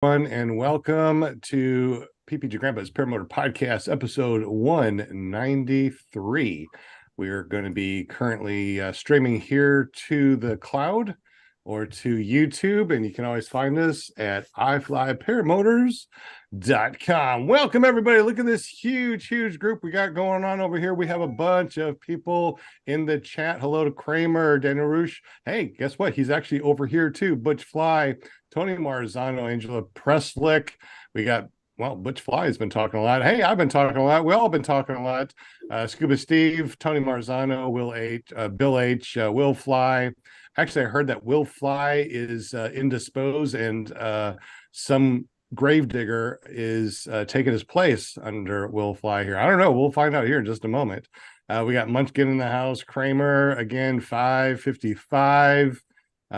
And welcome to PPG Grandpa's Paramotor Podcast, episode 193. We're going to be currently streaming here to the cloud or to YouTube, and you can always find us at iflyparamotors.com. Welcome, everybody. Look at this huge group we got going on over here. We have a bunch of people in the chat. Hello to Kramer, Daniel Roosh. Hey, guess what? He's actually over here too. Butch Fly, Tony Marzano, Angela Preslick. We got, Butch Fly has been talking a lot. Hey, I've been talking a lot. We all been talking a lot. Scuba Steve, Tony Marzano, Will H, Bill H, Will Fly. Actually, I heard that Will Fly is indisposed and some gravedigger is taking his place under Will Fly here. I don't know. We'll find out here in just a moment. We got Munchkin in the house. Kramer, again, 555.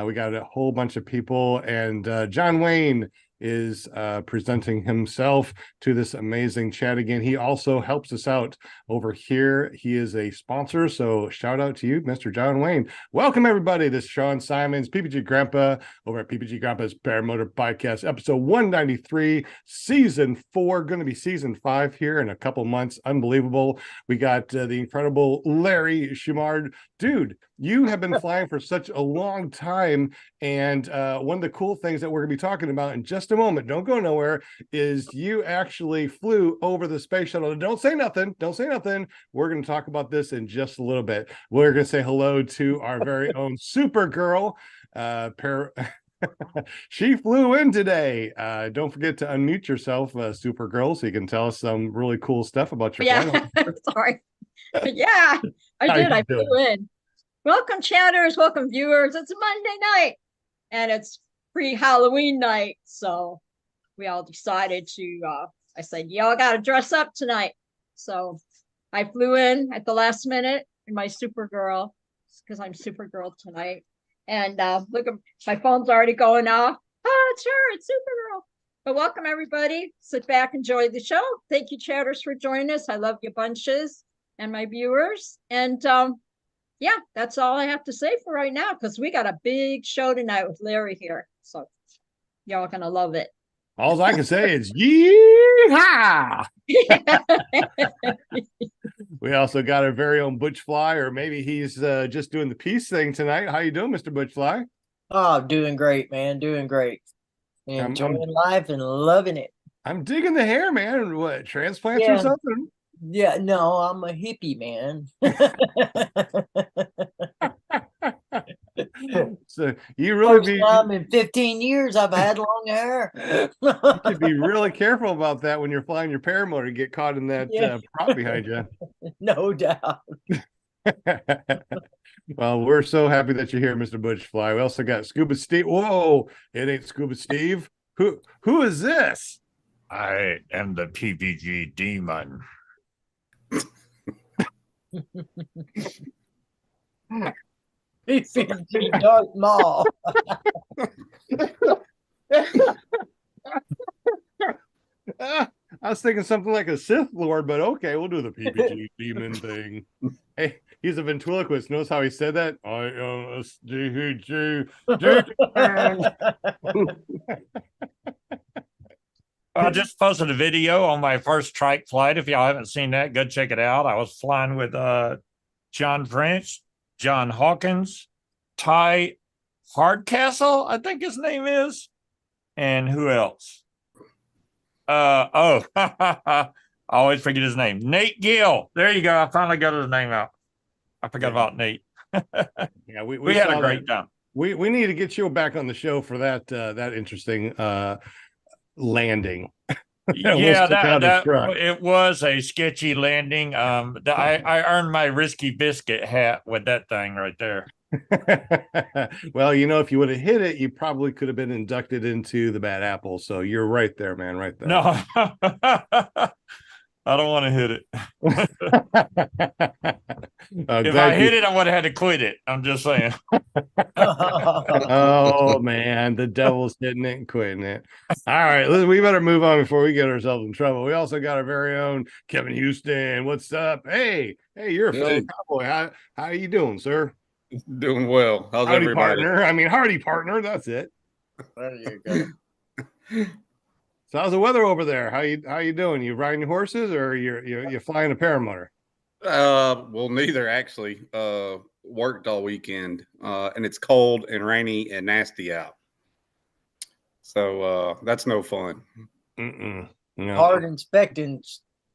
We got a whole bunch of people, and John Wayne is presenting himself to this amazing chat again. He also helps us out over here. He is a sponsor, so shout out to you, Mr. John Wayne. Welcome, everybody. This is Sean Symons, PPG Grandpa, over at PPG Grandpa's Paramotor Podcast, episode 193, season 4, going to be season 5 here in a couple months. Unbelievable. We got the incredible Larry Shumard. Dude, you have been flying for such a long time, and one of the cool things that we're going to be talking about in just a moment, don't go nowhere, is you actually flew over the space shuttle. Don't say nothing. Don't say nothing. We're going to talk about this in just a little bit. We're going to say hello to our very own Supergirl. She flew in today. Don't forget to unmute yourself, Supergirl, so you can tell us some really cool stuff about your flight. Sorry. Yeah, I did. I flew in. Welcome, chatters. Welcome, viewers. It's a Monday night, and it's pre-Halloween night. So we all decided to, I said, y'all got to dress up tonight. So I flew in at the last minute in my Supergirl, because I'm Supergirl tonight. And look, my phone's already going off. Oh, sure, it's Supergirl. But welcome, everybody. Sit back, enjoy the show. Thank you, chatters, for joining us. I love you bunches and my viewers. And yeah, that's all I have to say for right now, because we got a big show tonight with Larry here. So y'all are going to love it. All I can say is yeehaw! We also got our very own Butch Fly, or maybe he's just doing the peace thing tonight. How you doing, Mr. Butch Fly? Oh, doing great, man. Doing great. Enjoying life and loving it. I'm digging the hair, man. What, transplants or something? Yeah, no, I'm a hippie, man. So you really First time in 15 years I've had long hair. You should be really careful about that when you're flying your paramotor and get caught in that prop behind you. No doubt. Well, we're so happy that you're here, Mr. Butch Fly. We also got Scuba Steve. Whoa, it ain't Scuba Steve. Who is this? I am the PPG demon. PPG Darth Maul. I was thinking something like a Sith Lord, but okay, we'll do the PPG demon thing. Hey, he's a ventriloquist. Notice how he said that? I am a PPG demon. I just posted a video on my first trike flight. If y'all haven't seen that, go check it out. I was flying with John French, John Hawkins, Ty Hardcastle, I think his name is, and who else? I always forget his name. Nate Gill. There you go. I finally got his name out. I forgot about Nate. Yeah, we had a great time. We need to get you back on the show for that interesting landing. It was a sketchy landing. I earned my risky biscuit hat with that thing right there. Well, if you would have hit it, you probably could have been inducted into the bad apple. So you're right there, man, right there. No, I don't want to hit it. If I hit it, I would have had to quit it. I'm just saying. Oh, man, the devil's hitting it and quitting it. All right, listen, we better move on before we get ourselves in trouble. We also got our very own Kevin Houston. What's up? Hey, you're a fellow cowboy. How are you doing, sir? Doing well. How's Howdy, everybody? partner. I mean, hardy partner. That's it. There you go. So how's the weather over there? How you doing? You riding horses or you flying a paramotor? Well, neither actually. Worked all weekend, and it's cold and rainy and nasty out. So that's no fun. No. Hard inspecting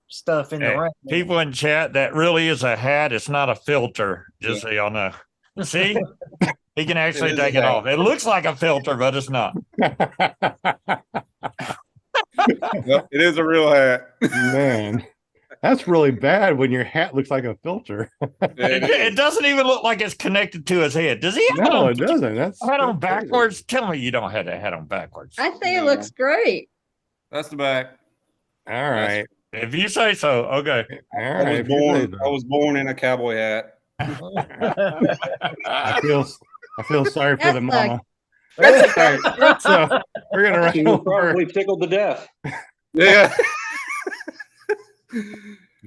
stuff in the Hey, rain. people in chat, that really is a hat. It's not a filter, just so y'all know. See? He can actually It is take a it hat. off. It looks like a filter, but it's not. Yep, it is a real hat. Man, that's really bad when your hat looks like a filter. It doesn't even look like it's connected to his head. Does he have No, it doesn't. That's hat on crazy. backwards? Tell me you don't have that hat on backwards. I think it No. looks great. That's the back. All right. If you say so, okay. All I right. was if you say born. so. I was born in a cowboy hat. I feel sorry for the That's mama. That's All right, so we're gonna run She was over. probably tickled to death. Yeah. All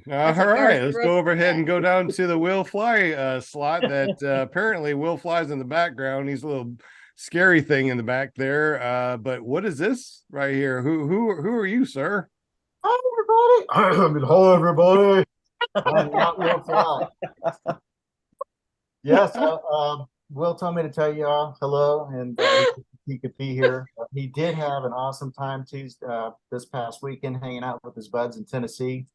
That's a right, let's characteristic. go over ahead and go down to the Will Fly slot that apparently Will Fly's in the background. He's a little scary thing in the back there. But what is this right here? Who are you, sir? Hi, everybody. I mean, hello, everybody. I'm not Will Fly. Yes, Will told me to tell you all hello, and he could be here. He did have an awesome time this past weekend hanging out with his buds in Tennessee,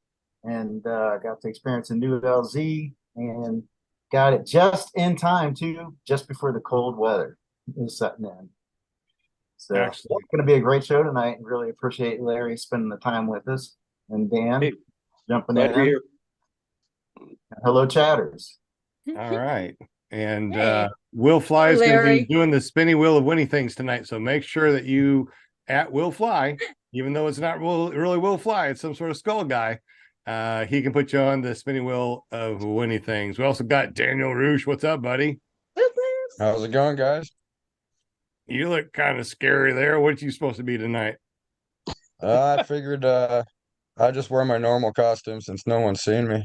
and got to experience a new LZ and got it just in time too, just before the cold weather is setting in. So it's Excellent. going to be a great show tonight. Really appreciate Larry spending the time with us, and Dan Hey, jumping Glad to be in. here. Hello, chatters. All right. And Hey. Will Fly is going to be Larry. doing the spinny wheel of winning things tonight. So make sure that you at Will Fly, even though it's not really Will Fly, it's some sort of skull guy. He can put you on the spinning wheel of winning things. We also got Daniel Roosh. What's up, buddy? How's it going, guys? You look kind of scary there. What you supposed to be tonight? I figured I just wear my normal costume since no one's seen me.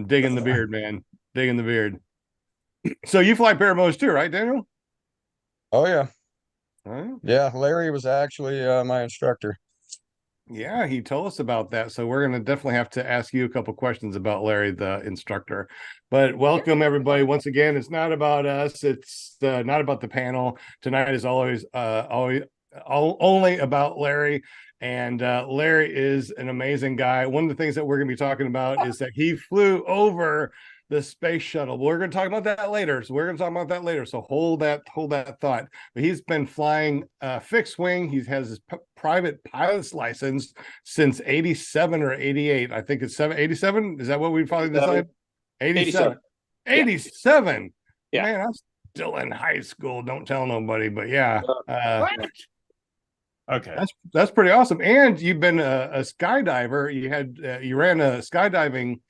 Digging the beard, man. Digging the beard. So you fly paramotors too, right, Daniel? Oh yeah, Huh? yeah. Larry was actually my instructor. Yeah, he told us about that. So we're going to definitely have to ask you a couple questions about Larry, the instructor. But welcome, everybody. Once again, it's not about us. It's not about the panel. Tonight is always only about Larry. And Larry is an amazing guy. One of the things that we're going to be talking about is that he flew over the space shuttle. We're going to talk about that later. So hold that thought. But he's been flying fixed wing. He has his private pilot's license since 87 or 88. I think it's 87. Is that what we finally decided? 87. 87. Yeah. Man, I'm still in high school. Don't tell nobody. But yeah. Okay. That's pretty awesome. And you've been a skydiver. You ran a skydiving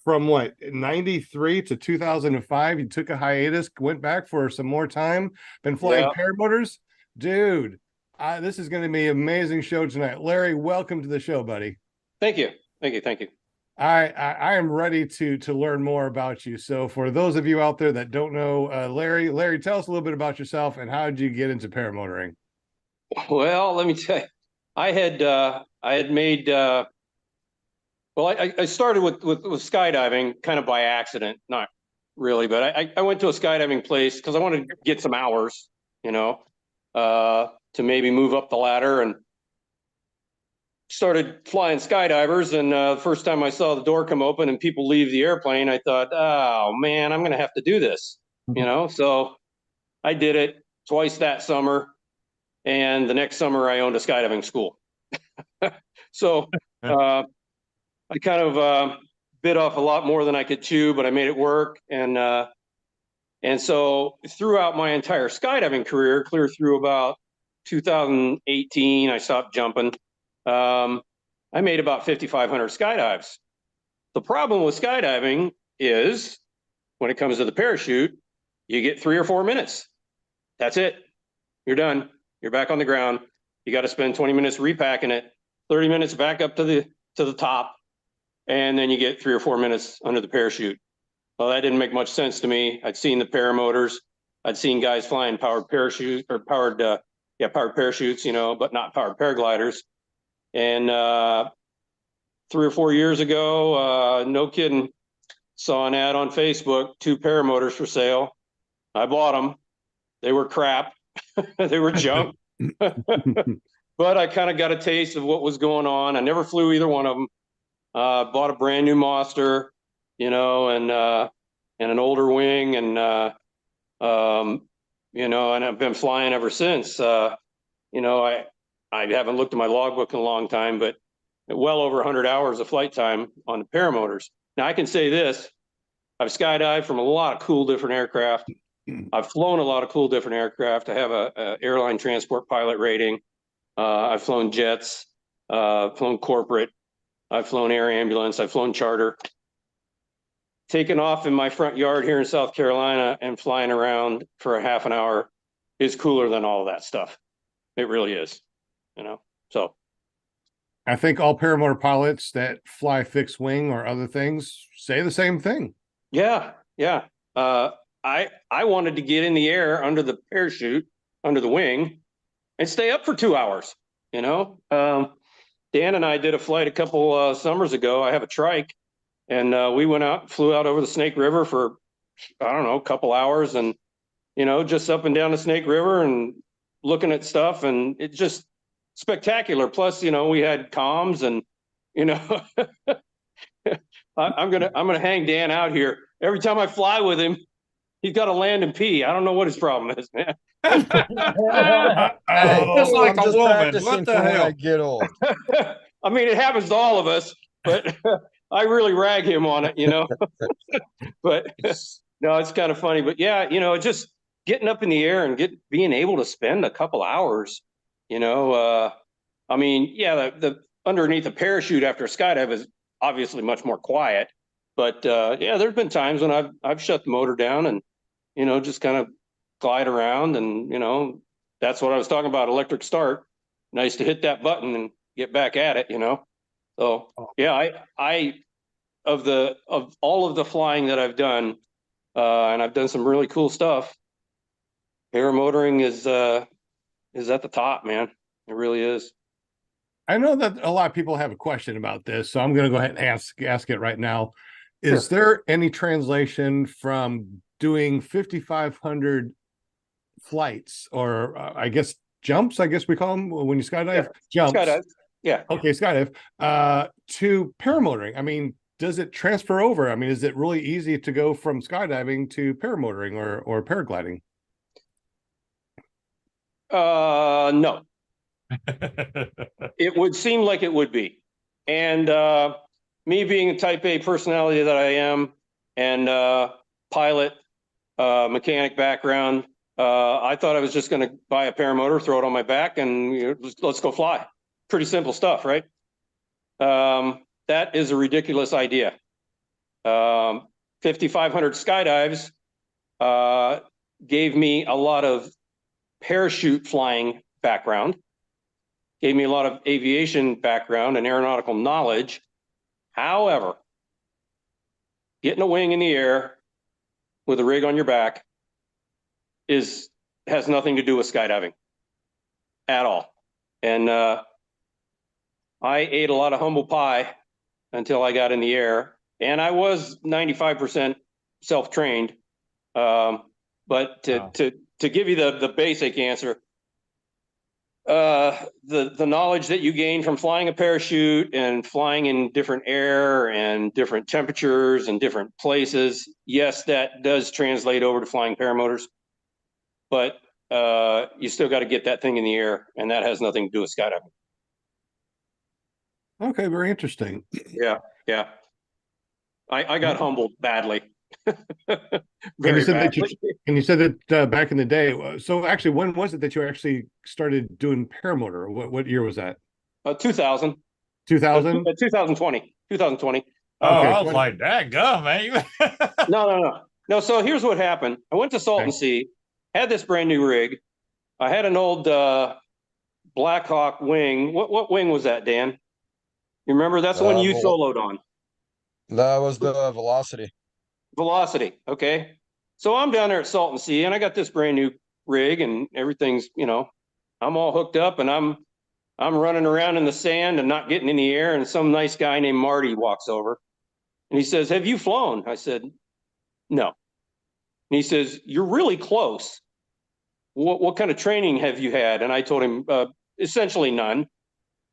from what, 93 to 2005. You took a hiatus, went back for some more time, been flying paramotors. Dude, this is going to be an amazing show tonight. Larry, welcome to the show, buddy. Thank you. I am ready to learn more about you. So for those of you out there that don't know Larry, tell us a little bit about yourself and how did you get into paramotoring? Well, let me tell you, I had made. I started with skydiving kind of by accident, not really, but I went to a skydiving place because I wanted to get some hours, to maybe move up the ladder, and started flying skydivers. And the first time I saw the door come open and people leave the airplane, I thought, oh man, I'm going to have to do this, So I did it twice that summer. And the next summer I owned a skydiving school. So I kind of bit off a lot more than I could chew, but I made it work. And so throughout my entire skydiving career, clear through about 2018, I stopped jumping. I made about 5,500 skydives. The problem with skydiving is when it comes to the parachute, you get 3 or 4 minutes. That's it. You're done. You're back on the ground. You got to spend 20 minutes repacking it, 30 minutes back up to the top, and then you get 3 or 4 minutes under the parachute. Well, that didn't make much sense to me. I'd seen the paramotors. I'd seen guys flying powered parachute or powered parachutes, but not powered paragliders. And 3 or 4 years ago, no kidding, saw an ad on Facebook, 2 paramotors for sale. I bought them. They were crap. They were junk. But I kind of got a taste of what was going on. I never flew either one of them. Bought a brand new Monster, and an older wing, and and I've been flying ever since. I haven't looked at my logbook in a long time, but well over 100 hours of flight time on the paramotors. Now I can say this: I've skydived from a lot of cool different aircraft. I've flown a lot of cool different aircraft. I have a airline transport pilot rating. I've flown jets, flown corporate. I've flown air ambulance. I've flown charter. Taking off in my front yard here in South Carolina and flying around for a half an hour is cooler than all of that stuff. It really is, so. I think all paramotor pilots that fly fixed wing or other things say the same thing. Yeah. I wanted to get in the air under the parachute, under the wing, and stay up for 2 hours. Dan and I did a flight a couple summers ago. I have a trike, and we went out, flew out over the Snake River for, I don't know, a couple hours, and just up and down the Snake River and looking at stuff, and it's just spectacular. Plus, we had comms, and I'm gonna hang Dan out here. Every time I fly with him, he's got to land and pee. I don't know what his problem is, man. Just like I'm a just woman. practicing What the for when hell? I get old. I mean, it happens to all of us, but I really rag him on it, But no, it's kind of funny. But yeah, just getting up in the air and being able to spend a couple hours, I mean, yeah, the underneath a parachute after a skydive is obviously much more quiet. But yeah, there's been times when I've shut the motor down and just kind of glide around, and that's what I was talking about, electric start. Nice to hit that button and get back at it, So yeah, I of all of the flying that I've done, and I've done some really cool stuff, paramotoring is at the top, man. It really is. I know that a lot of people have a question about this, so I'm going to go ahead and ask it right now. Is there any translation from doing 5,500 flights, or I guess jumps, I guess we call them when you skydive? Jumps. Skydive. Yeah. Okay, skydive. To paramotoring. I mean, does it transfer over? I mean, is it really easy to go from skydiving to paramotoring or paragliding? No. It would seem like it would be. And me being a type A personality that I am, and pilot, mechanic background, I thought I was just going to buy a paramotor, throw it on my back, and let's go fly. Pretty simple stuff, right? That is a ridiculous idea. 5,500 skydives gave me a lot of parachute flying background, gave me a lot of aviation background and aeronautical knowledge. However, getting a wing in the air with a rig on your back has nothing to do with skydiving at all. And I ate a lot of humble pie until I got in the air, and I was 95% self-trained. But to give you the basic answer, the knowledge that you gain from flying a parachute and flying in different air and different temperatures and different places, yes, that does translate over to flying paramotors, but you still got to get that thing in the air, and that has nothing to do with skydiving. Okay, very interesting. Yeah. I got humbled badly. And you said that back in the day. So actually, when was it that you actually started doing paramotor? What year was that? 2000. 2000? 2020. 2020. Oh, Okay, I was like, that gum, man. No. So here's what happened. I went to Salton Sea, had this brand new rig. I had an old Blackhawk wing. What wing was that, Dan? You remember? That's the one you soloed on. That was the Velocity. Velocity. Okay. So I'm down there at Salton Sea, and I got this brand new rig, and everything's, I'm all hooked up, and I'm running around in the sand and not getting in the air. And some nice guy named Marty walks over, and he says, "Have you flown?" I said, "No." And he says, "You're really close. What kind of training have you had?" And I told him, essentially none,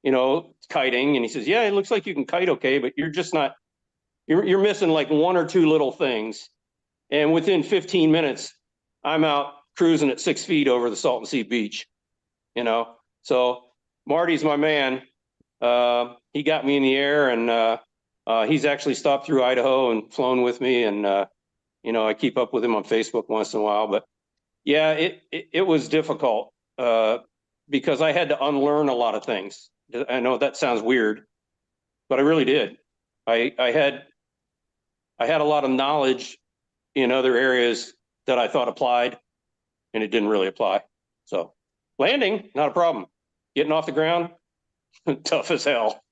kiting. And he says, "Yeah, it looks like you can kite okay, but you're just not, you're missing like one or two little things." And within 15 minutes, I'm out cruising at 6 feet over the Salton Sea beach, So Marty's my man. He got me in the air, and he's actually stopped through Idaho and flown with me. And, I keep up with him on Facebook once in a while. But yeah, it was difficult because I had to unlearn a lot of things. I know that sounds weird, but I really did. I had a lot of knowledge in other areas that I thought applied, and it didn't really apply. So landing, not a problem. Getting off the ground, tough as hell.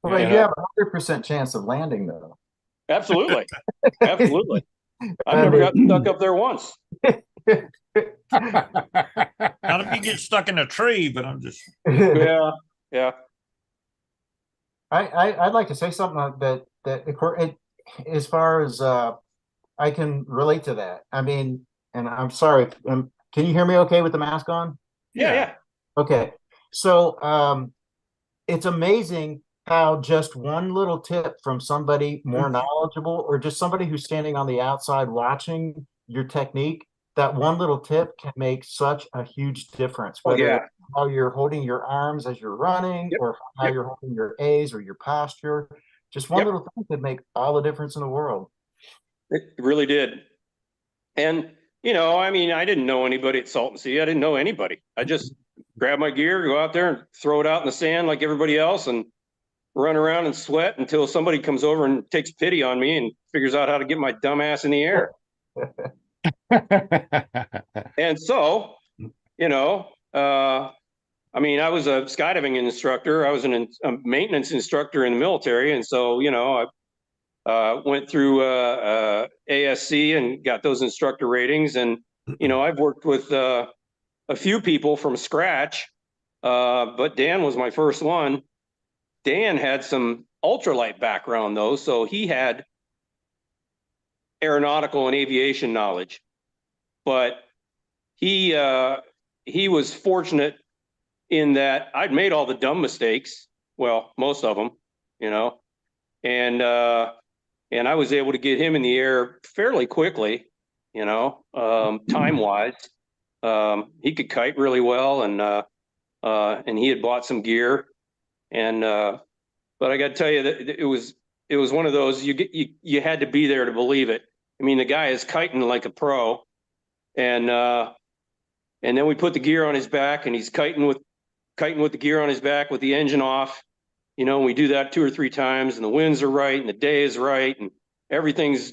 Well, you have a 100% chance of landing, though. Absolutely. Absolutely. I've never got stuck up there once. Not if you get stuck in a tree, but I'm just. Yeah. I'd like to say something that as far as I can relate to that. I mean, and I'm sorry, can you hear me okay with the mask on? Yeah. Okay. So it's amazing how just one little tip from somebody more knowledgeable, or just somebody who's standing on the outside watching your technique, that one little tip can make such a huge difference. Whether how you're holding your arms as you're running, or how you're holding your A's or your posture. Just one little thing could make all the difference in the world. It really did. And, I didn't know anybody at Salton Sea. I didn't know anybody. I just grab my gear, go out there and throw it out in the sand like everybody else, and run around and sweat until somebody comes over and takes pity on me and figures out how to get my dumb ass in the air. And so, I was a skydiving instructor. I was a maintenance instructor in the military. And so, I went through ASC and got those instructor ratings. And, I've worked with a few people from scratch, but Dan was my first one. Dan had some ultralight background, though, so he had aeronautical and aviation knowledge. But he was fortunate in that I'd made all the dumb mistakes, well, most of them, and I was able to get him in the air fairly quickly, time-wise. He could kite really well, and he had bought some gear. And but I got to tell you that it was one of those you had to be there to believe it. I mean, the guy is kiting like a pro, and then we put the gear on his back, and he's kiting with the gear on his back with the engine off. We do that 2 or 3 times, and the winds are right, and the day is right, and everything's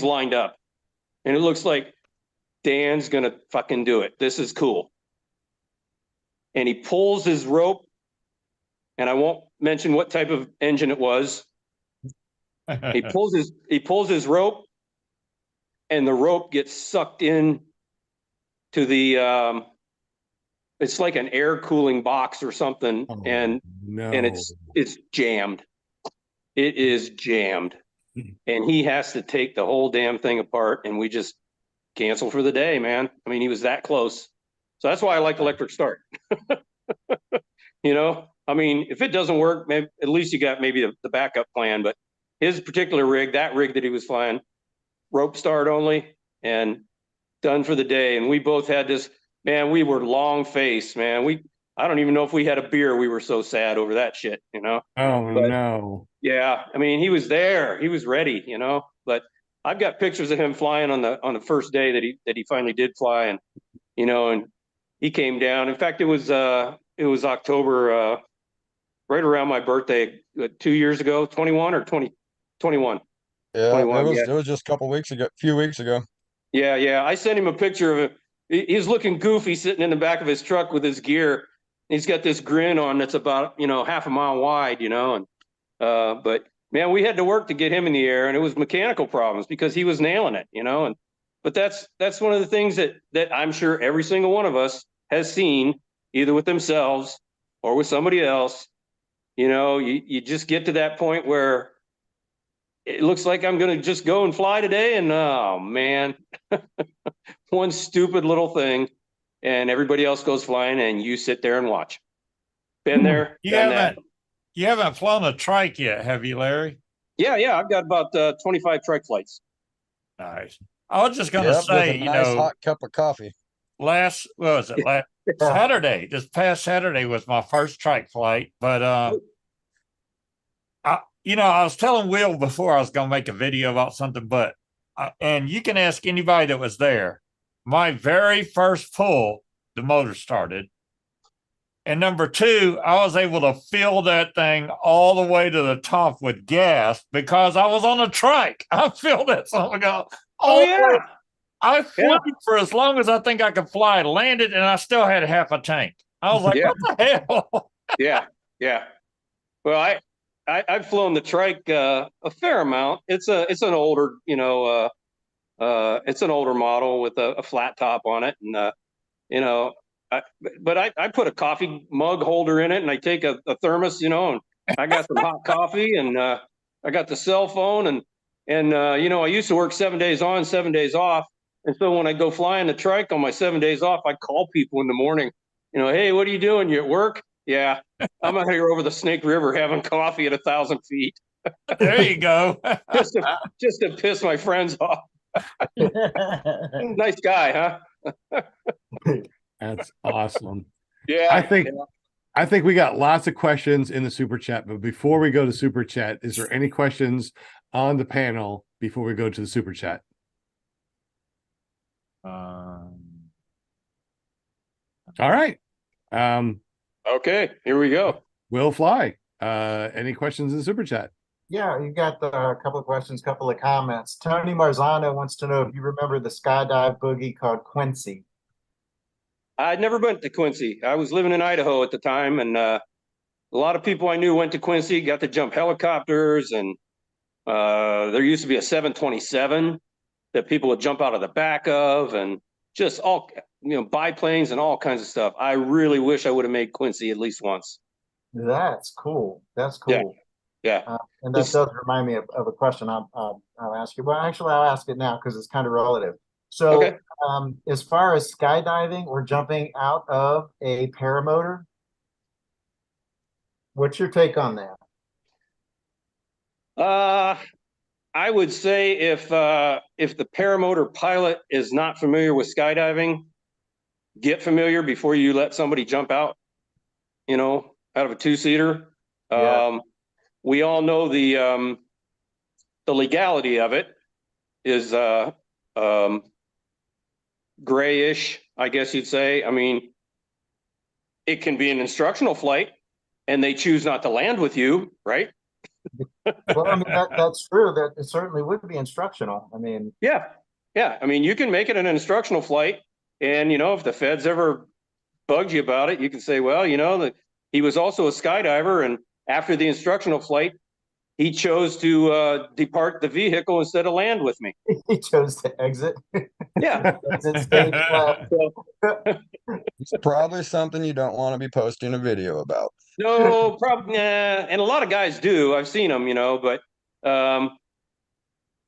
lined up, and it looks like Dan's gonna fucking do it. This is cool. And he pulls his rope. And I won't mention what type of engine it was. He pulls his rope, and the rope gets sucked in to the it's like an air cooling box or something, and it's jammed. It is jammed, and he has to take the whole damn thing apart, and we just cancel for the day, man. I mean, he was that close. So that's why I like electric start. I mean, if it doesn't work, maybe, at least you got maybe the backup plan. But his particular rig, that rig that he was flying, rope start only, and done for the day. And we both had this, man, we were long faced, man. I don't even know if we had a beer. We were so sad over that shit, Oh, but, no. Yeah. I mean, he was there. He was ready, But I've got pictures of him flying on the first day that he finally did fly. And, and he came down. In fact, it was October, right around my birthday 2 years ago, 21 or 21. Yeah, 21, it was just a few weeks ago. Yeah. I sent him a picture of him. He's looking goofy sitting in the back of his truck with his gear. He's got this grin on that's about, half a mile wide, and but man, we had to work to get him in the air, and it was mechanical problems because he was nailing it, and but that's one of the things that I'm sure every single one of us has seen, either with themselves or with somebody else. You just get to that point where it looks like I'm going to just go and fly today, and oh man, one stupid little thing, and everybody else goes flying, and you sit there and watch. Been there, done that. You haven't flown a trike yet, have you, Larry? Yeah, I've got about 25 trike flights. Nice. I was just going to say, with a nice hot cup of coffee. Last Saturday, this past Saturday was my first trike flight, but I was telling Will before I was going to make a video about something, but and you can ask anybody that was there. My very first pull, the motor started. And number two, I was able to fill that thing all the way to the top with gas because I was on a trike. I filled that something ago. Oh yeah. I flew for as long as I think I could fly, landed, and I still had half a tank. I was like, what the hell? Yeah. Well, I've flown the trike a fair amount. It's an older, it's an older model with a flat top on it, and but I put a coffee mug holder in it, and I take a thermos, and I got some hot coffee, and I got the cell phone, and I used to work 7 days on, 7 days off, and so when I go flying the trike on my 7 days off, I call people in the morning, hey, what are you doing? You at work? Yeah, I'm out here over the Snake River having coffee at 1,000 feet. There you go. just to piss my friends off. Nice guy, huh? That's awesome. Yeah. I think we got lots of questions in the super chat, but before we go to super chat, is there any questions on the panel before we go to the super chat? All right. Okay, here we go. We'll fly. Any questions in the super chat? Yeah, you got a couple of questions, couple of comments. Tony Marzano wants to know if you remember the skydive boogie called Quincy. I'd never been to Quincy. I was living in Idaho at the time, and a lot of people I knew went to Quincy, got to jump helicopters, and there used to be a 727 that people would jump out of the back of, and just all, biplanes and all kinds of stuff. I really wish I would have made Quincy at least once. That's cool. That's cool. Yeah. And that does remind me of a question I'll ask you. Well, actually, I'll ask it now because it's kind of relative. So as far as skydiving or jumping out of a paramotor, what's your take on that? I would say if the paramotor pilot is not familiar with skydiving, get familiar before you let somebody jump out, out of a two-seater. Yeah. We all know the legality of it is grayish, I guess you'd say. I mean, it can be an instructional flight and they choose not to land with you, right? Well, I mean, that's true. That it certainly would be instructional. I mean, yeah. I mean, you can make it an instructional flight, and if the feds ever bugged you about it, you can say, well, that he was also a skydiver, and after the instructional flight, he chose to depart the vehicle instead of land with me. He chose to exit. Yeah. It's probably something you don't want to be posting a video about. No, probably, and a lot of guys do. I've seen them, but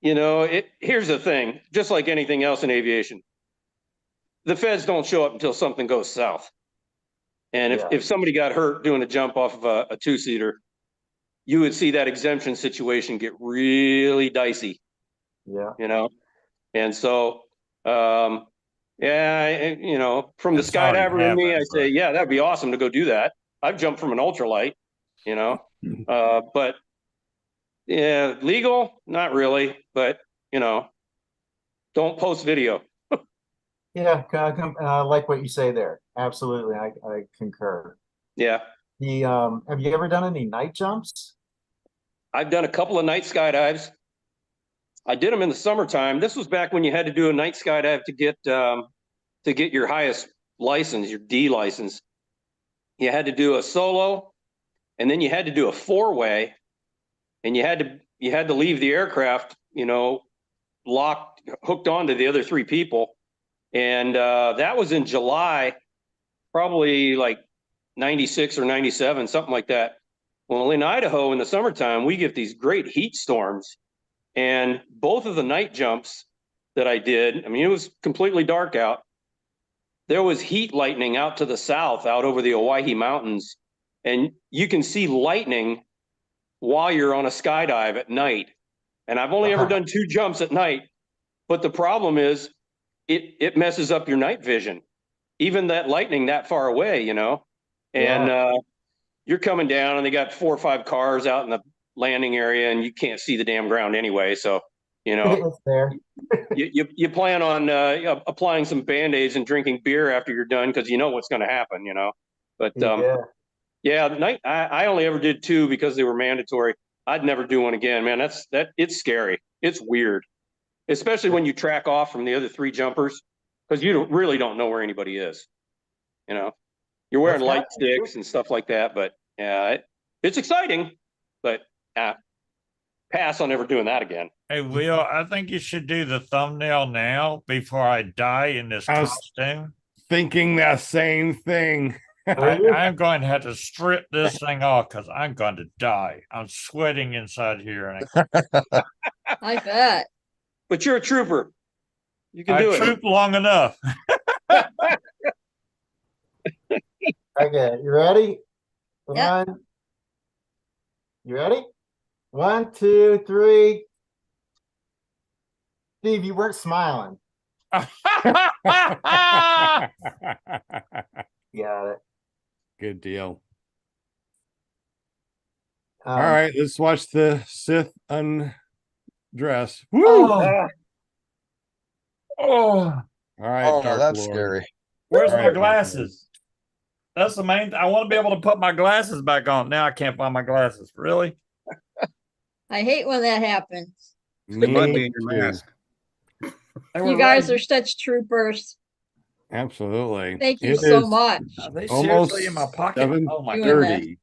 here's the thing. Just like anything else in aviation, the feds don't show up until something goes south. And if somebody got hurt doing a jump off of a two-seater, you would see that exemption situation get really dicey. Yeah. And so, from the skydiver in me, I say, yeah, that'd be awesome to go do that. I've jumped from an ultralight, but yeah, legal, not really, but don't post video. Yeah, I like what you say there. Absolutely, I concur. Yeah. Have you ever done any night jumps? I've done a couple of night skydives. I did them in the summertime. This was back when you had to do a night skydive to get your highest license, your D license. You had to do a solo, and then you had to do a four-way, and you had to leave the aircraft, hooked onto the other three people. And that was in July, probably like 96 or 97, something like that. Well, in Idaho in the summertime, we get these great heat storms. And both of the night jumps that I did, I mean, it was completely dark out. There was heat lightning out to the south, out over the Owyhee Mountains. And you can see lightning while you're on a skydive at night. And I've only ever done 2 jumps at night. But the problem is it messes up your night vision. Even that lightning that far away, and you're coming down and they got 4 or 5 cars out in the landing area and you can't see the damn ground anyway. So, It's there. you plan on applying some Band-Aids and drinking beer after you're done because you know what's going to happen, But night I only ever did 2 because they were mandatory. I'd never do one again, man. It's scary. It's weird, especially when you track off from the other 3 jumpers because you really don't know where anybody is. You're wearing light sticks and stuff like that. But yeah, it's exciting, but pass on ever doing that again. Hey, Will, I think you should do the thumbnail now before I die in this costume. Thinking that same thing. I'm going to have to strip this thing off because I'm going to die. I'm sweating inside here. And I bet. But you're a trooper. You can do it. I troop long enough. Okay, you ready? Yep. You ready? 1, 2, 3. Steve, you weren't smiling. Got it. Good deal. All right, let's watch the Sith undress. Woo! Oh. All right, Oh, Dark that's Lord. scary. Where's All my right, glasses? That's the main. I want to be able to put my glasses back on. Now I can't find my glasses. Really? I hate when that happens. It might be in Me your too. mask. You guys are such troopers. Absolutely. Thank you It so is much. Are they almost seriously in my pocket? Oh my Doing god! that. 7:30.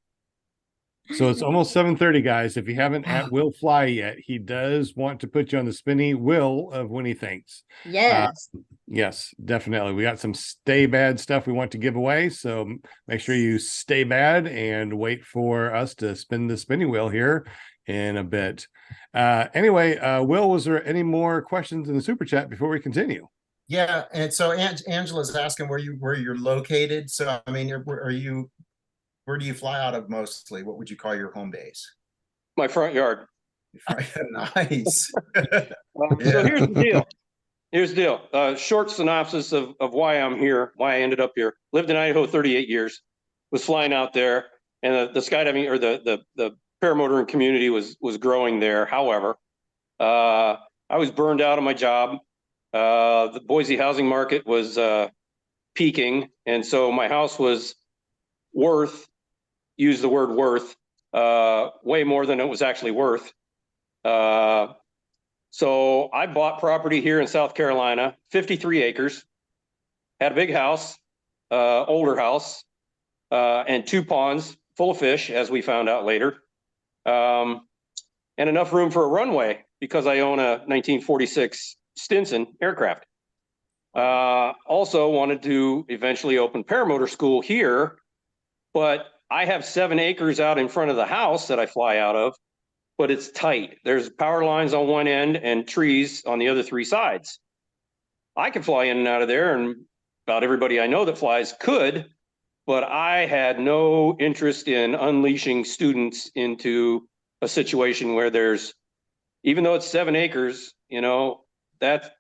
So it's almost 7:30, guys. If you haven't at Will Fly yet, he does want to put you on the spinny wheel of when he thinks. Yes. Yes, definitely. We got some stay bad stuff we want to give away. So make sure you stay bad and wait for us to spin the spinning wheel here in a bit. Anyway, Will, was there any more questions in the super chat before we continue? Yeah, and so Angela's asking where you're located. So I mean, where do you fly out of mostly? What would you call your home base? My front yard. Nice. So here's the deal. Here's the deal. Short synopsis of why I'm here, why I ended up here. Lived in Idaho 38 years, was flying out there, and the skydiving or the paramotoring community was growing there. However, I was burned out of my job. The Boise housing market was peaking, and so my house was worth, use the word worth, way more than it was actually worth. So I bought property here in South Carolina, 53 acres, had a big house, older house, and 2 ponds full of fish, as we found out later, and enough room for a runway because I own a 1946 Stinson aircraft. Also wanted to eventually open paramotor school here, but I have 7 acres out in front of the house that I fly out of, but it's tight. There's power lines on one end and trees on the other 3 sides. I could fly in and out of there, and about everybody I know that flies could, but I had no interest in unleashing students into a situation where there's, even though it's 7 acres, that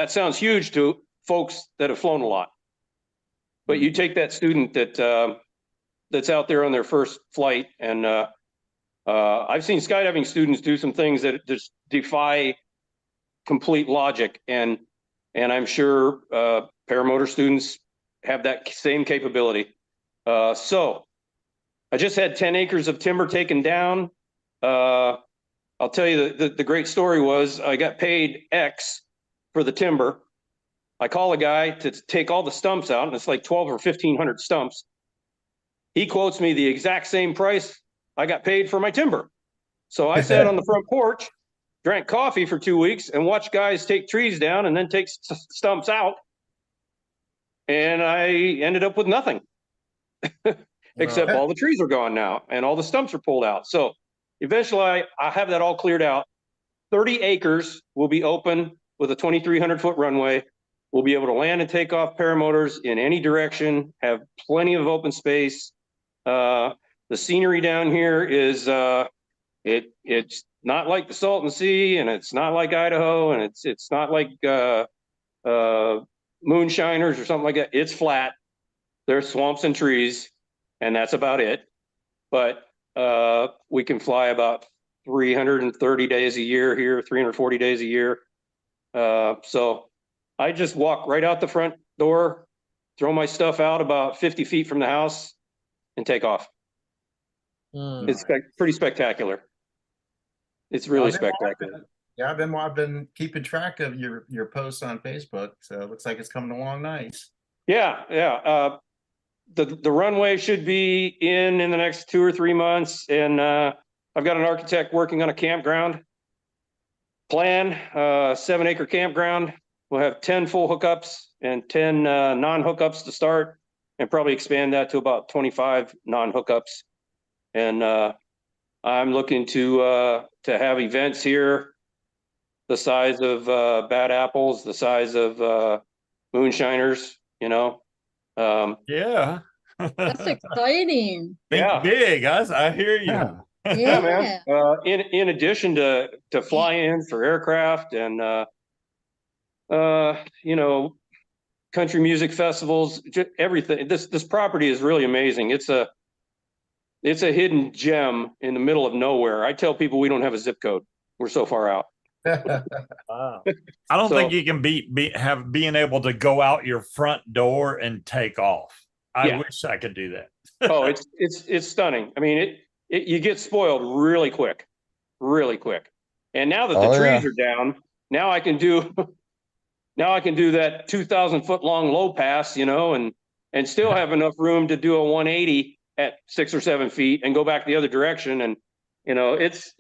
sounds huge to folks that have flown a lot. But you take that student that's out there on their first flight, and I've seen skydiving students do some things that just defy complete logic, and I'm sure paramotor students have that same capability. So I just had 10 acres of timber taken down. I'll tell you the great story was I got paid X for the timber. I call a guy to take all the stumps out, and it's like 12 or 1,500 stumps. He quotes me the exact same price I got paid for my timber. So I sat on the front porch, drank coffee for 2 weeks, and watched guys take trees down and then take stumps out. And I ended up with nothing, except all the trees are gone now and all the stumps are pulled out. So eventually I have that all cleared out. 30 acres will be open with a 2,300-foot runway. We'll be able to land and take off paramotors in any direction, have plenty of open space. The scenery down here is, it's not like the Salton Sea, and it's not like Idaho, and it's not like moonshiners or something like that. It's flat. There's swamps and trees, and that's about it. But we can fly about 330 days a year here, 340 days a year. So I just walk right out the front door, throw my stuff out about 50 feet from the house, and take off. It's pretty spectacular. It's really spectacular. Yeah, I've been keeping track of your posts on Facebook, so it looks like it's coming along nice. Yeah. The runway should be in the next 2 or 3 months, and I've got an architect working on a campground plan, 7-acre campground. We'll have 10 full hookups and 10 non-hookups to start, and probably expand that to about 25 non-hookups. And I'm looking to have events here the size of Bad Apples, the size of moonshiners, you know. Yeah. That's exciting. Think big, guys. I hear you. Yeah. Yeah, man. In addition to fly in for aircraft and you know, country music festivals, just everything. This property is really amazing. It's a hidden gem in the middle of nowhere. I tell people we don't have a zip code. We're so far out. Wow. I don't think you can being able to go out your front door and take off. I wish I could do that. Oh, it's stunning. I mean, you get spoiled really quick. And now that the trees are down, now I can do that 2,000-foot long low pass, you know, and still have enough room to do a 180 at 6 or 7 feet and go back the other direction. And, you know, it's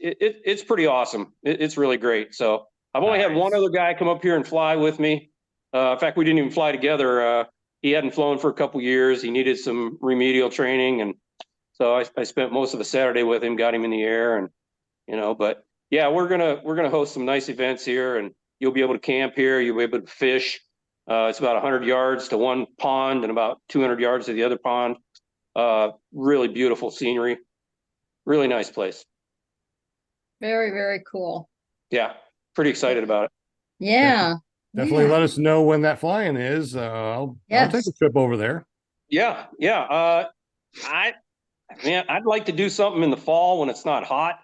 pretty awesome. It's really great. So I've only had one other guy come up here and fly with me. In fact, we didn't even fly together. He hadn't flown for a couple years. He needed some remedial training. And so I spent most of the Saturday with him, got him in the air, and, you know, but yeah, we're going to host some nice events here, and you'll be able to camp here. You'll be able to fish. It's about 100 yards to one pond and about 200 yards to the other pond. Really beautiful scenery. Really nice place. Very, very cool. Yeah. Pretty excited about it. Yeah. Definitely let us know when that flying is. I'll take a trip over there. Yeah. I'd like to do something in the fall when it's not hot.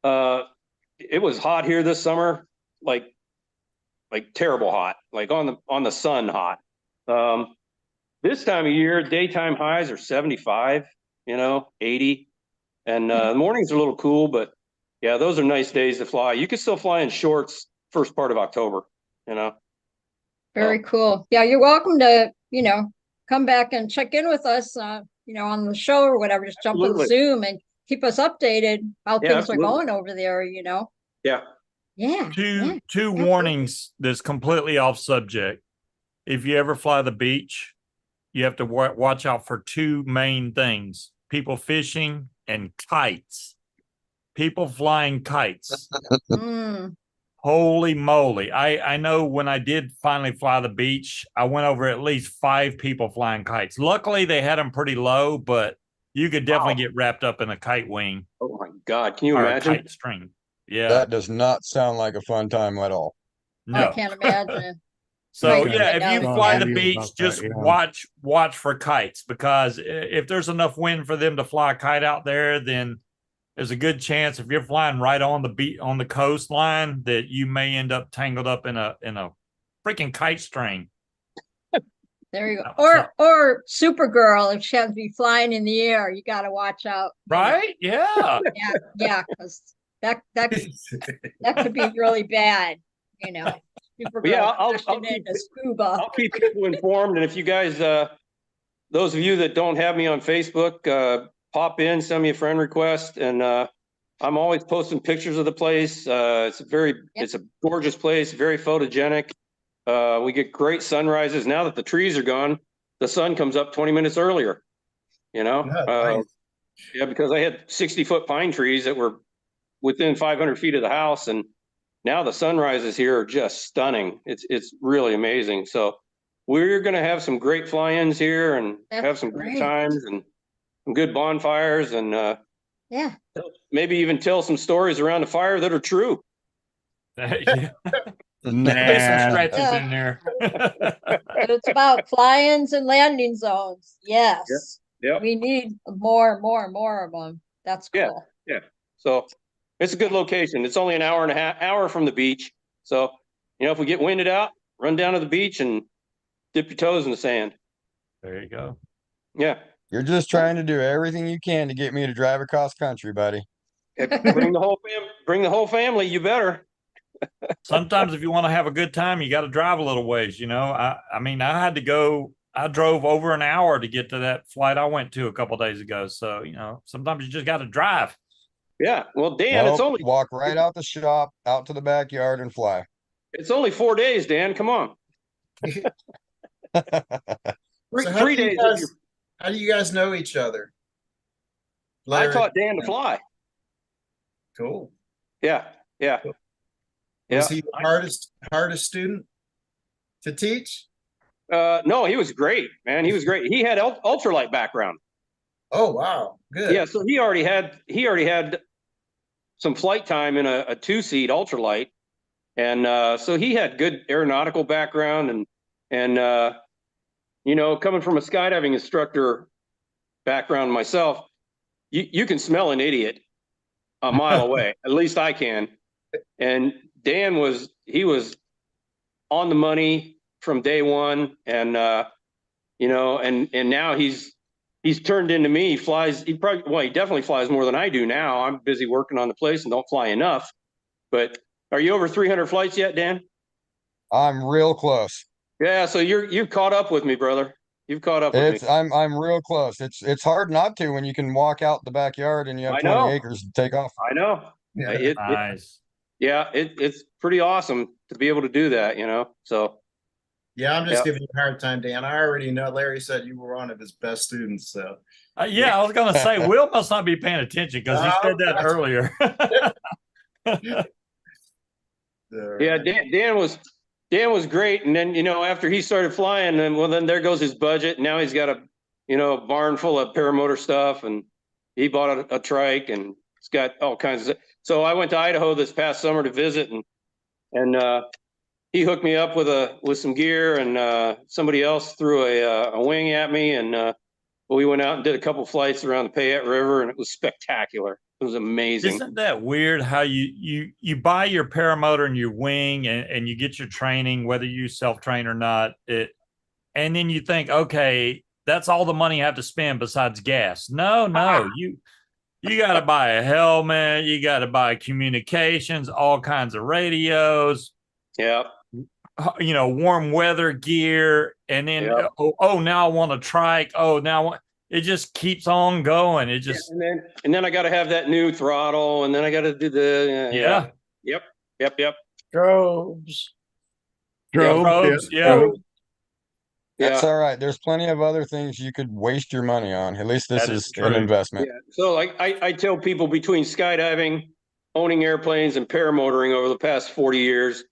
It was hot here this summer, like terrible hot, like on the sun hot. This time of year, daytime highs are 75, you know, 80, and the mornings are a little cool, but yeah, those are nice days to fly. You can still fly in shorts first part of October, you know. Very cool. Yeah, you're welcome to, you know, come back and check in with us, you know, on the show or whatever. Just jump on Zoom and keep us updated how things are going over there, you know. Yeah. Two warnings that's completely off subject. If you ever fly the beach, you have to watch out for two main things: people fishing and kites. People flying kites. Holy moly. I know when I did finally fly the beach, I went over at least 5 people flying kites. Luckily, they had them pretty low, but you could definitely get wrapped up in a kite wing. Oh my God. Can you imagine? A kite string. Yeah. That does not sound like a fun time at all. No. I can't imagine. So yeah, if you fly the beach, just watch for kites, because if there's enough wind for them to fly a kite out there, then there's a good chance if you're flying right on the coastline that you may end up tangled up in a freaking kite string. There you go. Or Supergirl, if she has to be flying in the air, you got to watch out. Right? Yeah. Yeah, because that could be really bad, you know. Supergirl, yeah, I'll keep people informed, and if you guys, those of you that don't have me on Facebook, pop in, send me a friend request, and I'm always posting pictures of the place. It's a gorgeous place, very photogenic. We get great sunrises. Now that the trees are gone, the sun comes up 20 minutes earlier, you know? Nice. Yeah, because I had 60-foot pine trees that were within 500 feet of the house, and now the sunrises here are just stunning. It's really amazing. So we're going to have some great fly-ins here and have some great times and some good bonfires and Yeah. maybe even tell some stories around the fire that are true. Yeah. Nah. There's some stretches Yeah. in there. But it's about fly-ins and landing zones. Yes. Yep. We need more of them. That's cool. Yeah. So it's a good location. It's only an hour from the beach. So, you know, if we get winded out, run down to the beach and dip your toes in the sand. There you go. Yeah. You're just trying to do everything you can to get me to drive across country, buddy. Bring the whole family. You better. Sometimes if you want to have a good time, you got to drive a little ways, you know. I mean, I drove over an hour to get to that flight I went to a couple days ago. So, you know, sometimes you just got to drive. Yeah. Well, Dan, it's only walk right out the shop, out to the backyard and fly. It's only 4 days, Dan. Come on. So Three days. how do you guys know each other? I taught Dan to fly. Cool. Yeah. Was he the hardest student to teach? No, he was great, man. He was great. He had ultralight background. Oh wow, good. Yeah, so he already had some flight time in a 2-seat ultralight, and so he had good aeronautical background and you know, coming from a skydiving instructor background myself, you can smell an idiot a mile away. At least I can. And Dan was on the money from day one, and you know, and now he's turned into me. He definitely flies more than I do now. I'm busy working on the place and don't fly enough. But are you over 300 flights yet, Dan? I'm real close. Yeah, so you've caught up with me, brother. You've caught up with me. I'm real close. It's hard not to when you can walk out the backyard and you have 20 acres to take off. I know. Yeah. Nice. It's pretty awesome to be able to do that, you know. So Yeah, I'm just giving you a hard time, Dan. I already know Larry said you were one of his best students. So Yeah, I was going to say, Will must not be paying attention because he said that earlier. yeah, Dan was great. And then, you know, after he started flying, then there goes his budget. Now he's got a barn full of paramotor stuff, and he bought a trike, and it's got all kinds of. So I went to Idaho this past summer to visit, and he hooked me up with some gear, and somebody else threw a wing at me, and we went out and did a couple flights around the Payette River, and it was spectacular. It was amazing. Isn't that weird how you buy your paramotor and your wing and you get your training, whether you self-train or not, and then you think, okay, that's all the money I have to spend besides gas. No, you got to buy a helmet, you got to buy communications, all kinds of radios. Yeah. You know, warm weather gear, and then now I want a trike. It just keeps on going. It just and then I got to have that new throttle, and then I got to do the Yep. Strobes. Yeah. That's all right. There's plenty of other things you could waste your money on. At least this is an investment. Yeah. So I tell people, between skydiving, owning airplanes, and paramotoring over the past 40 years,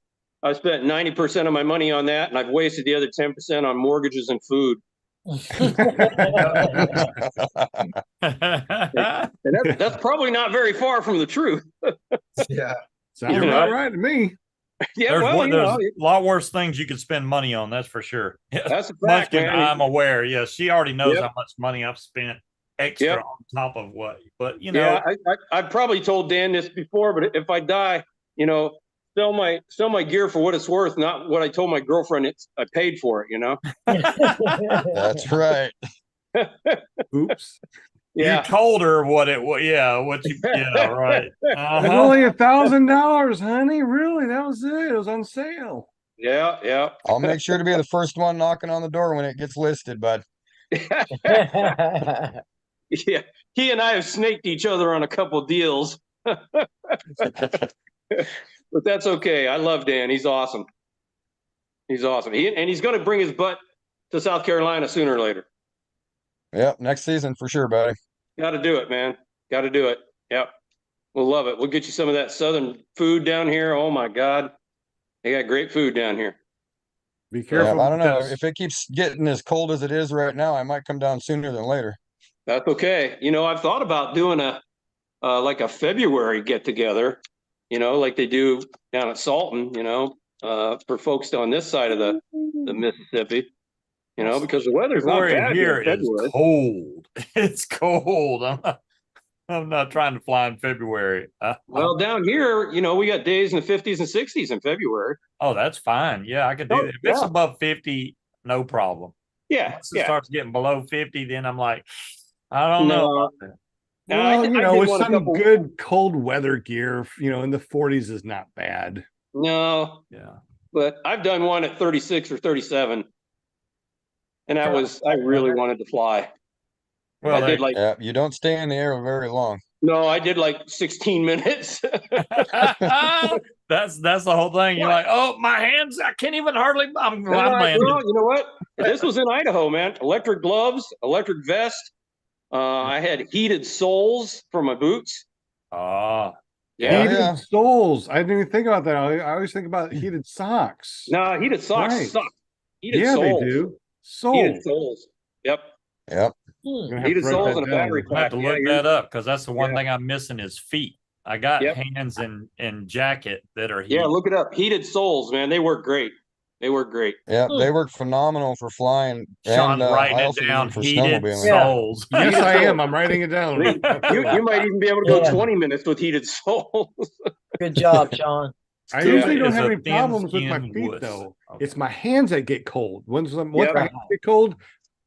I've spent 90% of my money on that, and I've wasted the other 10% on mortgages and food. And that's probably not very far from the truth. Yeah. Sounds about right to me. Yeah, there's a lot worse things you could spend money on, that's for sure. That's a fact, man. I'm aware. Yeah, she already knows how much money I've spent extra on top of what. But you know, I've probably told Dan this before, but if I die, you know, sell my gear for what it's worth, not what I told my girlfriend I paid for it, you know. That's right. Oops. Yeah. You told her what it was. Yeah, right. It's only $1,000, honey. Really? That was it. It was on sale. Yeah. I'll make sure to be the first one knocking on the door when it gets listed, bud. Yeah. He and I have snaked each other on a couple deals. But that's okay. I love Dan. He's awesome. He's awesome. He's going to bring his butt to South Carolina sooner or later. Yep, next season for sure, buddy. Got to do it, man. Got to do it. Yep. We'll love it. We'll get you some of that southern food down here. Oh my God. They got great food down here. Be careful. I don't know. If it keeps getting as cold as it is right now, I might come down sooner than later. That's okay. I've thought about doing like a February get together, like they do down at Salton, for folks on this side of the Mississippi, because the weather's not bad here. Is cold. It's cold. I'm not trying to fly in February. Well, down here, we got days in the 50s and 60s in February. Oh, that's fine. Yeah, I could do that. If it's above 50, no problem. Yeah. Once it starts getting below 50, then I'm like, I don't know. Well, with some good cold weather gear, in the 40s is not bad. No. Yeah. But I've done one at 36 or 37. And I really wanted to fly. Well, I did you don't stay in the air very long. No, I did like 16 minutes. That's the whole thing. You're like, oh, my hands, I can't even hardly. I'm landing. You know what? This was in Idaho, man. Electric gloves, electric vest. I had heated soles for my boots. Heated soles. I didn't even think about that. I always think about heated socks. No, heated socks suck. Heated soles. They do. Heated soles. Yep. Heated soles and a battery pack. I have to look that up because that's the one thing I'm missing is feet. I got hands and jacket that are heated. Yeah, look it up. Heated soles, man. They work great. They work great. Yeah, they work phenomenal for flying. Sean's writing it down. Heated soles. Yes, I am. I'm writing it down. You might even be able to go 20 minutes with heated soles. Good job, Sean. I usually don't have any problems with my feet, though. Okay. It's my hands that get cold. Once my hands get cold,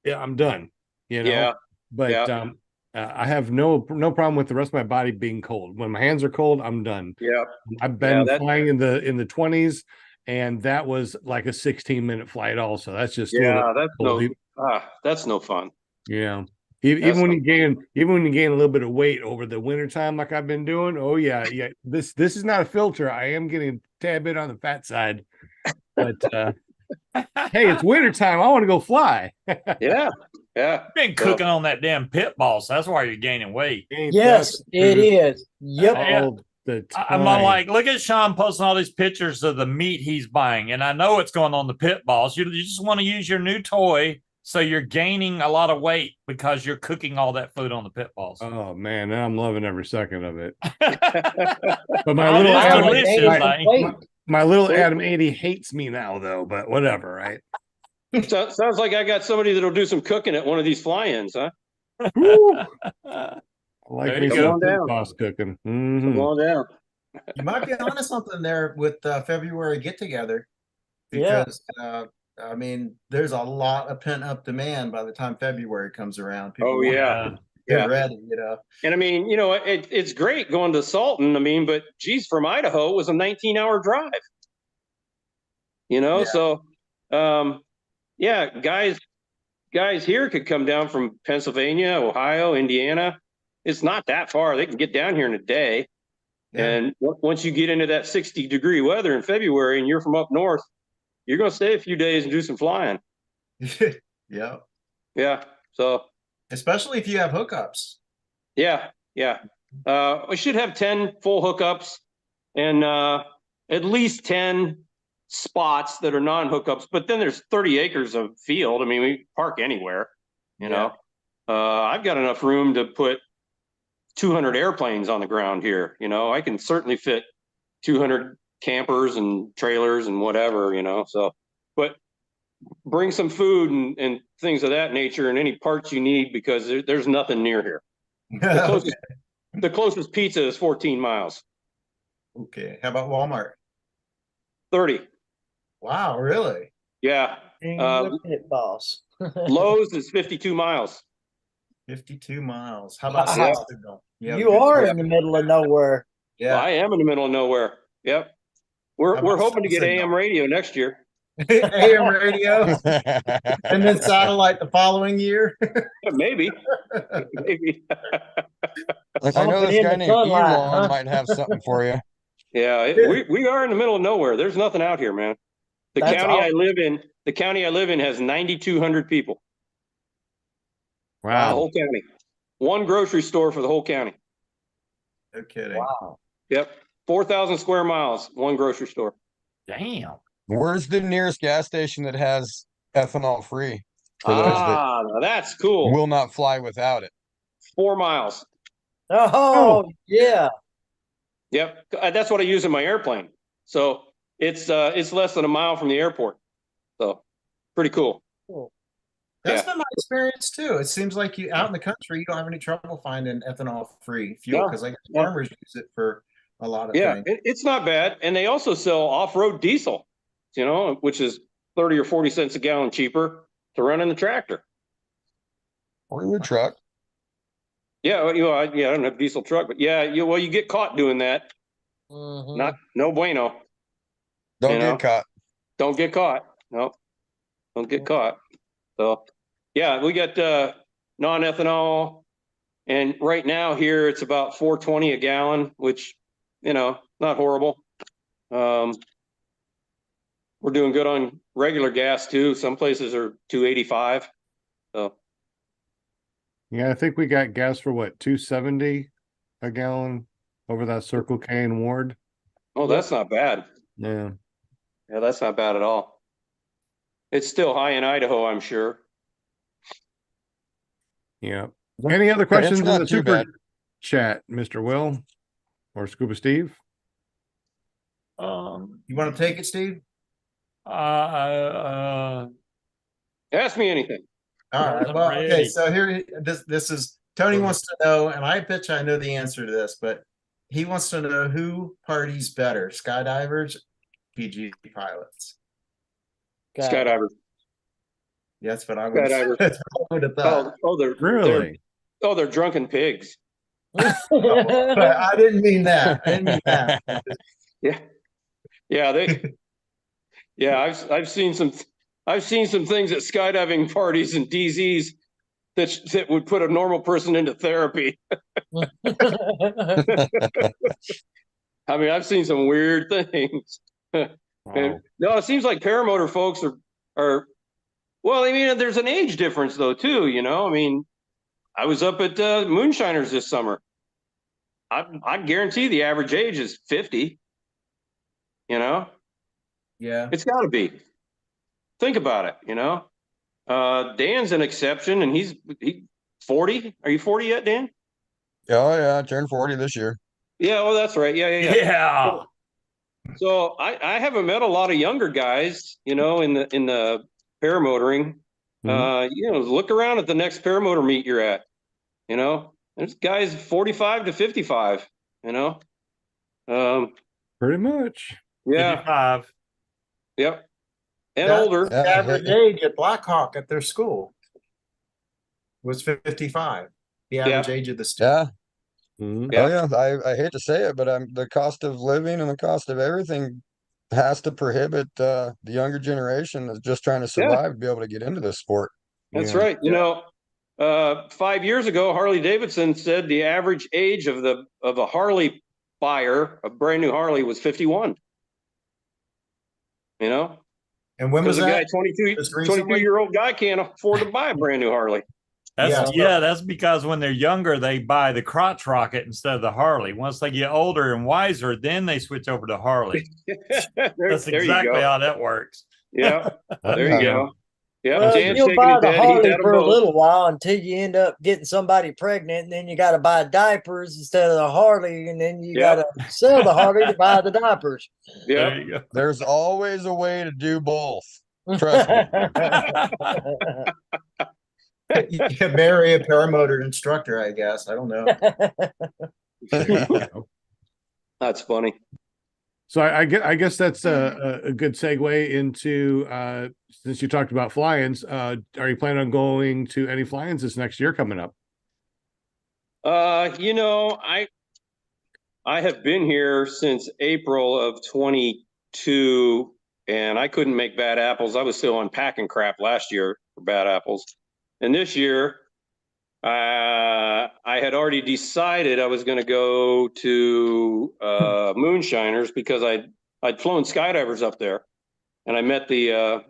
I'm done. But I have no problem with the rest of my body being cold. When my hands are cold, I'm done. Yeah, I've been flying in the 20s, and that was like a 16-minute flight. Also, that's just that's no fun. Yeah, even when you gain a little bit of weight over the wintertime, like I've been doing. Oh yeah. This is not a filter. I am getting a tad bit on the fat side, but hey, it's wintertime. I want to go fly. Yeah. You've been cooking on that damn pit ball, so that's why you're gaining weight. Yes, it is. Yep. I'm like, look at Sean posting all these pictures of the meat he's buying, and I know it's going on the pit balls. You just want to use your new toy, so you're gaining a lot of weight because you're cooking all that food on the pit balls. Oh man, I'm loving every second of it. But my little Adam 80 hates me now, though. But whatever, right? Sounds like I got somebody that'll do some cooking at one of these fly-ins, huh? I like me some boss cooking. Come on down. You might be onto something there with February get together, because I mean, there's a lot of pent up demand by the time February comes around. People get ready, And I mean, it's great going to Salton. I mean, but geez, from Idaho it was a 19-hour drive. So. Guys here could come down from Pennsylvania, Ohio, Indiana. It's not that far. They can get down here in a day. Yeah. And once you get into that 60-degree weather in February and you're from up north, you're going to stay a few days and do some flying. Yeah. Yeah. So, especially if you have hookups. Yeah. Yeah. We should have 10 full hookups and at least 10 spots that are non-hookups, but then there's 30 acres of field. I mean, we park anywhere, know. I've got enough room to put 200 airplanes on the ground here. I can certainly fit 200 campers and trailers and whatever, so, but bring some food and things of that nature and any parts you need, because there's nothing near here. The closest pizza is 14 miles. Okay. How about Walmart? 30. Wow, really? Yeah. Pit boss. Lowe's is 52 miles. 52 miles. How about you are in the middle of nowhere. Yeah, well, I am in the middle of nowhere. Yep. We're hoping to get AM radio next year. AM radio, and then satellite the following year. Maybe. Maybe. Like, I know Something this in guy the named sunlight, Elon huh? might have something for you. Yeah, we are in the middle of nowhere. There's nothing out here, man. The That's county I awesome. live in has 9,200 people. The Wow. whole county. One grocery store for the whole county. No kidding. Wow. Yep. 4,000 square miles, one grocery store. Damn. Where's the nearest gas station that has ethanol free for those that Now that's cool. will not fly without it? 4 miles. Oh, yeah. Yep. That's what I use in my airplane. So it's less than a mile from the airport. So pretty cool. That's Yeah. been my experience too. It seems like you out in the country, you don't have any trouble finding ethanol-free fuel No. because I guess farmers use it for a lot of Yeah, things. it's not bad. And they also sell off-road diesel, which is 30 or 40 cents a gallon cheaper to run in the tractor. Or your truck. Yeah, I don't have a diesel truck, but yeah, you get caught doing that. Mhm. No bueno. Don't You know? get caught. Don't get caught. No, don't get caught. So, yeah, we got non-ethanol, and right now here it's about 4.20 a gallon, which not horrible. We're doing good on regular gas too. Some places are 2.85. So Yeah, I think we got gas for what, 270 a gallon over that Circle K in Ward. oh, that's not bad. Yeah. Yeah, that's not bad at all. It's still high in Idaho, I'm sure. Yeah. Any other questions in not the too super bad. chat, Mr. Will or Scuba Steve? You want to take it, Steve? Uh, Ask me anything. All right. wasn't Well, okay. ready. So here, this is Tony wants to know, and I bet you I know the answer to this, but he wants to know who parties better, skydivers, PG pilots. Skydivers. Yeah, that's what I would Skydivers. have thought. They're drunken pigs. But I didn't mean that. I didn't mean that. Yeah. I've seen some things at skydiving parties and DZs that would put a normal person into therapy. I mean, I've seen some weird things. Wow. No, it seems like paramotor folks are well, I mean, there's an age difference though too, I mean, I was up at Moonshiners this summer. I guarantee the average age is 50. Yeah. It's got to be. Think about it. Dan's an exception, and he's 40. Are you 40 yet, Dan? Oh yeah, I turned 40 this year. Yeah. Oh, that's right. Yeah. yeah. So I haven't met a lot of younger guys, in the paramotoring. Look around at the next paramotor meet you're at. There's guys 45 to 55. Pretty much. Yeah. 55. Yep. And older. The average age at Blackhawk at their school was 55. The average age of the student. Oh yeah, I hate to say it, but the cost of living and the cost of everything has to prohibit the younger generation that's just trying to survive to be able to get into this sport. That's right. 5 years ago, Harley Davidson said the average age of a Harley buyer, a brand new Harley, was 51. And when was a that? guy 22-year-old guy can't afford to buy a brand new Harley. That's because when they're younger, they buy the crotch rocket instead of the Harley. Once they get older and wiser, then they switch over to Harley. That's exactly how that works. Yeah, there you go. Yeah, well, you'll buy the Harley for a little while until you end up getting somebody pregnant, and then you got to buy diapers instead of the Harley, and then you got to sell the Harley to buy the diapers. Yeah, there you go. There's always a way to do both. Trust me. You can marry a paramotor instructor, I guess. I don't know. That's funny. So I guess that's a good segue into since you talked about fly-ins. Are you planning on going to any fly-ins this next year coming up? I have been here since April of 22, and I couldn't make bad apples. I was still unpacking crap last year for bad apples. And this year, I had already decided I was going to go to Moonshiners because I'd flown skydivers up there, and I met the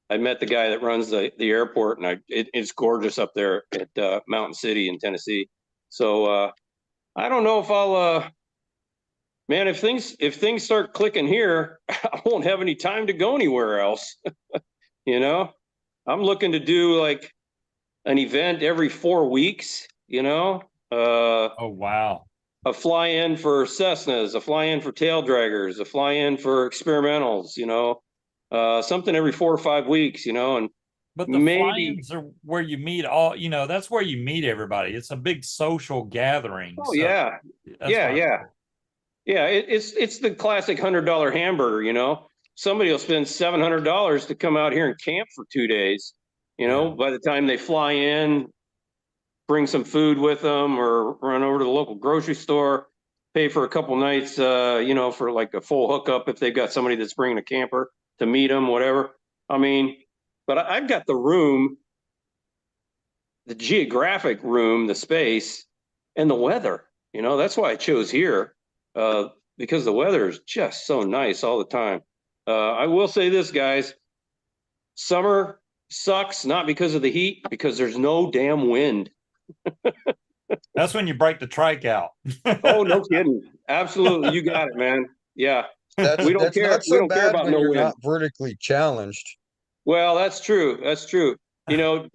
guy that runs the airport, and it's gorgeous up there at Mountain City in Tennessee. So I don't know if I'll man, if things start clicking here, I won't have any time to go anywhere else. You know, I'm looking to do like an event every 4 weeks, you know. Oh, wow. A fly-in for Cessnas, a fly-in for tail draggers, a fly-in for experimentals, you know. Something every 4 or 5 weeks, you know, and but the maybe fly-ins are where you meet all, you know, that's where you meet everybody. It's a big social gathering. Oh, so yeah. It's the classic $100 hamburger, you know. Somebody will spend $700 to come out here and camp for 2 days. You know, by the time they fly in, bring some food with them or run over to the local grocery store, pay for a couple nights, you know, for like a full hookup if they've got somebody that's bringing a camper to meet them, whatever. I mean, but I've got the room, the geographic room, the space, and the weather. You know, that's why I chose here, because the weather is just so nice all the time. I will say this, guys, summer sucks, not because of the heat, because there's no damn wind. That's when you break the trike out. Oh, no kidding. Absolutely. You got it, man. Yeah. We don't care. Not so we don't bad care about when no you're wind. not vertically challenged. Well, that's true. That's true. You know,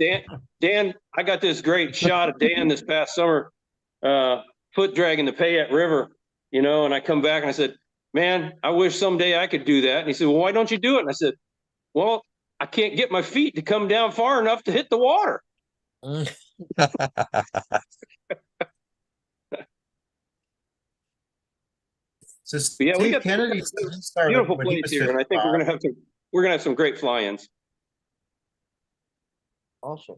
Dan, I got this great shot of Dan this past summer, foot dragging the Payette River, you know, and I come back and I said, man, I wish someday I could do that. And he said, well, why don't you do it? And I said, well, I can't get my feet to come down far enough to hit the water. So Yeah, we Steve got Kennedy started beautiful when he place was here, and I think 55. we're gonna have some great fly-ins. Awesome.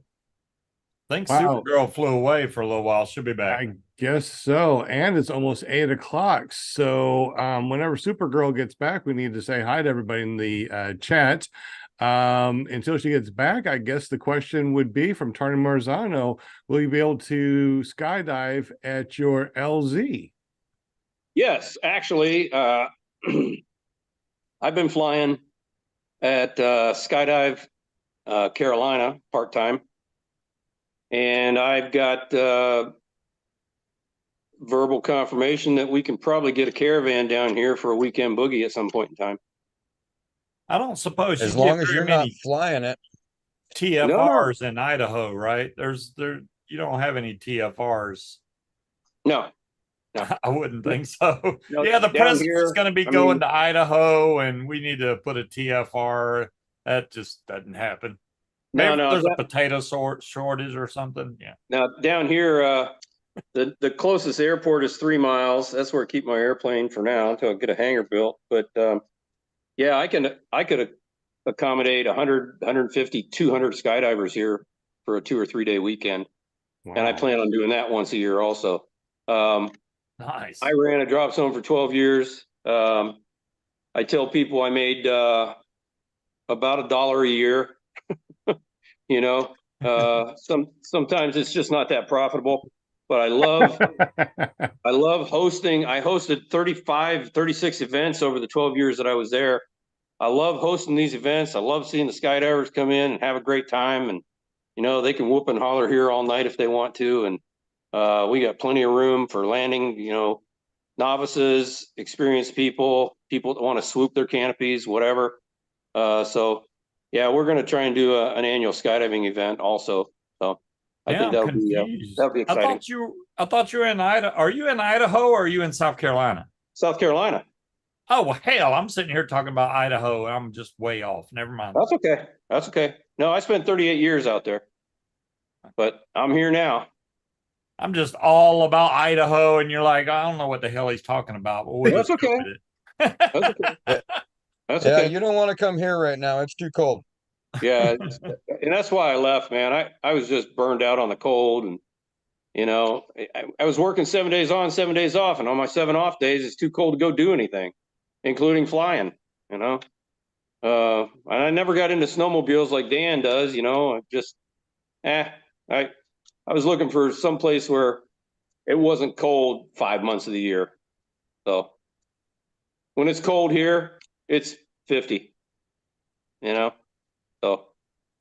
I think Wow. Supergirl flew away for a little while. She'll be back. I guess so. And it's almost 8 o'clock. So whenever Supergirl gets back, we need to say hi to everybody in the chat. Until she gets back, I guess the question would be from Tony Marzano, will you be able to skydive at your LZ? Yes, actually, I've been flying at Skydive Carolina part-time, and I've got verbal confirmation that we can probably get a caravan down here for a weekend boogie at some point in time. I don't suppose As you long get as very you're not many flying it. TFRs in Idaho, right? You don't have any TFRs. No. I wouldn't think so. No, yeah, the down president's here, going to be going to Idaho, and we need to put a TFR. That just doesn't happen. Maybe there's a potato shortage or something. Yeah. Now down here, the closest airport is 3 miles. That's where I keep my airplane for now until I get a hangar built. But yeah, I could accommodate 100, 150, 200 skydivers here for a 2 or 3 day weekend. Wow. And I plan on doing that once a year also. Nice. I ran a drop zone for 12 years. I tell people I made about $1 a year. You know, sometimes it's just not that profitable, but I love hosting. I hosted 35, 36 events over the 12 years that I was there. I love hosting these events. I love seeing the skydivers come in and have a great time. And, you know, they can whoop and holler here all night if they want to. And we got plenty of room for landing, you know, novices, experienced people that want to swoop their canopies, whatever. So, yeah, we're going to try and do an annual skydiving event also. So I think that'll be exciting. I thought you were in Idaho. Are you in Idaho or are you in South Carolina? South Carolina. Oh, well, hell, I'm sitting here talking about Idaho. I'm just way off. Never mind. That's okay. That's okay. No, I spent 38 years out there, but I'm here now. I'm just all about Idaho, and you're like, I don't know what the hell he's talking about. But that's okay. That's okay. That's okay. You don't want to come here right now. It's too cold. Yeah, and that's why I left, man. I was just burned out on the cold, and you know, I was working 7 days on, 7 days off, and on my 7 off days, it's too cold to go do anything, including flying. You know, I never got into snowmobiles like Dan does, you know, I was looking for some place where it wasn't cold 5 months of the year. So when it's cold here, it's 50, you know, so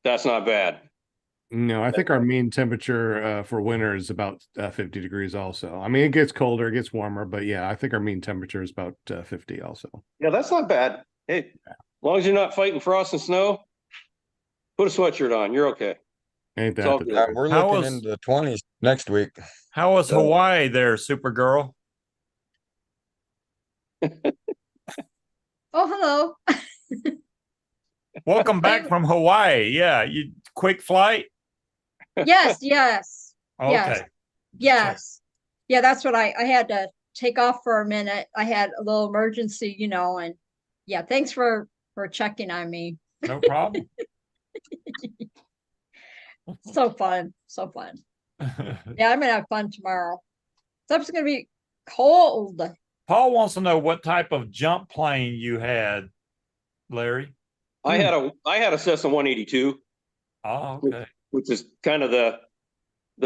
that's not bad. No, I think our mean temperature for winter is about 50 degrees also. I mean, it gets colder, it gets warmer, but yeah, I think our mean temperature is about 50 also. Yeah, that's not bad. Hey, as long as you're not fighting frost and snow, put a sweatshirt on. You're okay. Ain't It's all that good. We're How looking was- into the 20s next week. How was So- Hawaii there, Supergirl? Oh, hello. Welcome back from Hawaii. Yeah, you quick flight. Yes, yes, Okay. Yes. yes. Yeah, that's what I had to take off for a minute. I had a little emergency, you know, and yeah, thanks for checking on me. No problem. So fun, so fun. Yeah, I'm gonna have fun tomorrow. Stuff's gonna be cold. Paul wants to know what type of jump plane you had, Larry. I had a Cessna 182, Oh, okay. which is kind of the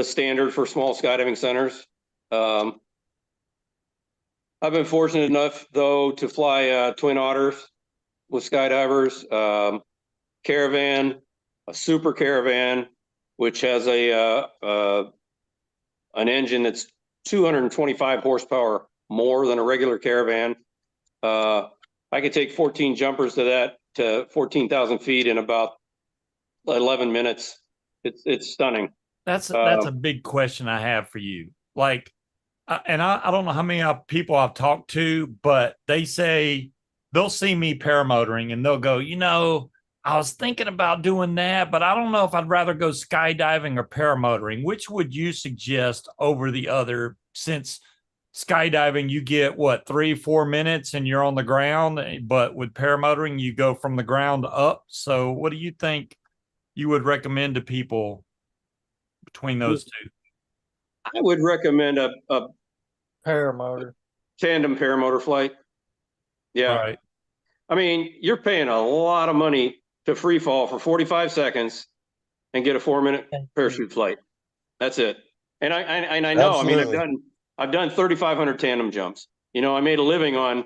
standard for small skydiving centers. I've been fortunate enough though to fly Twin Otters with skydivers, Caravan, a Super Caravan, which has an engine that's 225 horsepower more than a regular Caravan. I could take 14 jumpers to 14,000 feet in about 11 minutes. It's stunning. That's a big question I have for you. Like, I don't know how many people I've talked to, but they say they'll see me paramotoring and they'll go, you know, I was thinking about doing that, but I don't know if I'd rather go skydiving or paramotoring. Which would you suggest over the other? Since skydiving, you get what, 3-4 minutes and you're on the ground, but with paramotoring, you go from the ground up. So what do you think you would recommend to people between those two? I would recommend a Paramotor. tandem paramotor flight. Yeah. Right. I mean, you're paying a lot of money to free fall for 45 seconds and get a 4-minute parachute flight. That's it. And I know, Absolutely. I mean, I've done 3,500 tandem jumps. You know, I made a living on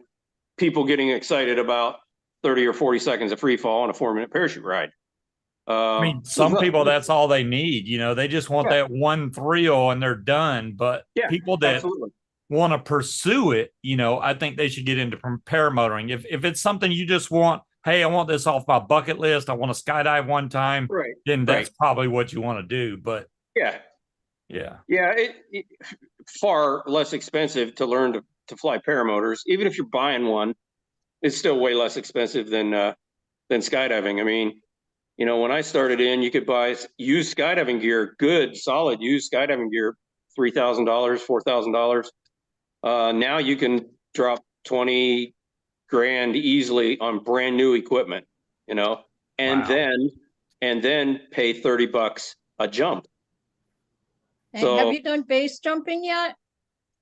people getting excited about 30 or 40 seconds of free fall on a 4-minute parachute ride. I mean, some people, that's all they need. You know, they just want that one thrill and they're done. But people that want to pursue it, you know, I think they should get into paramotoring. If it's something you just want, hey, I want this off my bucket list, I want to skydive one time, then that's probably what you want to do. But yeah, it far less expensive to learn to fly paramotors. Even if you're buying one, it's still way less expensive than skydiving. I mean, you know, when I started in, you could buy used skydiving gear, good, solid used skydiving gear, $3,000, $4,000. Now you can drop 20 grand easily on brand new equipment, you know, and then pay $30 a jump. And so, have you done base jumping yet?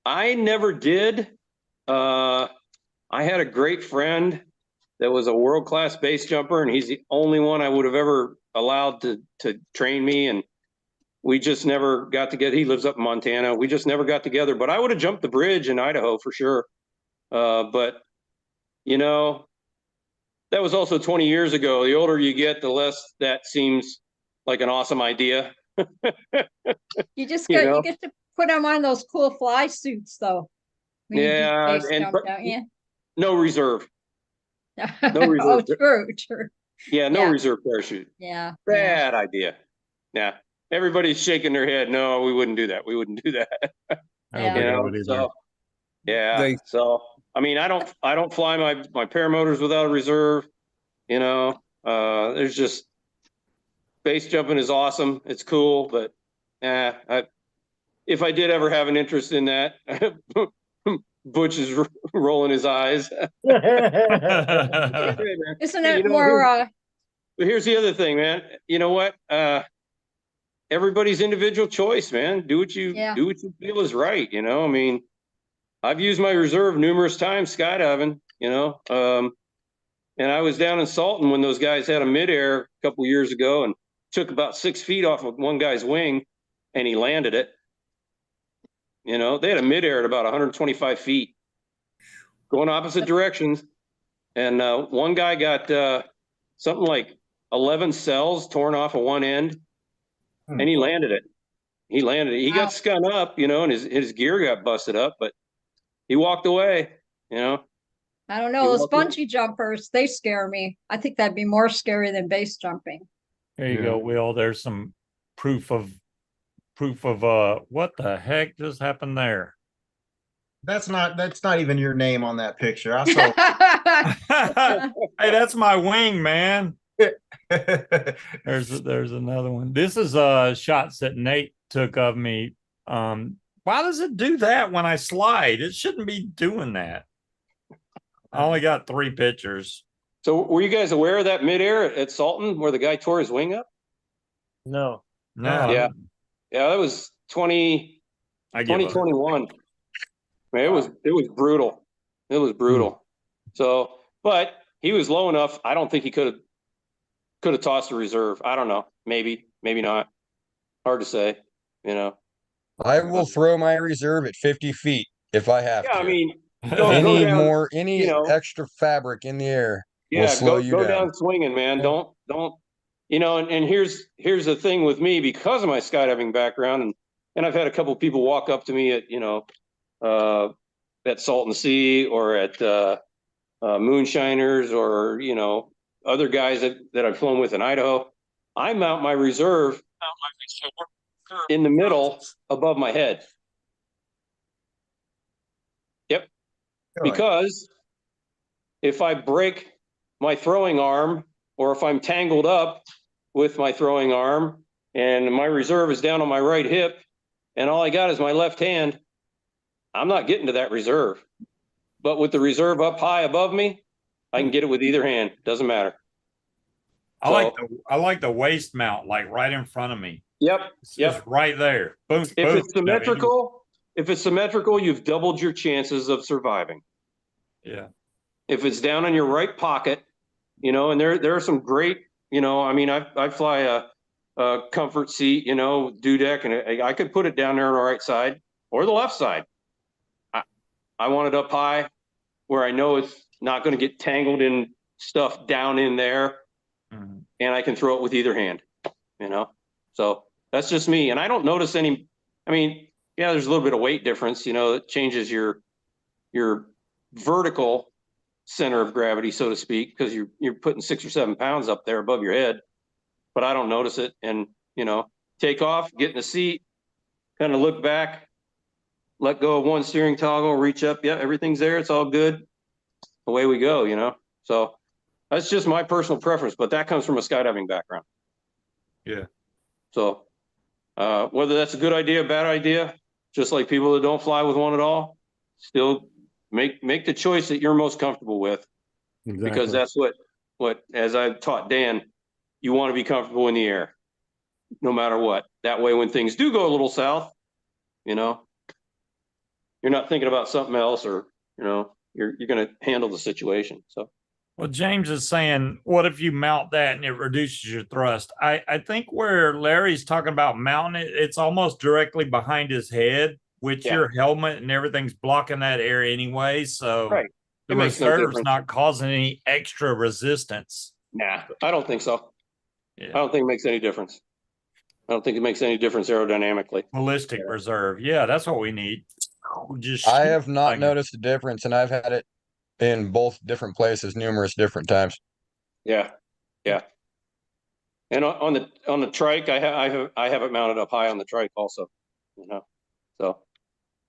I never did. I had a great friend that was a world-class base jumper, and he's the only one I would have ever allowed to train me. And we just never got together. He lives up in Montana. We just never got together, but I would have jumped the bridge in Idaho for sure. But you know, that was also 20 years ago. The older you get, the less that seems like an awesome idea. You just got, you get to put on one of those cool fly suits though. Yeah. And no reserve. No reserve. Oh, true. Yeah, no reserve parachute. Yeah. Bad idea. Yeah. Everybody's shaking their head. No, we wouldn't do that. We wouldn't do that. I don't think I would either. So, yeah. So I mean, I don't fly my paramotors without a reserve. You know, there's just base jumping is awesome. It's cool, but if I did ever have an interest in that, Butch is rolling his eyes. Isn't it more? But here's the other thing, man. You know what? Everybody's individual choice, man. Do what you feel is right. You know, I mean, I've used my reserve numerous times skydiving. You know, And I was down in Salton when those guys had a midair a couple years ago and took about 6 feet off of one guy's wing, and he landed it. You know, they had a midair at about 125 feet, going opposite directions. And one guy got something like 11 cells torn off of one end, and he landed it. He landed it. He got skun up, you know, and his gear got busted up, but he walked away, you know. I don't know. Those bungee jumpers, they scare me. I think that'd be more scary than base jumping. There you go, Will. There's some proof of what the heck just happened there. That's not even your name on that picture. I saw. Hey, that's my wing, man. There's another one. This is shots that Nate took of me. Why does it do that when I slide? It shouldn't be doing that. I only got 3 pictures. So were you guys aware of that midair at Salton where the guy tore his wing up? No. Yeah, that was 2021. Man, it was brutal. It was brutal. So, but he was low enough. I don't think he could have tossed a reserve. I don't know. Maybe not. Hard to say. You know. I will throw my reserve at 50 feet if I have to. I mean, any extra fabric in the air will slow you down. Go down swinging, man. Yeah. Don't. You know, and here's the thing with me, because of my skydiving background, and I've had a couple people walk up to me at Salton Sea or at Moonshiners, or, you know, other guys that I've flown with in Idaho. I mount my reserve in the middle above my head. Yep. Really? Because if I break my throwing arm, or if I'm tangled up with my throwing arm and my reserve is down on my right hip and all I got is my left hand, I'm not getting to that reserve. But with the reserve up high above me, I can get it with either hand. Doesn't matter. I like the waist mount, like right in front of me. Yep. It's right there. Boom. If it's symmetrical, you've doubled your chances of surviving. Yeah. If it's down in your right pocket, you know, and there are some great, you know, I mean, I fly a comfort seat, you know, dudek, and I could put it down there on the right side or the left side. I want it up high where I know it's not going to get tangled in stuff down in there, and I can throw it with either hand, you know. So that's just me, and I don't notice any. I mean, yeah, there's a little bit of weight difference, you know. It changes your vertical center of gravity, so to speak, because you're putting 6 or 7 pounds up there above your head, but I don't notice it. And, you know, take off, get in the seat, kind of look back, let go of one steering toggle, reach up. Yeah, everything's there. It's all good. Away we go, you know. So that's just my personal preference, but that comes from a skydiving background. Yeah. So whether that's a good idea, bad idea, just like people that don't fly with one at all, still make the choice that you're most comfortable with. Exactly. Because that's what, as I've taught Dan, you want to be comfortable in the air, no matter what. That way, when things do go a little south, you know, you're not thinking about something else, or, you know, you're going to handle the situation. So, well, James is saying, what if you mount that and it reduces your thrust? I think where Larry's talking about mounting it, it's almost directly behind his head, which your helmet and everything's blocking that area anyway. So the reserve's not causing any extra resistance. Nah, I don't think so. Yeah. I don't think it makes any difference. I don't think it makes any difference aerodynamically. Ballistic reserve. Yeah, that's what we need. I have not noticed a difference, and I've had it in both different places numerous different times. Yeah. Yeah. And on the trike, I have it mounted up high on the trike also, you know. So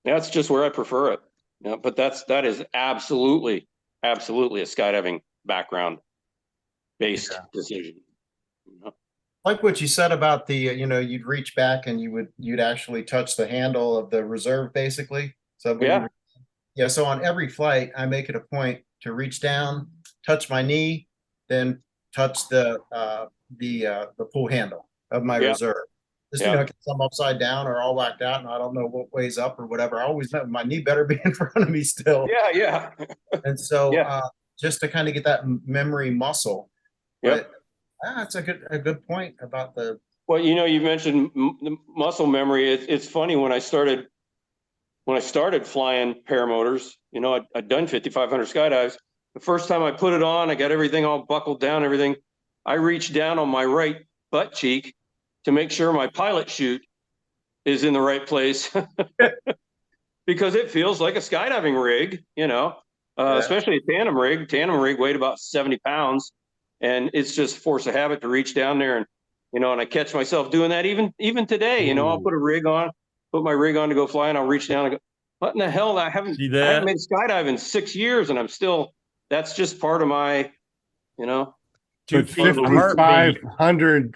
that's just where I prefer it. You know, but that is absolutely a skydiving background based decision. You know? Like what you said about the, you know, you'd reach back and you'd actually touch the handle of the reserve, basically. So so on every flight, I make it a point to reach down, touch my knee, then touch the pull handle of my reserve. Just, you know, because I'm upside down or all whacked out and I don't know what way's up or whatever. I always know my knee better be in front of me still. Yeah. And so just to kind of get that memory muscle. Yep. But that's a good point about the. Well, you mentioned the muscle memory. It's funny when I started flying paramotors. I'd done 5,500 skydives. The first time I put it on, I got everything all buckled down, everything. I reached down on my right butt cheek to make sure my pilot chute is in the right place because it feels like a skydiving rig, especially a tandem rig. Tandem rig weighed about 70 pounds, and it's just force of habit to reach down there and, and I catch myself doing that even today. I'll put my rig on to go fly, and I'll reach down and go, what in the hell? I haven't made skydive in 6 years, and that's just part of my, But 5,500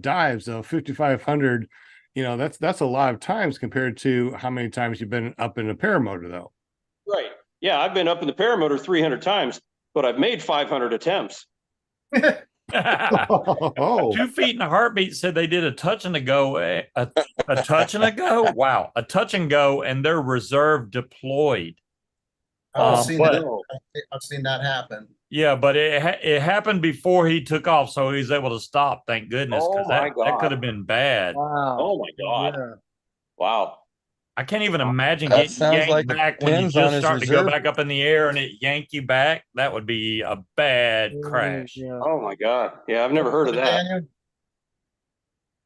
dives, though 5,500, that's a lot of times compared to how many times you've been up in a paramotor, though. Right. Yeah, I've been up in the paramotor 300 times, but I've made 500 attempts. 2 feet in a heartbeat said they did a touch and a go. A touch and a go. Wow, a touch and go, and they're reserve deployed. I've seen that happen. Yeah, but it happened before he took off, so he was able to stop. Thank goodness, because that could have been bad. Wow. Oh my God! Yeah. Wow. I can't even imagine getting yanked back when you just start to go back up in the air and it yank you back. That would be a bad crash. Yeah. Oh my God! Yeah, I've never heard of that.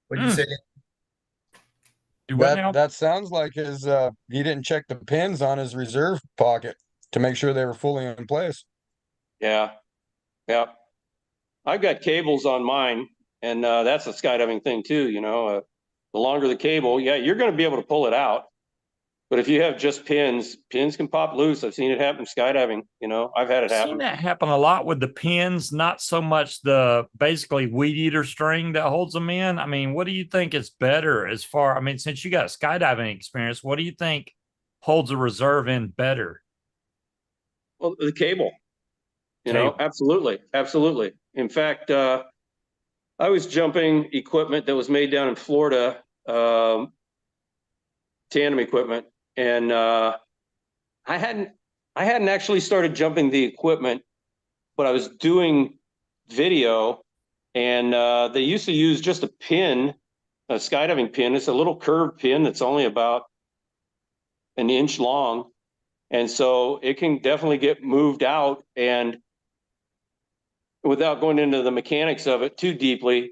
What'd you say? That sounds like he didn't check the pins on his reserve pocket to make sure they were fully in place. Yeah. I've got cables on mine, and that's a skydiving thing too. The longer the cable, you're going to be able to pull it out. But if you have just pins can pop loose. I've seen it happen skydiving. I've had it happen. I've seen that happen a lot with the pins, not so much the basically weed eater string that holds them in. I mean, what do you think is better since you got skydiving experience, what do you think holds a reserve in better? Well, the cable. Absolutely. In fact, I was jumping equipment that was made down in Florida, tandem equipment, and I hadn't actually started jumping the equipment, but I was doing video, and they used to use just a pin, a skydiving pin. It's a little curved pin that's only about an inch long, and so it can definitely get moved out. And without going into the mechanics of it too deeply,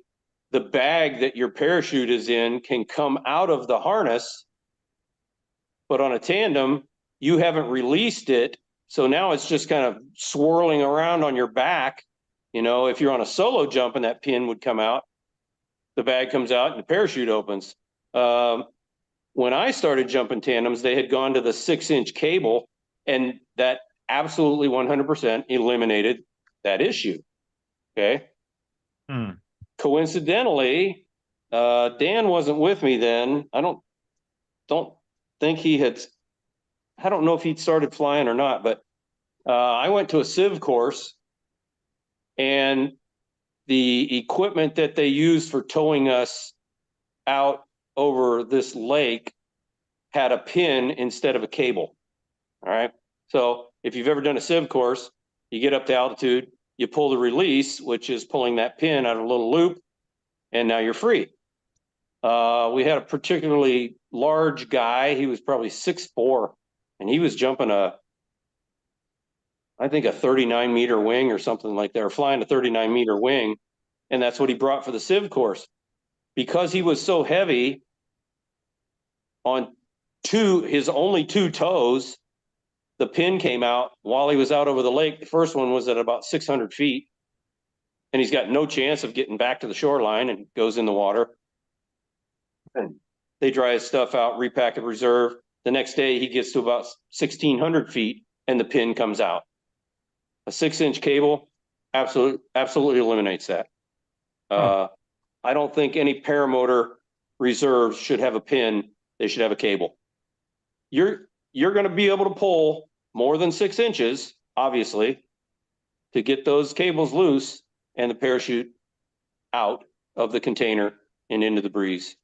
the bag that your parachute is in can come out of the harness, but on a tandem, you haven't released it. So now it's just kind of swirling around on your back. If you're on a solo jump and that pin would come out, the bag comes out and the parachute opens. When I started jumping tandems, they had gone to the 6-inch cable, and that absolutely 100% eliminated that issue. Okay. Coincidentally, Dan wasn't with me then. I don't think I don't know if he'd started flying or not, but I went to a civ course, and the equipment that they used for towing us out over this lake had a pin instead of a cable. All right. So if you've ever done a civ course, you get up to altitude, you pull the release, which is pulling that pin out of a little loop, and now you're free. We had a particularly large guy. He was probably 6'4", and he was jumping I think a 39-meter wing or something like that, or flying a 39-meter wing, and that's what he brought for the civ course. Because he was so heavy on his only 2 toes, the pin came out while he was out over the lake. The first one was at about 600 feet, and he's got no chance of getting back to the shoreline, and goes in the water. And they dry his stuff out, repack it, reserve. The next day he gets to about 1,600 feet, and the pin comes out. A 6-inch cable absolutely eliminates that. I don't think any paramotor reserves should have a pin. They should have a cable. You're going to be able to pull more than 6 inches, obviously, to get those cables loose and the parachute out of the container and into the breeze.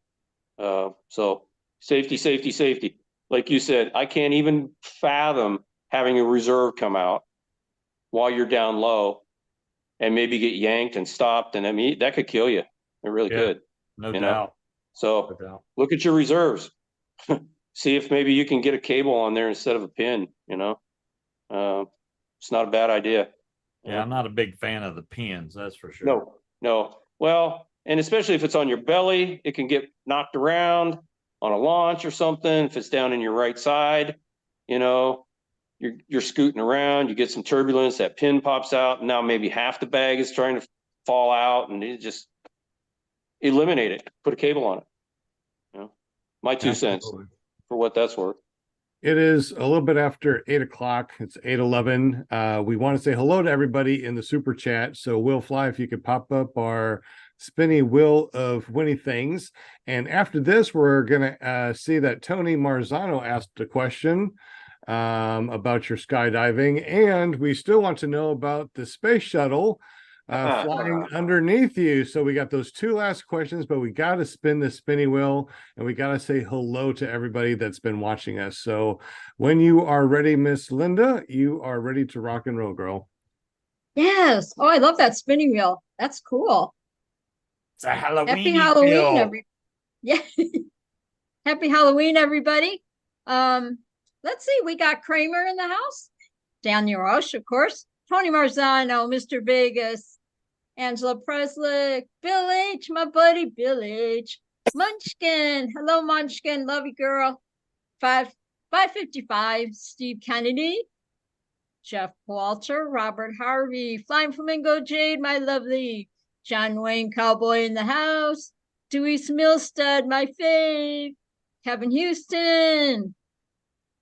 So safety. Like you said, I can't even fathom having a reserve come out. while you're down low and maybe get yanked and stopped. And I mean, that could kill you. It really could. No you doubt. know? So No doubt. look at your reserves. See if maybe you can get a cable on there instead of a pin, you know? It's not a bad idea. Yeah, I'm not a big fan of the pins, that's for sure. No. Well, and especially if it's on your belly, it can get knocked around on a launch or something. If it's down in your right side, you know, you're scooting around, you get some turbulence, that pin pops out, and now maybe half the bag is trying to fall out, and you just eliminate it. Put a cable on it. You know, my 2 cents for what that's worth. It is a little bit after 8 o'clock. It's 8:11. We want to say hello to everybody in the super chat. So Will Fly, if you could pop up our spinny wheel of winning things. And after this, we're gonna see that Tony Marzano asked a question about your skydiving, and we still want to know about the space shuttle flying underneath you. So we got those 2 last questions, but we got to spin the spinny wheel, and we got to say hello to everybody that's been watching us. So when you are ready, Miss Linda, you are ready to rock and roll, girl. Yes. Oh, I love that spinning wheel. That's cool. It's a Halloween. Happy Halloween, yeah. Happy Halloween, everybody. Let's see, we got Kramer in the house, Daniel Rush, of course, Tony Marzano, Mr. Vegas, Angela Presley, Bill H, my buddy Bill H, Munchkin, hello Munchkin, love you girl. 555, Steve Kennedy, Jeff Walter, Robert Harvey, Flying Flamingo Jade, my lovely, John Wayne Cowboy in the house, Dewey Milstead, my fave, Kevin Houston,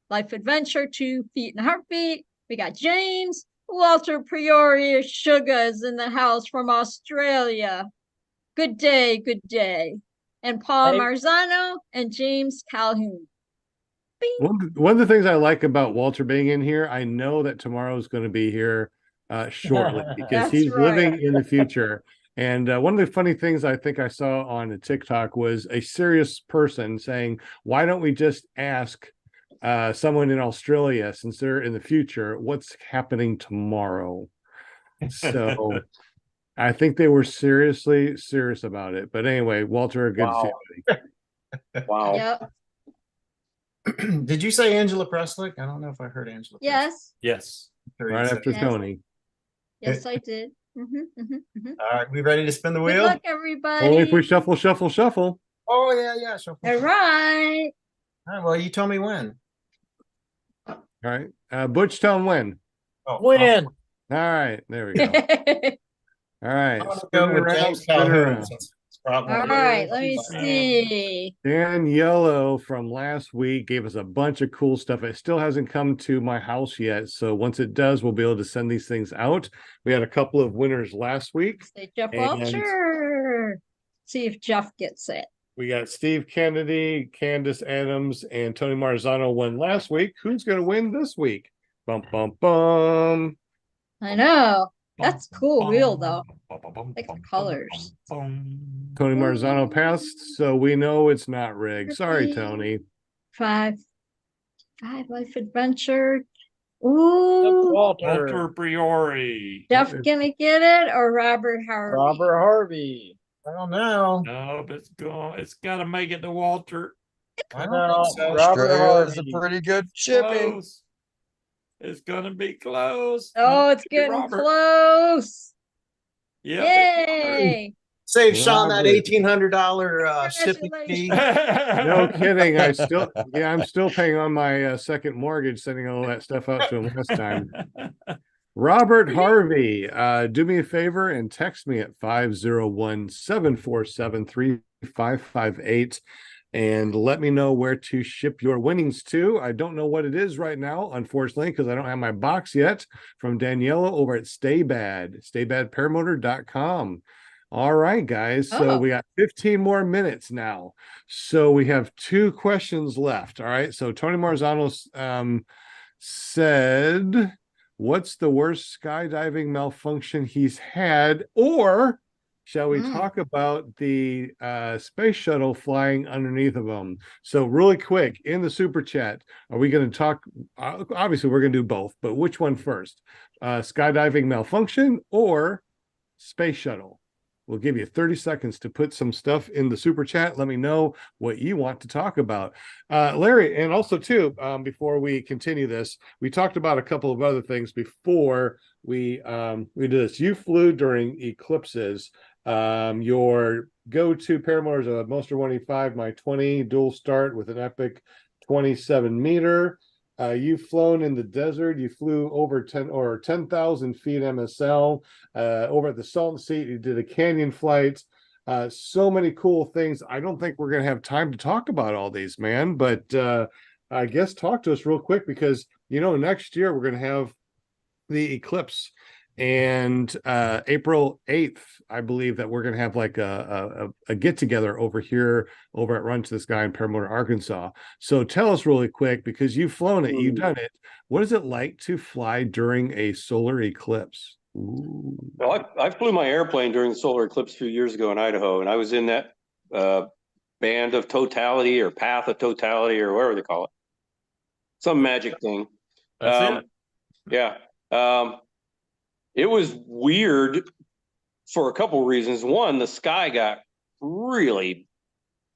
Life Adventure, 2 Feet and a Heartbeat. We got James, Walter Priori, Sugar's in the house from Australia. Good day, good day. And Paul Marzano and James Calhoun. One of the things I like about Walter being in here, I know that tomorrow is going to be here shortly because he's living in the future. And one of the funny things I think I saw on a TikTok was a serious person saying, why don't we just ask someone in Australia, since they're in the future, what's happening tomorrow? So I think they were seriously serious about it. But anyway, Walter, good to see you, buddy. Wow. Yep. Did you say Angela Presley? I don't know if I heard Angela. Yes. Yes. Right after Tony. Yes, I did. All right, we ready to spin the wheel? Good luck, everybody. Only if we shuffle, shuffle, shuffle. Oh yeah, shuffle. All right. All right, well, you tell me when. All right. Butch, tell him when. When? All right, there we go. All right. I'm gonna go with James Calhoun. All right, let me see. Dan Yellow from last week gave us a bunch of cool stuff. It still hasn't come to my house yet. So once it does, we'll be able to send these things out. We had a couple of winners last week. Say Jeff Walter. See if Jeff gets it. We got Steve Kennedy, Candace Adams, and Tony Marzano won last week. Who's going to win this week? Bum, bum, bum. I know. That's cool wheel, though. Like the colors. Tony Marzano passed, so we know it's not rigged. Sorry, Tony. 5 Life Adventure. Ooh. Walter Priori. Jeff gonna get it or Robert Harvey? Robert Harvey. I don't know. No, but it's got to make it to Walter. I don't know. Australia's a pretty good shipping. Close. It's gonna be close. Oh, it's getting close. Yeah. Yay! Save Sean that $1,800 shipping fee. No kidding. I'm still paying on my second mortgage, sending all that stuff out to him last time. Robert Harvey, do me a favor and text me at 501-747-3558 and let me know where to ship your winnings to. I don't know what it is right now, unfortunately, because I don't have my box yet from Daniela over at StayBadParamotor.com. All right, guys. So we got 15 more minutes now. So we have 2 questions left. All right. So Tony Marzano said, what's the worst skydiving malfunction he's had? Or shall we talk about the space shuttle flying underneath of them? So really quick, in the super chat, are we going to talk? Obviously, we're going to do both, but which one first? Skydiving malfunction or space shuttle? We'll give you 30 seconds to put some stuff in the super chat. Let me know what you want to talk about. Larry, and also too, before we continue this, we talked about a couple of other things before we did this. You flew during eclipses. Your go-to paramotor is a Monster 185 My 20 dual start with an epic 27-meter. You've flown in the desert. You flew over 10,000 feet MSL. Over at the Salton Sea, you did a canyon flight. So many cool things. I don't think we're going to have time to talk about all these, man. But I guess talk to us real quick because, next year we're going to have the eclipse. And April 8th, I believe that we're going to have like a get together over here over at Run to the Sky in Paramotor, Arkansas. So tell us really quick, because you've flown it, you've done it. What is it like to fly during a solar eclipse? Ooh. Well, I flew my airplane during the solar eclipse a few years ago in Idaho, and I was in that band of totality or path of totality or whatever they call it. Some magic thing. That's it. Yeah. It was weird for a couple of reasons. One, the sky got really,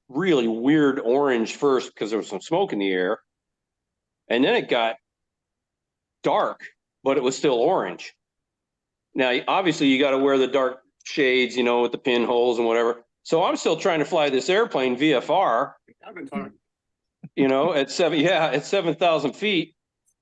really weird orange first because there was some smoke in the air. And then it got dark, but it was still orange. Now, obviously, you got to wear the dark shades, with the pinholes and whatever. So I'm still trying to fly this airplane VFR, I've been talking. at 7,000 feet.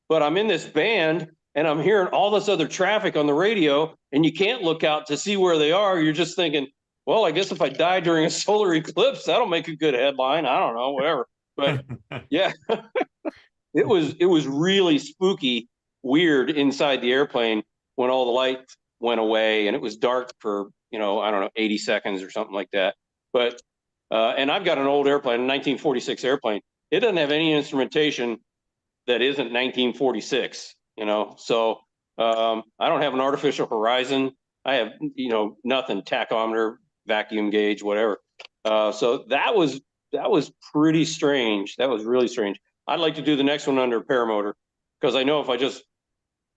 But I'm in this band. And I'm hearing all this other traffic on the radio, and you can't look out to see where they are. You're just thinking, well, I guess if I die during a solar eclipse, that'll make a good headline. I don't know, whatever. But yeah, it was really spooky, weird inside the airplane when all the lights went away and it was dark for, I don't know, 80 seconds or something like that. But, and I've got an old airplane, a 1946 airplane. It doesn't have any instrumentation that isn't 1946. So I don't have an artificial horizon. I have, nothing, tachometer, vacuum gauge, whatever. So that was pretty strange. That was really strange. I'd like to do the next one under paramotor because I know if I just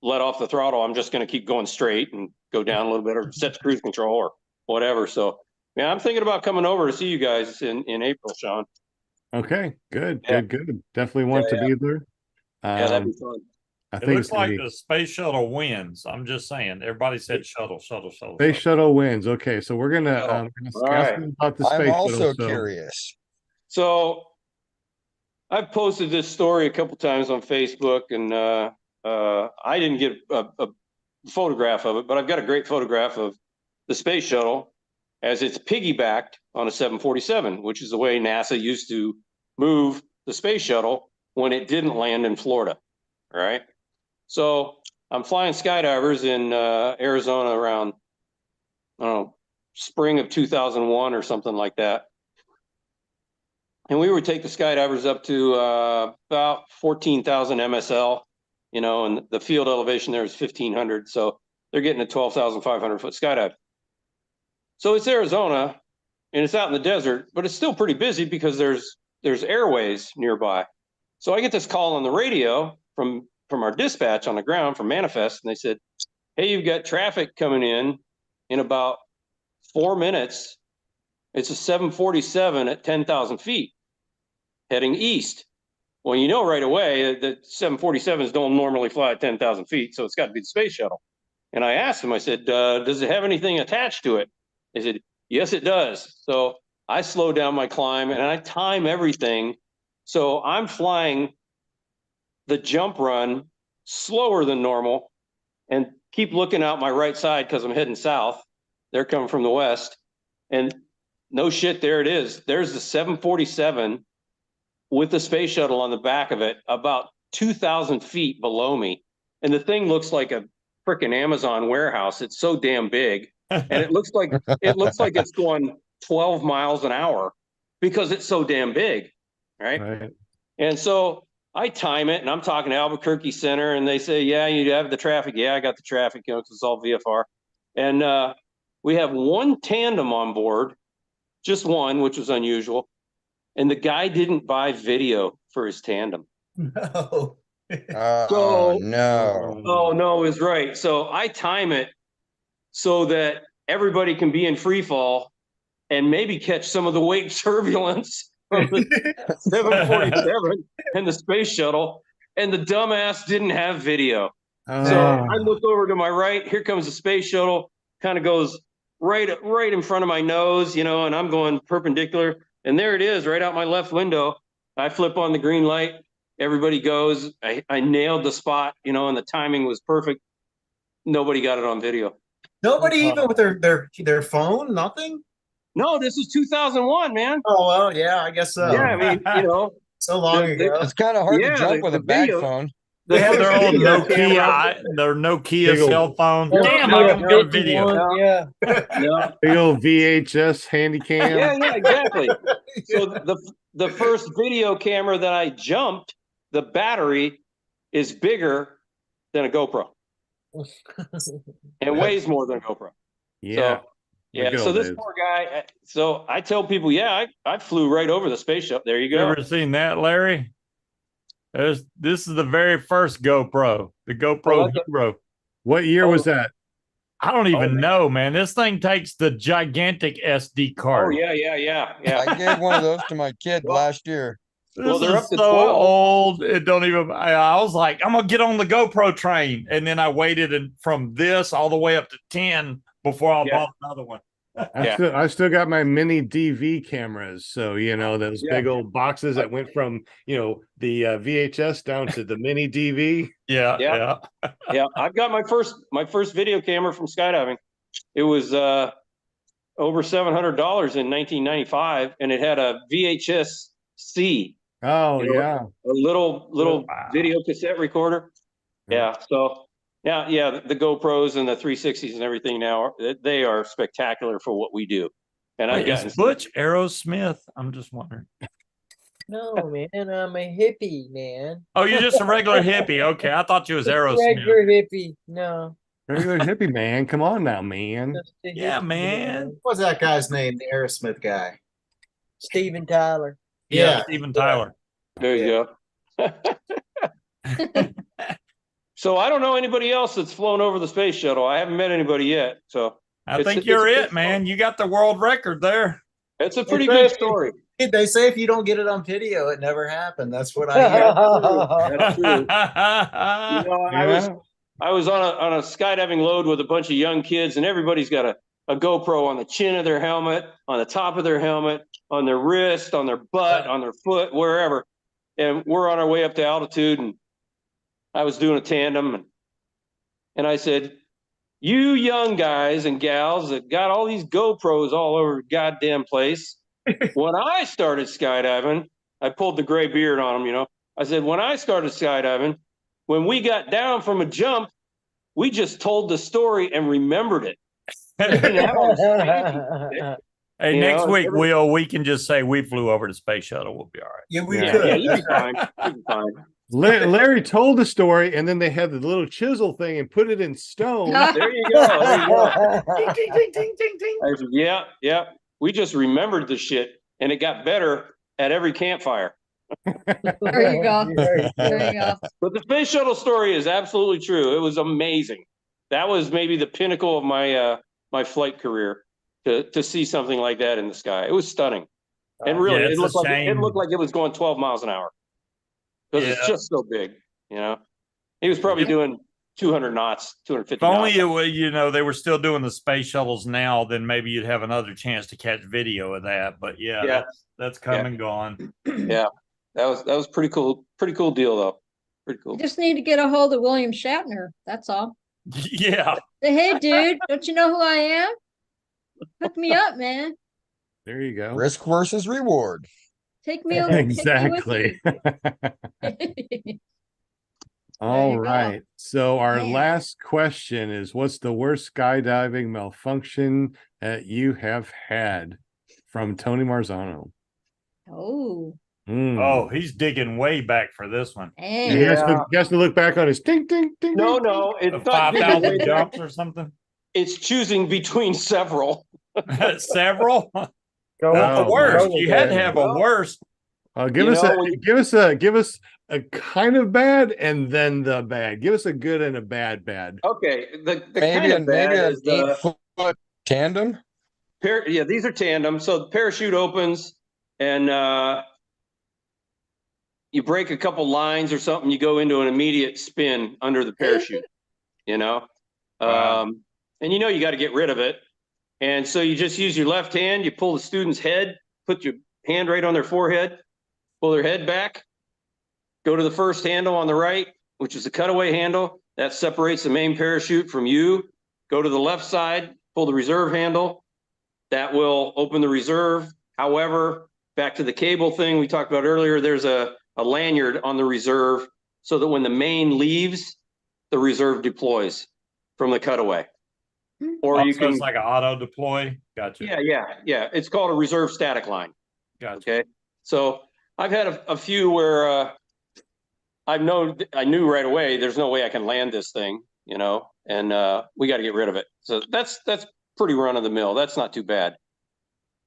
let off the throttle, I'm just going to keep going straight and go down a little bit or set to cruise control or whatever. So yeah, I'm thinking about coming over to see you guys in April, Sean. Okay, good. Definitely want to be there. Yeah, that'd be fun. I It think looks like the space shuttle wins. I'm just saying. Everybody said shuttle. Space shuttle wins. Okay, so we're gonna ask them about the space I'm also shuttle. curious. So I've posted this story a couple times on Facebook, and I didn't get a photograph of it, but I've got a great photograph of the space shuttle as it's piggybacked on a 747, which is the way NASA used to move the space shuttle when it didn't land in Florida, right? So I'm flying skydivers in Arizona around, I don't know, spring of 2001 or something like that. And we would take the skydivers up to about 14,000 MSL, and the field elevation there is 1,500. So they're getting a 12,500 foot skydive. So it's Arizona and it's out in the desert, but it's still pretty busy because there's airways nearby. So I get this call on the radio from our dispatch on the ground from Manifest, and they said, hey, you've got traffic coming in about 4 minutes. It's a 747 at 10,000 feet heading east. Well, right away that 747s don't normally fly at 10,000 feet, so it's got to be the space shuttle. And I asked them, I said, does it have anything attached to it? They said, yes, it does. So I slow down my climb and I time everything. So I'm flying the jump run slower than normal and keep looking out my right side because I'm heading south. They're coming from the west. And no shit, there it is. There's the 747 with the space shuttle on the back of it about 2,000 feet below me. And the thing looks like a freaking Amazon warehouse. It's so damn big. And it looks like it's going 12 miles an hour because it's so damn big. Right. And so I time it and I'm talking to Albuquerque Center and they say, yeah, you have the traffic. Yeah, I got the traffic, because it's all VFR. And we have one tandem on board, just one, which was unusual. And the guy didn't buy video for his tandem. No. Oh no. Oh no, is right. So I time it so that everybody can be in free fall and maybe catch some of the wake turbulence from the 747 and the space shuttle. And the dumbass didn't have video. So I look over to my right. Here comes the space shuttle. Kind of goes right in front of my nose, you know, and I'm going perpendicular. And there it is, right out my left window. I flip on the green light. Everybody goes. I nailed the spot, you know, and the timing was perfect. Nobody got it on video. Nobody even with their phone, nothing? No, this is 2001, man. Oh, well, yeah, I guess so. Yeah, I mean, you know. So long ago. It's kind of hard Yeah, to jump with a bag video- phone. They have their old video Nokia, camera. their Nokia Big old- cell phone. Yeah, Damn, yeah, I don't got a 51, video. Yeah. Yeah, Big old VHS handy cam. yeah, exactly. So the first video camera that I jumped, the battery is bigger than a GoPro and weighs more than a GoPro. Yeah. Yeah. Good So old this days. poor guy. So I tell people, yeah, I flew right over the space shuttle. There you You go. ever seen that, Larry? This is the very first GoPro, the GoPro that's a- Hero. What year was that? I don't even man. know, man. This thing takes the gigantic SD Oh card. yeah. I gave one of those to my kid Well- last year. This Well, they're is up to so 12. old. It don't even. I was like, I'm gonna get on the GoPro train, and then I waited from this all the way up to 10 before I bought another one. I still got my mini DV cameras. So, you know, those Yeah. big old boxes that went from, you know, the VHS down to the mini DV. Yeah. Yeah. I've got my first video camera from skydiving. It was over $700 in 1995, and it had a VHS C. Oh, You know, yeah. A little Wow. video cassette recorder. Yeah. So yeah, the GoPros and the 360s and everything now, they are spectacular for what we do. And I've Wait, gotten is Butch Aerosmith? I'm just wondering. No, man, I'm a hippie, man. Oh, you're just a regular hippie. Okay, I thought you was Aerosmith. Regular hippie. No. Regular hippie, man. Come on now, man. just a Yeah, hippie, man. What's that guy's name? The Aerosmith guy. Steven Tyler. Yeah, Yeah. Steven Tyler. There you go. So I don't know anybody else that's flown over the space shuttle. I haven't met anybody yet. So I It's- think it's you're a good it, man. You got the world record there. it's a pretty It's good a- story. They say if you don't get it on video, it never happened. That's what I hear. That's true. You know, Yeah. I was on a skydiving load with a bunch of young kids, and everybody's got a GoPro on the chin of their helmet, on the top of their helmet, on their wrist, on their butt, on their foot, wherever. And we're on our way up to altitude, and I was doing a tandem, and I said, "You young guys and gals that got all these GoPros all over the goddamn place, when I started skydiving," I pulled the gray beard on them, you know. I said, "When I started skydiving, when we got down from a jump, we just told the story and remembered it." Hey, You next know, week, Will, we can just say we flew over the space shuttle. We'll be all right. Yeah, we Yeah. could. Yeah, you'd be fine. You'd be fine. Larry told the story, and then they had the little chisel thing and put it in stone. There you go. There you go. Ding, ding, ding, ding, ding, ding. I said, yeah. We just remembered the shit, and it got better at every campfire. There you go. There you go. But the space shuttle story is absolutely true. It was amazing. That was maybe the pinnacle of my my flight career to see something like that in the sky. It was stunning, and really, Yeah, it it's a looked like shame. it looked like it was going 12 miles an hour because it's Yeah. just so big. You know, he was probably doing 200 knots, 250. If only knots. it were, you know, they were still doing the space shuttles now, then maybe you'd have another chance to catch video of that. But yeah, Yeah. that's come and gone. Yeah, that was pretty cool. Pretty cool deal though. Pretty cool. You just need to get a hold of William Shatner. That's all. Yeah. Say, hey, dude, don't you know who I am? Hook me up, man. There you go. Risk versus reward. Take me over. Exactly. All you go. right. So our Man. last question is, what's the worst skydiving malfunction that you have had? From Tony Marzano. Oh, Mm. Oh, he's digging way back for this one. man. He has to look back on his ding, ding, ding. No, ding, no, it's not 5,000 digging way back. jumps or something. it's choosing between several. Several? Go Not the Oh, worst. my. You had to have a worst. Give You us know, a when you- give us a kind of bad and then the bad. Give us a good and a bad. Okay, the Maybe kind of bad an is the 8-foot tandem. yeah, these are tandem. So the parachute opens and you break a couple lines or something, you go into an immediate spin under the parachute, you know? Wow. And you know you got to get rid of it. And so you just use your left hand, you pull the student's head, put your hand right on their forehead, pull their head back, go to the first handle on the right, which is the cutaway handle. That separates the main parachute from you. Go to the left side, pull the reserve handle. That will open the reserve. However, back to the cable thing we talked about earlier, there's a lanyard on the reserve so that when the main leaves, the reserve deploys from the cutaway. Or you So can, it's like an auto deploy. Gotcha. yeah. It's called a reserve static line. Gotcha. Okay. So I've had a few where I knew right away there's no way I can land this thing, you know, and we got to get rid of it. So that's pretty run of the mill. That's not too bad.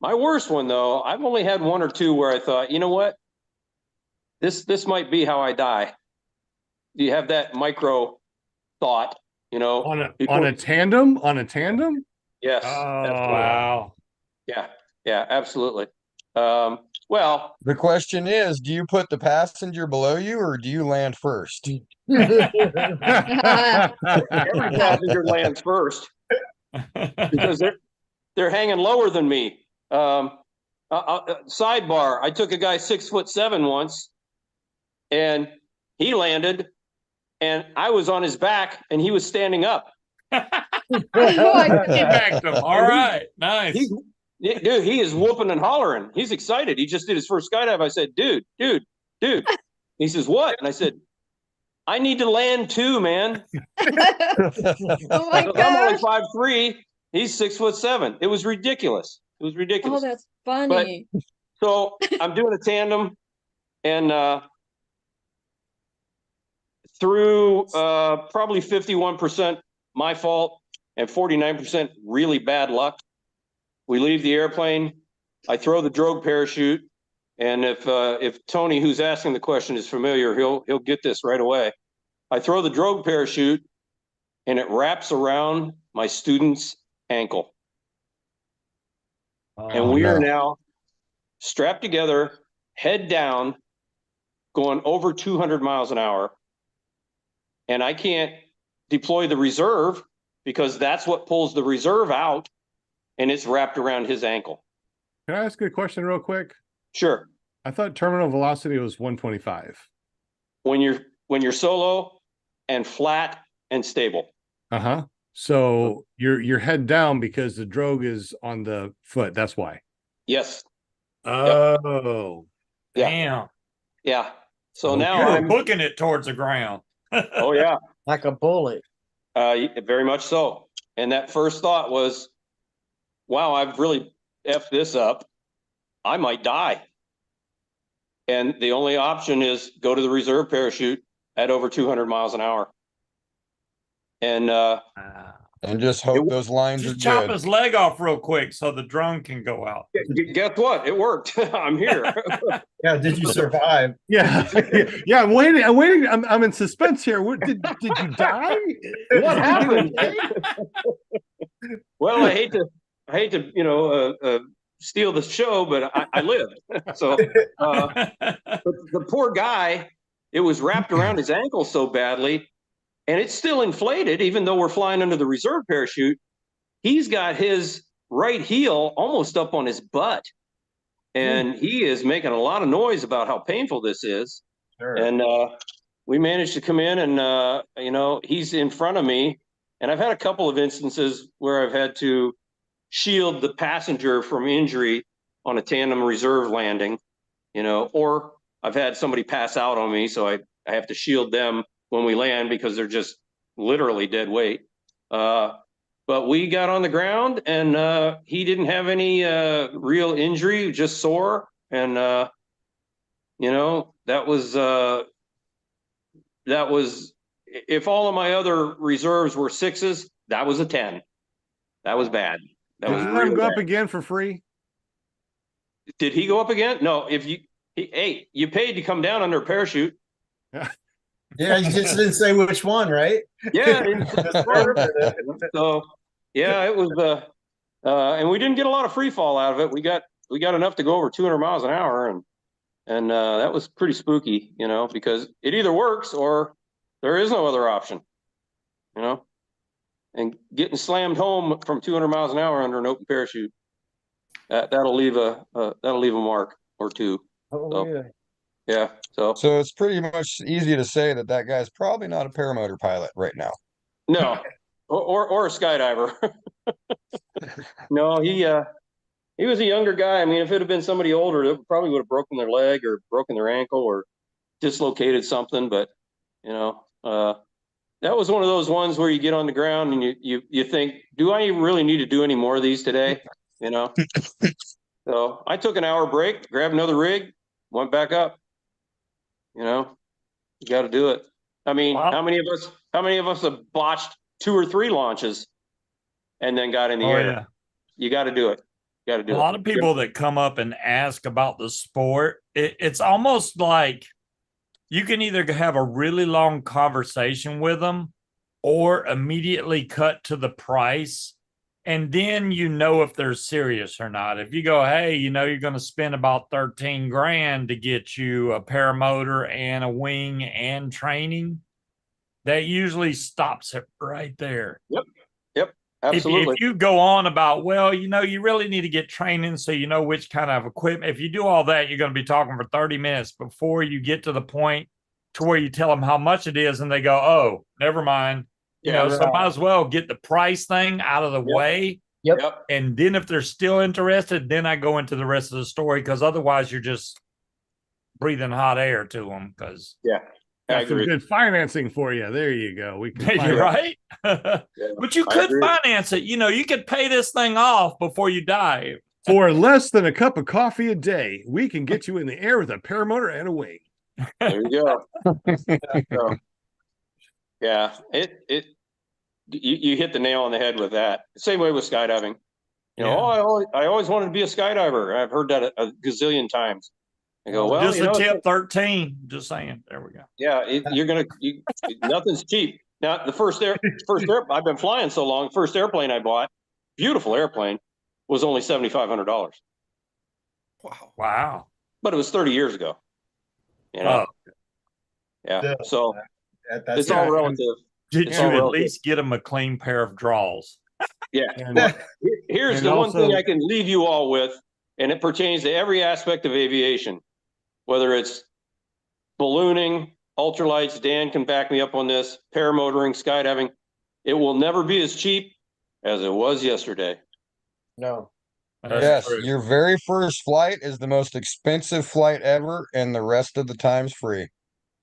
My worst one though, I've only had one or two where I thought, you know what, this might be how I die. Do you have that micro thought, you know, On a tandem? Yes. Oh, Wow. Yeah, absolutely. Well, The question is, do you put the passenger below you or do you land first? every passenger lands first because they're hanging lower than me. Sidebar: I took a guy 6'7" once, and he landed, and I was on his back, and he was standing up. Backed him. All right. Nice. Dude, he is whooping and hollering. He's excited. He just did his first skydive. I said, dude. He says, what? And I said, I need to land too, man. Oh my I'm only gosh. 5'3". He's 6'7". It was ridiculous. Oh, that's funny. So I'm doing a tandem, and through probably 51% my fault and 49% really bad luck, we leave the airplane. I throw the drogue parachute, and if Tony, who's asking the question, is familiar, he'll get this right away. I throw the drogue parachute, and it wraps around my student's ankle. And we are now strapped together, head down, going over 200 miles an hour. And I can't deploy the reserve because that's what pulls the reserve out, and it's wrapped around his ankle. Can I ask you a question real quick? Sure. I thought terminal velocity was 125. When you're solo and flat and stable. Uh-huh. So you're head down because the drogue is on the foot. That's why. Yes. Oh. Yeah. Damn. Yeah. So Okay. now You're I'm booking it towards the ground. oh yeah. Like a bullet. Very much so. And that first thought was, wow, I've really effed this up. I might die. And the only option is go to the reserve parachute at over 200 miles an hour. And just hope those lines Just are chop good. his leg off real quick so the drone can go out. guess what? It worked. I'm here. Yeah, did you survive? Yeah. Yeah, I'm waiting. I'm in suspense here. What did you die? What happened? Well, I hate to steal the show, but I lived. So but the poor guy, it was wrapped around his ankle so badly, and it's still inflated, even though we're flying under the reserve parachute. He's got his right heel almost up on his butt, and he is making a lot of noise about how painful this is. Sure. And we managed to come in, and he's in front of me, and I've had a couple of instances where I've had to shield the passenger from injury on a tandem reserve landing, or I've had somebody pass out on me, so I have to shield them when we land because they're just literally dead weight. But we got on the ground, and he didn't have any real injury, just sore. And, that was, if all of my other reserves were 6s, that was a 10. That was bad. That Did was you let him really go up bad. again for free? Did he go up again? No. If hey, you paid to come down under a parachute. Yeah, you just didn't say which one, right? Yeah. So yeah, it was. And we didn't get a lot of free fall out of it. We got enough to go over 200 miles an hour, and that was pretty spooky, because it either works or there is no other option, and getting slammed home from 200 miles an hour under an open parachute, that'll leave a mark or two. Oh, So, yeah. yeah. So it's pretty much easy to say that guy's probably not a paramotor pilot right now. No, or a skydiver. No, he was a younger guy. I mean, if it had been somebody older, it probably would have broken their leg or broken their ankle or dislocated something. But that was one of those ones where you get on the ground and you think, do I really need to do any more of these today? So I took an hour break, grabbed another rig, went back up. You got to do it. I mean, Wow. how many of us have botched 2 or 3 launches and then got in the air? Yeah. You got to do it. You got to do A it. lot of people that come up and ask about the sport, it's almost like you can either have a really long conversation with them or immediately cut to the price. And then if they're serious or not. If you go, hey, you're going to spend about 13 grand to get you a paramotor and a wing and training, that usually stops it right there. Yep. Absolutely. If you go on about, well, you really need to get training so you know which kind of equipment. If you do all that, you're going to be talking for 30 minutes before you get to the point to where you tell them how much it is and they go, oh, never mind. So might as well get the price thing out of the way. Yep. And then if they're still interested, then I go into the rest of the story, because otherwise you're just breathing hot air to them. Because Got some good financing for you. There you go. We can you're right. But you could finance it. You could pay this thing off before you die. For less than a cup of coffee a day, we can get you in the air with a paramotor and a wing. There you go. Yeah, you hit the nail on the head with that. Same way with skydiving. I always wanted to be a skydiver. I've heard that a gazillion times. I go, well, just a tip 13. Just saying. There we go. Yeah, nothing's cheap. Now, the first I've been flying so long. First airplane I bought, beautiful airplane, was only $7,500. Wow. But it was 30 years ago. Yeah. So it's all relative. Did you at least get him a clean pair of draws? Yeah. Here's the one thing I can leave you all with, and it pertains to every aspect of aviation, whether it's ballooning, ultralights. Dan can back me up on this. Paramotoring, skydiving. It will never be as cheap as it was yesterday. No. Yes, your very first flight is the most expensive flight ever, and the rest of the time's free.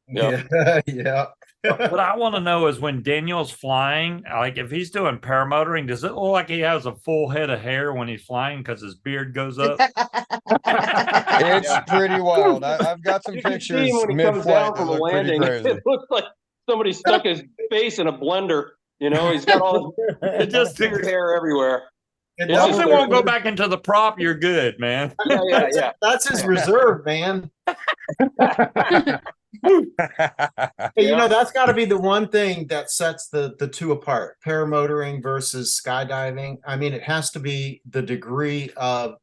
Yep. Yeah. What I want to know is, when Daniel's flying, like if he's doing paramotoring, does it look like he has a full head of hair when he's flying because his beard goes up? It's pretty wild. I've got some pictures mid-flight that look pretty crazy. It looks like somebody stuck his face in a blender. He's got all his beard hair everywhere. As long as it won't go back into the prop, you're good, man. Yeah. That's his reserve, man. Hey, that's got to be the one thing that sets the two apart: paramotoring versus skydiving. I mean, it has to be the degree of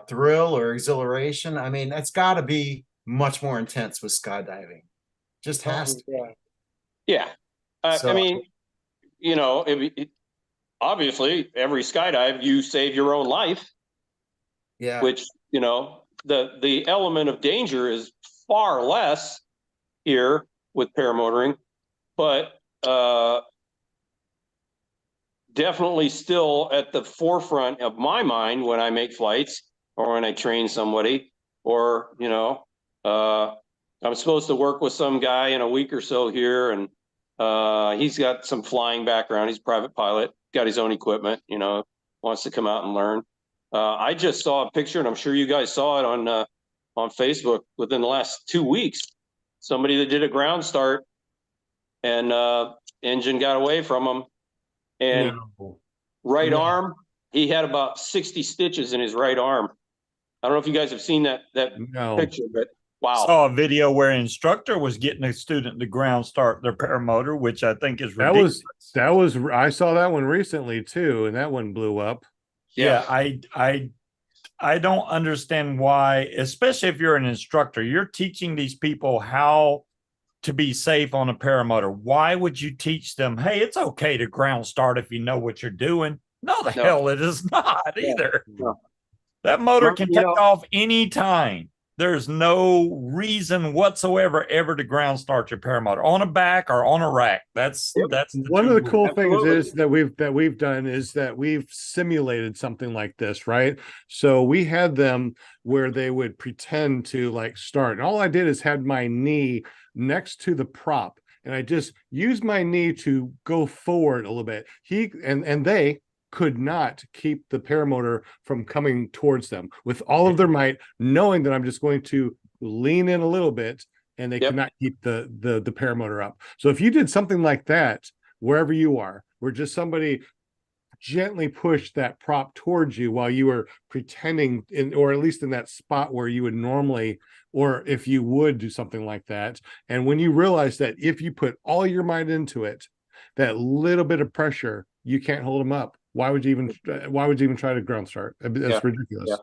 thrill or exhilaration. I mean, that's got to be much more intense with skydiving. Just has to be. Yeah. I mean, obviously, every skydive, you save your own life. Yeah. Which, the element of danger is far less here with paramotoring, but definitely still at the forefront of my mind when I make flights or when I train somebody, or I'm supposed to work with some guy in a week or so here, and he's got some flying background. He's a private pilot, got his own equipment, wants to come out and learn. I just saw a picture, and I'm sure you guys saw it on Facebook within the last 2 weeks. Somebody that did a ground start, and engine got away from him, and right arm. He had about 60 stitches in his right arm. I don't know if you guys have seen that picture, but wow. Saw a video where an instructor was getting a student to ground start their paramotor, which I think is ridiculous. That was I saw that one recently too, and that one blew up. Yeah, I don't understand why, especially if you're an instructor, you're teaching these people how to be safe on a paramotor. Why would you teach them, hey, it's okay to ground start if you know what you're doing? No, hell it is not either. No. That motor can take off anytime. There's no reason whatsoever ever to ground start your paramotor on a back or on a rack. That's one of the cool things is that we've done is that we've simulated something like this, right? So we had them where they would pretend to like start, and all I did is had my knee next to the prop, and I just used my knee to go forward a little bit. They could not keep the paramotor from coming towards them with all of their might, knowing that I'm just going to lean in a little bit, and they could not keep the paramotor up. So if you did something like that, wherever you are, where just somebody gently pushed that prop towards you while you were pretending or at least in that spot where you would normally, or if you would do something like that. And when you realize that if you put all your might into it, that little bit of pressure, you can't hold them up. Why would you even try to ground start? That's ridiculous.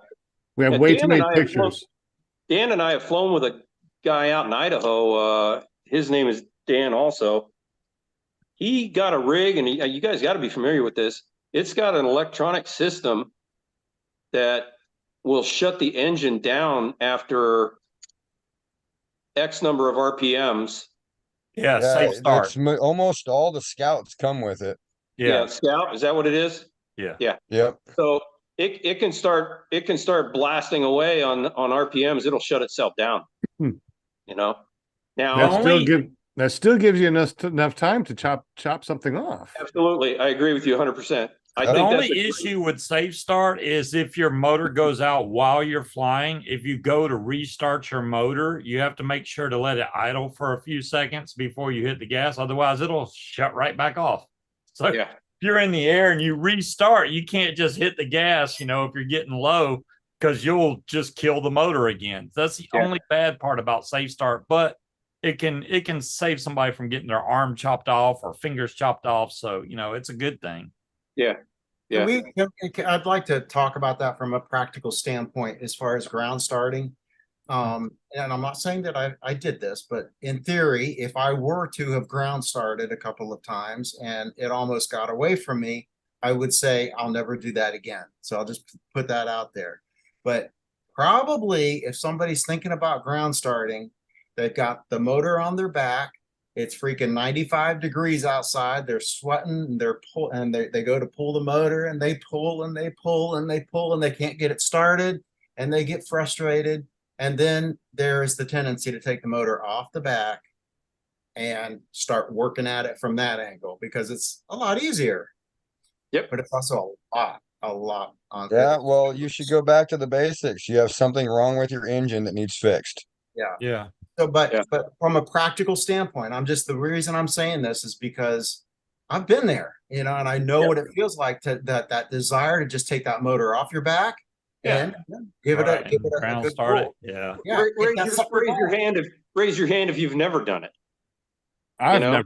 We have way too many pictures. Dan and I have flown with a guy out in Idaho. His name is Dan also. He got a rig, and you guys got to be familiar with this. It's got an electronic system that will shut the engine down after X number of RPMs. Yeah, safe start. Almost all the Scouts come with it. Yeah, Scout, is that what it is? Yeah. Yep. So it can start blasting away on RPMs. It'll shut itself down. You know. Now that still gives you enough time to chop something off. Absolutely, I agree with you 100%. The only issue with safe start is if your motor goes out while you're flying. If you go to restart your motor, you have to make sure to let it idle for a few seconds before you hit the gas. Otherwise, it'll shut right back off. So if you're in the air and you restart, you can't just hit the gas, if you're getting low, because you'll just kill the motor again. That's the only bad part about safe start, but it can save somebody from getting their arm chopped off or fingers chopped off. So, it's a good thing. Yeah. I'd like to talk about that from a practical standpoint as far as ground starting. And I'm not saying that I did this, but in theory, if I were to have ground started a couple of times and it almost got away from me, I would say I'll never do that again. So I'll just put that out there. But probably if somebody's thinking about ground starting, they've got the motor on their back, it's freaking 95 degrees outside, they're sweating, and they go to pull the motor, and they pull and they pull and they pull, and they can't get it started, and they get frustrated. And then there is the tendency to take the motor off the back and start working at it from that angle because it's a lot easier. Yep. But it's also a lot on. Yeah, well, you should go back to the basics. You have something wrong with your engine that needs fixed. Yeah. So, but from a practical standpoint, the reason I'm saying this is because I've been there, and I know what it feels like that desire to just take that motor off your back. And give it a ground good start pull. it. Raise your hand if you've never done it. I've never.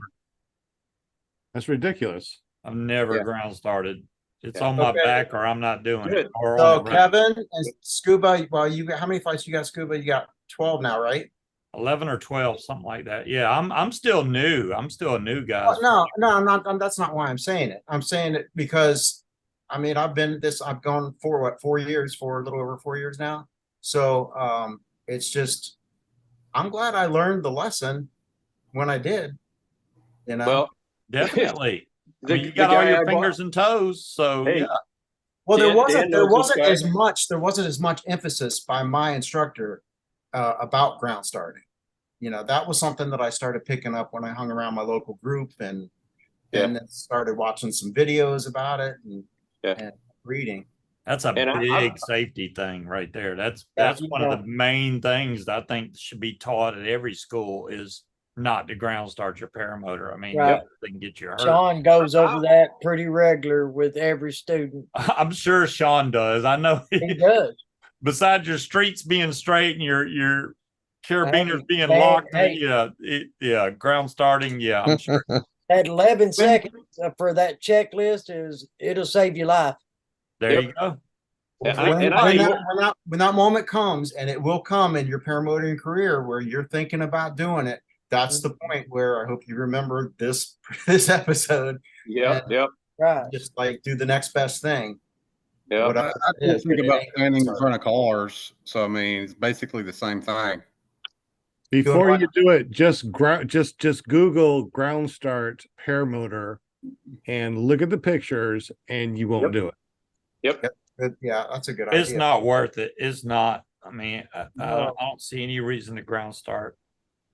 That's ridiculous. I've never ground started. It's on my back, or I'm not doing it. So Kevin and Scuba, how many flights you got? Scuba, you got 12 now, right? 11 or 12, something like that. Yeah, I'm still new. I'm still a new guy. No, I'm not. That's not why I'm saying it. I'm saying it because I've gone for 4 years, for a little over 4 years now. So it's just, I'm glad I learned the lesson when I did, Well, definitely. You got all your fingers and toes. So Well, there wasn't as much emphasis by my instructor about ground starting. That was something that I started picking up when I hung around my local group and then started watching some videos about it and reading. That's a big safety thing right there. That's one of the main things that I think should be taught at every school is not to ground start your paramotor. I mean, Right. they can get you hurt. Sean goes over that pretty regular with every student. I'm sure Sean does. I know He does. Besides your streets being straight and your carabiners being man, locked, hey. ground starting, yeah, I'm sure. That 11 seconds for that checklist it'll save your life. There you go. When that moment comes, and it will come in your paramotoring career where you're thinking about doing it, that's the point where I hope you remember this episode. Yep. Right. Just like do the next best thing. Yeah. I still think about standing in front of cars. So I mean, it's basically the same thing. Before you do it, just Google ground start paramotor and look at the pictures, and you won't do it. Yep. Yeah, that's a good idea. It's not worth it. It's not. I mean, I don't see any reason to ground start.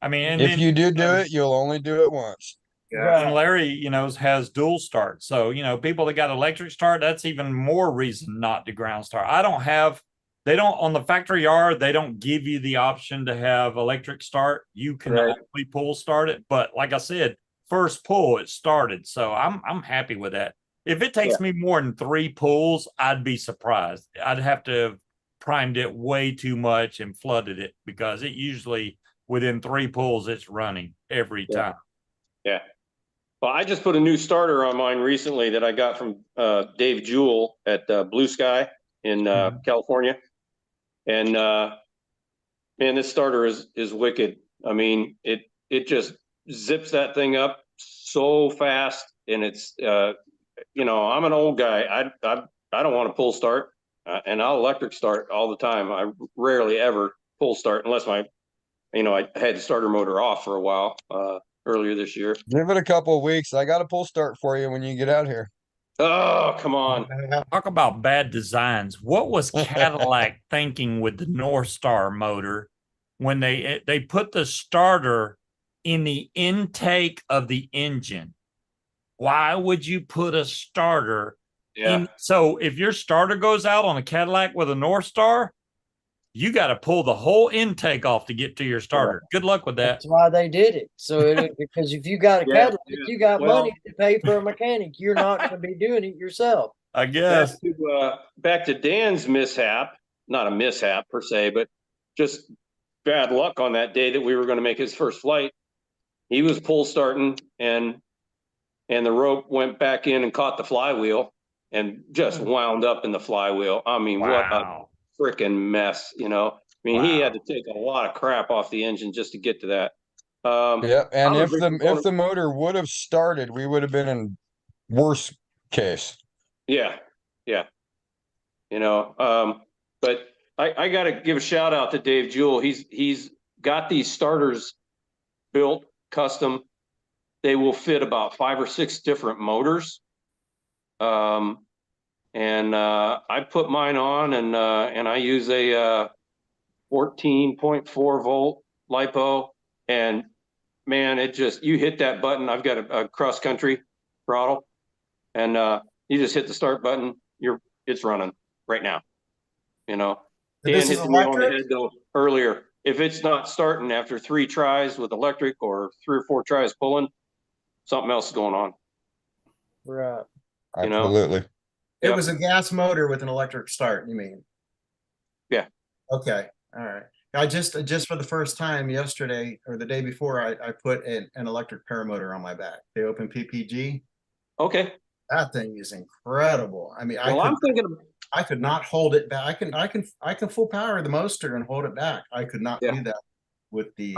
I mean, if you do it, you'll only do it once. Yeah. And Larry, has dual start. So, people that got electric start, that's even more reason not to ground start. They don't, on the factory yard, they don't give you the option to have electric start. You can only pull start it. But like I said, first pull, it started. So I'm happy with that. If it takes me more than 3 pulls, I'd be surprised. I'd have to have primed it way too much and flooded it, because it usually within 3 pulls, it's running every time. Yeah. Well, I just put a new starter on mine recently that I got from Dave Jewell at Blue Sky in California. And man, this starter is wicked. I mean, it just zips that thing up so fast, and it's I'm an old guy. I don't want to pull start, and I'll electric start all the time. I rarely ever pull start unless I had the starter motor off for a while earlier this year. Give it a couple of weeks. I got a pull start for you when you get out here. Oh, come on. Talk about bad designs. What was Cadillac thinking with the North Star motor when they put the starter in the intake of the engine? Why would you put a starter in? So if your starter goes out on a Cadillac with a North Star, you got to pull the whole intake off to get to your starter. Good luck with that. That's why they did it. So because if you got a Cadillac, you got money to pay for a mechanic. You're not going to be doing it yourself. I guess. Back to Dan's mishap, not a mishap per se, but just bad luck on that day that we were going to make his first flight. He was pull starting, and the rope went back in and caught the flywheel and just wound up in the flywheel. I mean, what a freaking mess, I mean, he had to take a lot of crap off the engine just to get to that. And if the motor would have started, we would have been in worse case. Yeah. But I got to give a shout out to Dave Jewell. He's got these starters built custom. They will fit about 5 or 6 different motors. And I put mine on, and I use a 14.4 volt LiPo, and man, you hit that button. I've got a cross country throttle, and you just hit the start button. It's running right now. Dan hit the nail on the head though earlier. If it's not starting after 3 tries with electric or 3 or 4 tries pulling, something else is going on. Right. Absolutely. It was a gas motor with an electric start, you mean? Yeah. Okay. All right. I just for the first time yesterday or the day before, I put an electric paramotor on my back. The Open PPG. Okay. That thing is incredible. I mean, I could not hold it back. I can full power the motor and hold it back. I could not do that with the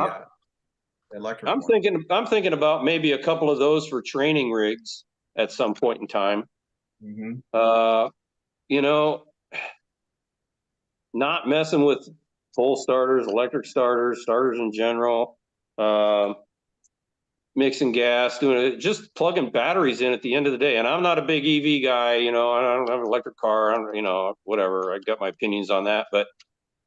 electric. I'm thinking about maybe a couple of those for training rigs at some point in time. Not messing with full starters, electric starters in general, mixing gas, doing it, just plugging batteries in at the end of the day. And I'm not a big EV guy, I don't have an electric car, whatever. I got my opinions on that. But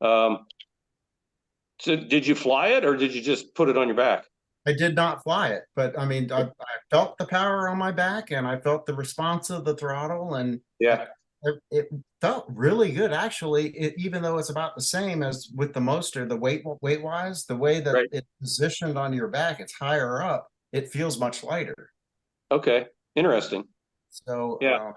so did you fly it, or did you just put it on your back? I did not fly it, but I mean, I felt the power on my back, and I felt the response of the throttle, and it felt really good actually. Even though it's about the same as with the Moster, the weight wise, the way that it's positioned on your back, it's higher up. It feels much lighter. Okay, interesting. So yeah.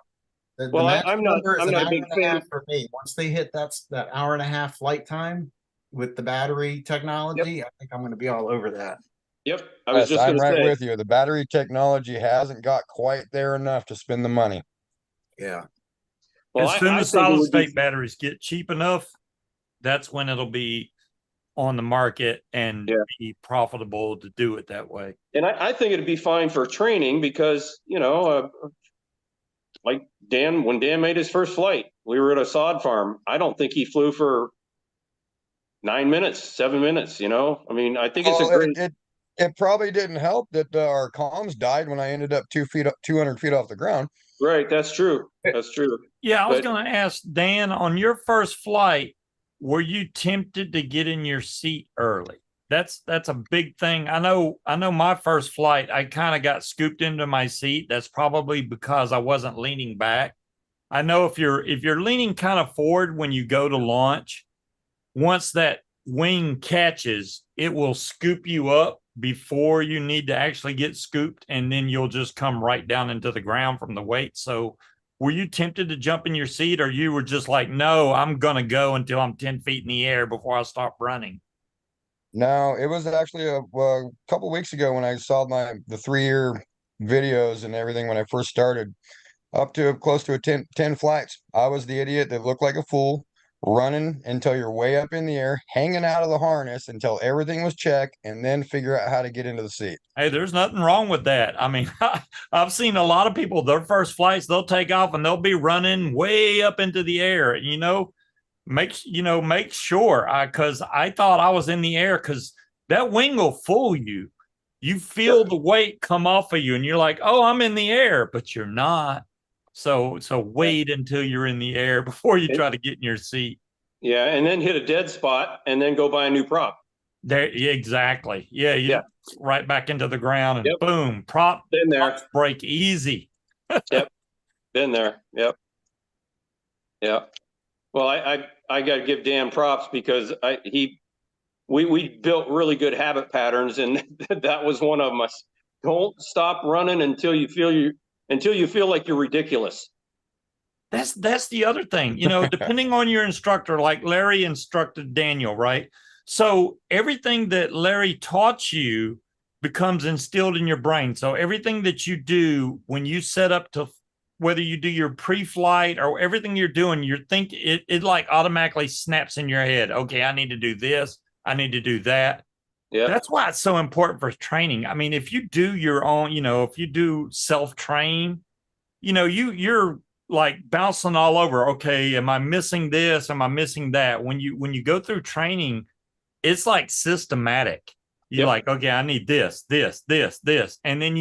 The Well, magic I'm not number is an a hour big and a half fan. for me. Once they hit that hour and a half flight time with the battery technology, I think I'm going to be all over that. Yep, I was just I'm going to right say. with you. The battery technology hasn't got quite there enough to spend the money. Yeah. Well, as soon I as think it solid would be. state batteries get cheap enough, that's when it'll be on the market and be profitable to do it that way. And I think it'd be fine for training because, you know, like when Dan made his first flight, we were at a sod farm. I don't think he flew for 9 minutes, 7 minutes, you know? I mean, I think it's a great. It probably didn't help that our comms died when I ended up 200 feet off the ground. Right, that's true. That's true. Yeah, I was going to ask Dan, on your first flight, were you tempted to get in your seat early? That's a big thing. I know my first flight, I kind of got scooped into my seat. That's probably because I wasn't leaning back. I know if you're leaning kind of forward when you go to launch, once that wing catches, it will scoop you up before you need to actually get scooped, and then you'll just come right down into the ground from the weight. So were you tempted to jump in your seat, or you were just like, no, I'm going to go until I'm 10 feet in the air before I stop running? No, it was actually a couple weeks ago when I saw the 3-year videos and everything when I first started, up to close to 10 flights. I was the idiot that looked like a fool, running until you're way up in the air, hanging out of the harness until everything was checked, and then figure out how to get into the seat. Hey, there's nothing wrong with that. I mean, I've seen a lot of people, their first flights, they'll take off and they'll be running way up into the air, make sure, because I thought I was in the air, because that wing will fool you. You feel the weight come off of you and you're like, oh, I'm in the air, but you're not. So wait until you're in the air before you try to get in your seat. Yeah, and then hit a dead spot and then go buy a new prop. There, exactly. Yeah, right back into the ground and boom, prop. Been there. Break easy. Yep, been there. Yep. Yeah. Well, I got to give Dan props because we built really good habit patterns, and that was one of them. Don't stop running until you feel like you're ridiculous. That's the other thing, depending on your instructor, like Larry instructed Daniel, right? So everything that Larry taught you becomes instilled in your brain. So everything that you do when you set up to, whether you do your pre-flight or everything you're doing, it like automatically snaps in your head. Okay, I need to do this. I need to do that. Yeah. That's why it's so important for training. I mean, if you do your own, if you do self-train, you're like bouncing all over. Okay, am I missing this? Am I missing that? When you go through training, it's like systematic. You're like, okay, I need this. And then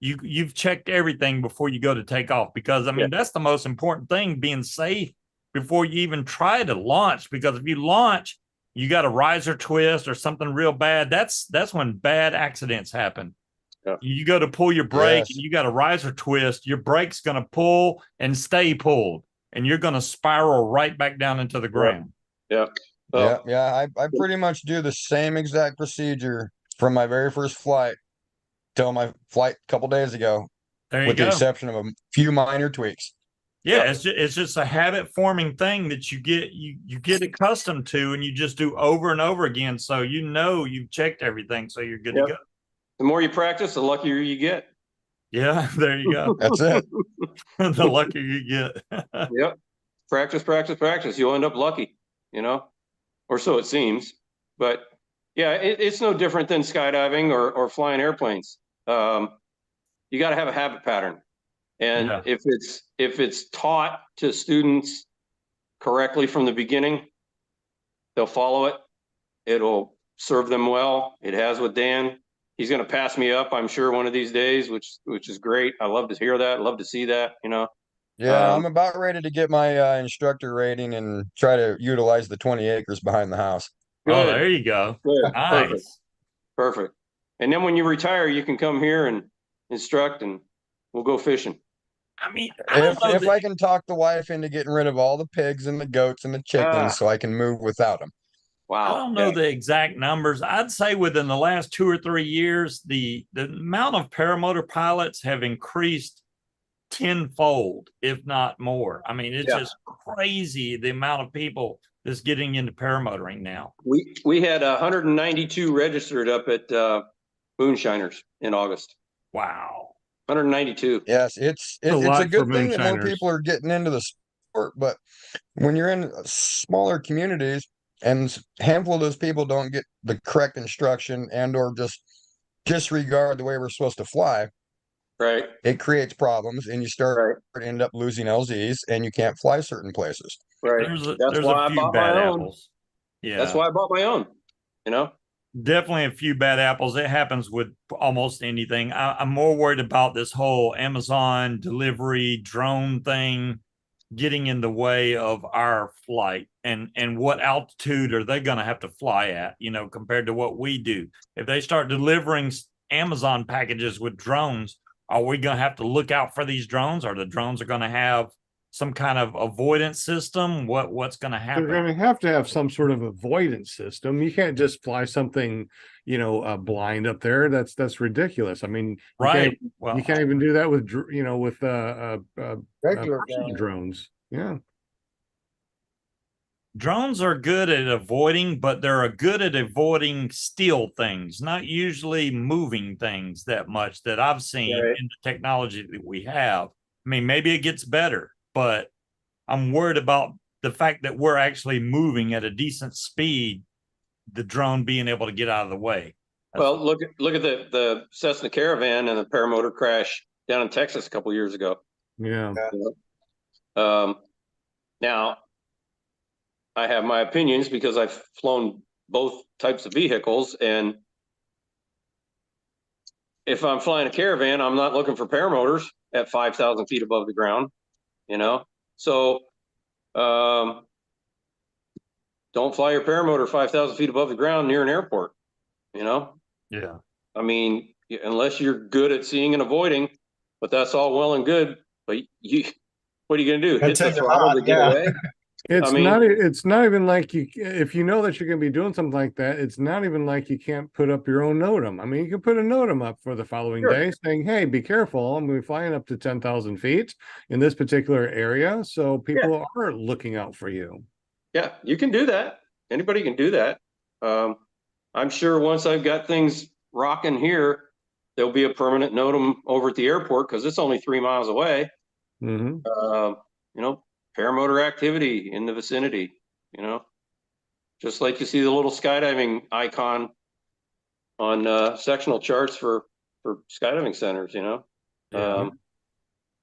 you've checked everything before you go to take off, because I mean, that's the most important thing, being safe before you even try to launch. Because if you launch, you got a riser twist or something real bad, that's when bad accidents happen. Yeah. You go to pull your brake and you got a riser twist, your brake's going to pull and stay pulled, and you're going to spiral right back down into the ground. Yeah. I pretty much do the same exact procedure from my very first flight till my flight a couple days ago, with the exception of a few minor tweaks. Yeah, it's just a habit forming thing that you get accustomed to, and you just do over and over again. So you've checked everything, so you're good to go. The more you practice, the luckier you get. Yeah, there you go. That's it. The luckier you get. Yep. Practice. You'll end up lucky, or so it seems. But yeah, it's no different than skydiving or flying airplanes. You got to have a habit pattern. And if it's taught to students correctly from the beginning, they'll follow it. It'll serve them well. It has with Dan. He's going to pass me up, I'm sure, one of these days, which is great. I love to hear that. I love to see that, Yeah, I'm about ready to get my instructor rating and try to utilize the 20 acres behind the house. Good. Oh, there you go. Good. Nice. Perfect. And then when you retire, you can come here and instruct, and we'll go fishing. I mean, I don't know If I can talk the wife into getting rid of all the pigs and the goats and the chickens so I can move without them. I Wow. don't know the exact numbers. I'd say within the last 2 or 3 years, the amount of paramotor pilots have increased tenfold, if not more. I mean, it's just crazy the amount of people that's getting into paramotoring now. We had 192 registered up at Moonshiners in August. Wow. 192. Yes, it's a good thing that more people are getting into the sport, but when you're in smaller communities and a handful of those people don't get the correct instruction and or just disregard the way we're supposed to fly, right, it creates problems and you start to end up losing LZs and you can't fly certain places. Right. There's a few bad apples. Yeah. That's why I bought my own, you know? Definitely a few bad apples. It happens with almost anything. I'm more worried about this whole Amazon delivery drone thing getting in the way of our flight, and what altitude are they going to have to fly at, you know, compared to what we do. If they start delivering Amazon packages with drones, are we going to have to look out for these drones, or the drones are going to have some kind of avoidance system? What's going to happen? They're going to have some sort of avoidance system. You can't just fly something, you know, blind up there. That's ridiculous. I mean, right. You can't even do that with, you know, with Regular drones. Yeah. Drones are good at avoiding, but they're good at avoiding still things, not usually moving things that much that I've seen in the technology that we have. I mean, maybe it gets better, but I'm worried about the fact that we're actually moving at a decent speed, the drone being able to get out of the way. Well, look at the Cessna Caravan and the paramotor crash down in Texas a couple of years ago. Yeah. Now, I have my opinions because I've flown both types of vehicles, and if I'm flying a Caravan, I'm not looking for paramotors at 5,000 feet above the ground, you know? So, don't fly your paramotor 5,000 feet above the ground near an airport, you know? Yeah. I mean, unless you're good at seeing and avoiding, but that's all well and good, but what are you going to do? Hit the throttle to get away? It's not even like if you know that you're going to be doing something like that, it's not even like you can't put up your own NOTAM. I mean, you can put a NOTAM up for the following day saying, hey, be careful. I'm going to be flying up to 10,000 feet in this particular area. So people are looking out for you. Yeah, you can do that. Anybody can do that. I'm sure once I've got things rocking here, there'll be a permanent NOTAM over at the airport because it's only 3 miles away. Mm-hmm. You know, paramotor activity in the vicinity, you know, just like you see the little skydiving icon on sectional charts for skydiving centers, you know.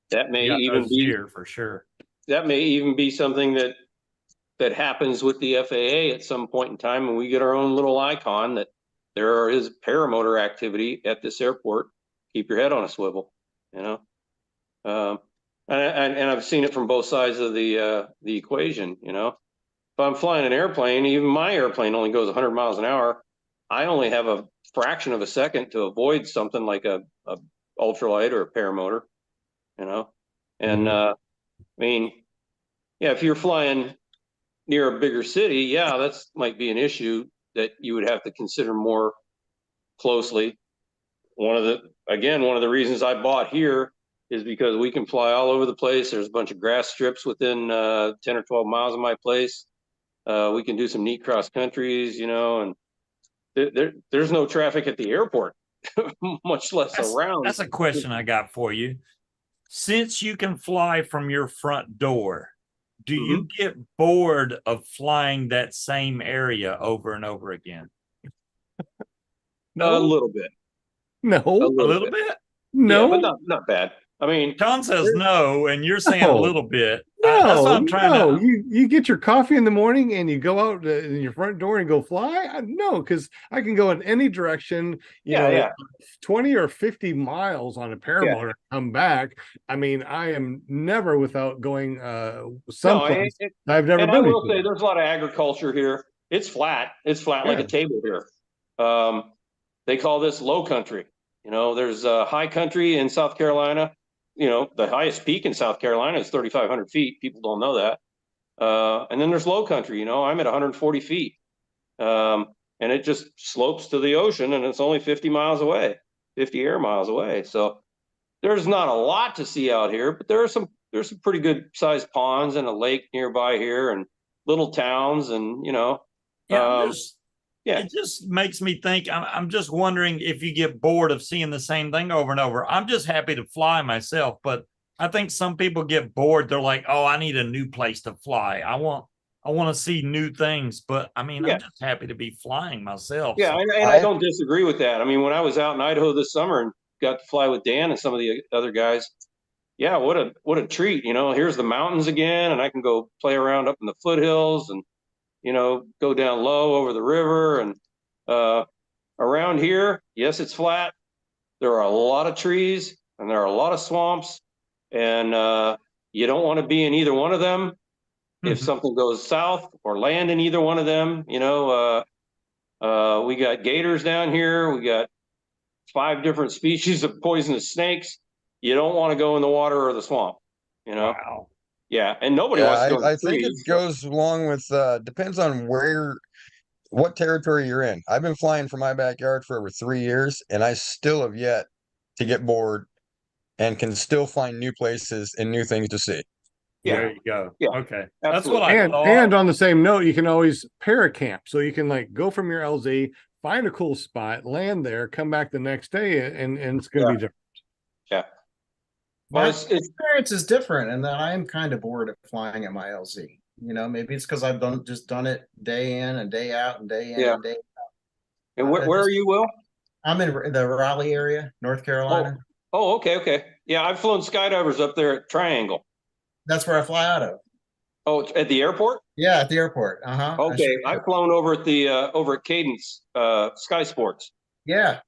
That may even be here for sure. That may even be something that happens with the FAA at some point in time, and we get our own little icon that there is paramotor activity at this airport. Keep your head on a swivel, you know. And I've seen it from both sides of the equation, you know. If I'm flying an airplane, even my airplane only goes 100 miles an hour. I only have a fraction of a second to avoid something like a ultralight or a paramotor, you know. And I mean, yeah, if you're flying near a bigger city, yeah, that's might be an issue that you would have to consider more closely. One of the reasons I bought here is because we can fly all over the place. There's a bunch of grass strips within 10 or 12 miles of my place. We can do some neat cross countries, you know, and there's no traffic at the airport, much less around. That's a question I got for you. Since you can fly from your front door, do you get bored of flying that same area over and over again? No? A little bit. No. A little bit? No. Yeah, but not bad. I mean, John says no, and you're saying a little bit. No, that's what I'm trying to. You get your coffee in the morning and you go out in your front door and go fly. No, because I can go in any direction. You know, 20 or 50 miles on a paramotor, come back. I mean, I am never without going someplace I've never been. I will say, there's a lot of agriculture here. It's flat. It's flat like a table here. They call this low country. You know, there's high country in South Carolina. the highest peak in South Carolina is 3,500 feet. People don't know that. And then there's low country, I'm at 140 feet. And it just slopes to the ocean, and it's only 50 miles away, 50 air miles away. So there's not a lot to see out here, but there's some pretty good sized ponds and a lake nearby here and little towns, and it just makes me think. I'm just wondering if you get bored of seeing the same thing over and over. I'm just happy to fly myself, but I think some people get bored. They're like, oh, I need a new place to fly. I want to see new things, but I mean, I'm just happy to be flying myself. Yeah, so. and I don't disagree with that. I mean, when I was out in Idaho this summer and got to fly with Dan and some of the other guys, yeah, what a treat. Here's the mountains again, and I can go play around up in the foothills and go down low over the river. And around here, yes, it's flat. There are a lot of trees and there are a lot of swamps, and you don't want to be in either one of them. If something goes south, or land in either one of them, we got gators down here. We got 5 different species of poisonous snakes. You don't want to go in the water or the swamp, Wow. Yeah, and nobody wants to go. I think it goes along with depends on what territory you're in. I've been flying from my backyard for over 3 years, and I still have yet to get bored, and can still find new places and new things to see. Yeah. There you go. Yeah. Okay. Absolutely. That's what I thought. And on the same note, you can always paracamp. So you can go from your LZ, find a cool spot, land there, come back the next day, and it's going to be different. Yeah. My Well, experience is different, and that I am kind of bored of flying at my LZ. Maybe it's because I've done it day in and day out and day in and day out. And where are you, Will? I'm in the Raleigh area, North Carolina. Oh, okay. Yeah, I've flown skydivers up there at Triangle. That's where I fly out of. Oh, at the airport? Yeah, at the airport. Okay, I've flown over at Cadence Sky Sports. Yeah.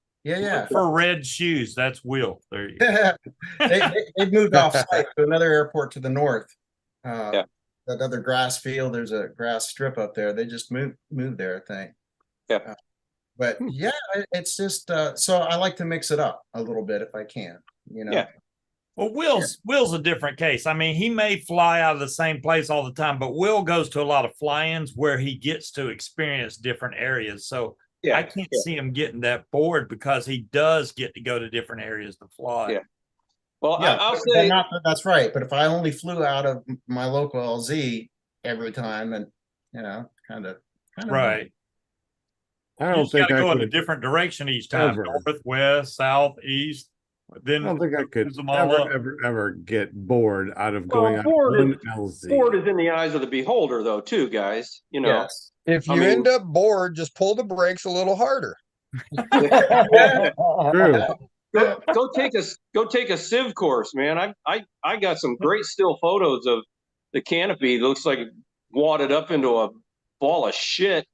For red shoes, that's Will. There you go. they moved off site to another airport to the north. Yeah. That other grass field. There's a grass strip up there. They just moved there, I think. Yeah. But yeah, it's just so I like to mix it up a little bit if I can. Yeah. Well, Will's a different case. I mean, he may fly out of the same place all the time, but Will goes to a lot of fly-ins where he gets to experience different areas. So I can't see him getting that bored, because he does get to go to different areas to fly. Yeah. Well, yeah, I'll say that's right. But if I only flew out of my local LZ every time, and kind of right. I don't think I go could in a different direction each time. ever. North, west, south, east. Then I don't think I could use them all up. ever get bored out of going out one LZ. bored is in the eyes of the beholder, though, too, guys. Yes. If you end up bored, just pull the brakes a little harder. True. Go take a civ course, man. I got some great still photos of the canopy. It looks like it wadded up into a ball of shit,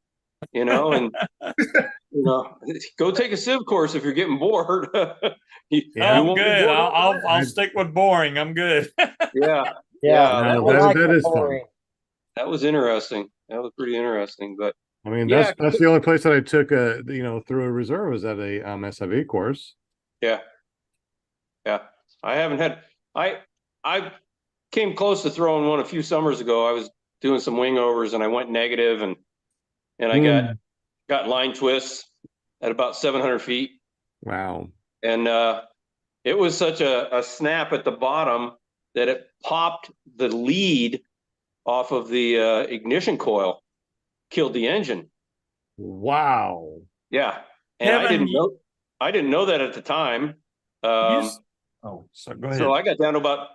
and go take a civ course if you're getting bored. I'm good. I'll stick with boring. I'm good. Yeah. That is fun. That was interesting. That was pretty interesting. But I mean, that's the only place that I took through a reserve was at a SIV course. Yeah. I haven't had. I came close to throwing one a few summers ago. I was doing some wing overs and I went negative, and I got line twists at about 700 feet. Wow. And it was such a snap at the bottom that it popped the lead off of the ignition coil, killed the engine. Wow. Yeah. And I didn't know that at the time. So go ahead. So I got down to about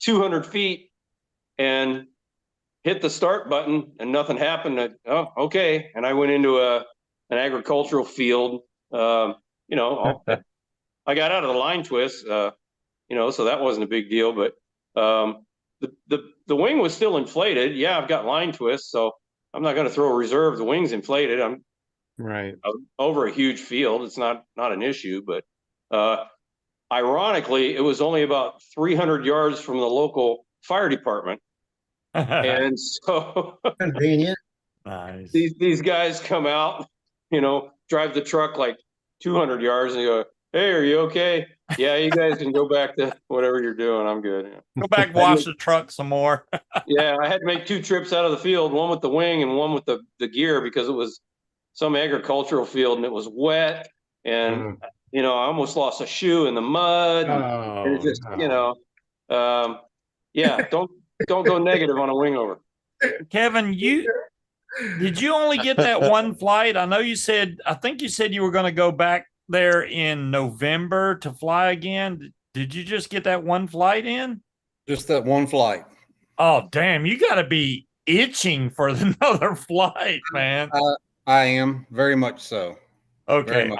200 feet and hit the start button and nothing happened. Okay. And I went into an agricultural field. I got out of the line twist, so that wasn't a big deal, but the wing was still inflated. Yeah, I've got line twists, so I'm not going to throw a reserve. The wing's inflated. I'm over a huge field. It's not an issue, but ironically, it was only about 300 yards from the local fire department. And so convenient. Nice. These guys come out, drive the truck like 200 yards and go, "Hey, are you okay?" Yeah, you guys can go back to whatever you're doing. I'm good. Go back, wash the truck some more. Yeah, I had to make 2 trips out of the field, one with the wing and one with the gear, because it was some agricultural field and it was wet. And, I almost lost a shoe in the mud. And it just, yeah, don't go negative on a wing over. Kevin, did you only get that one flight? I think you said you were going to go back there in November to fly again. Did you just get that one flight in? Just that one flight. Oh, damn. You got to be itching for another flight, man. I am very much so. Okay.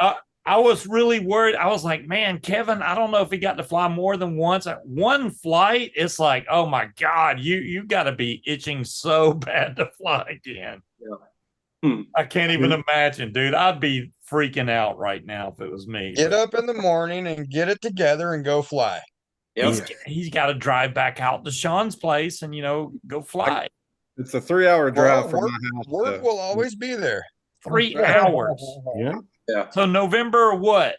I was really worried. I was like, man, Kevin, I don't know if he got to fly more than once. One flight, it's like, oh my God, you got to be itching so bad to fly again. Yeah. I can't even imagine, dude. I'd be freaking out right now if it was me. Get up in the morning and get it together and go fly. Yep. He's got to drive back out to Sean's place and, go fly. It's a 3-hour drive from my house. Work will always be there. 3 hours. Yeah. So November what?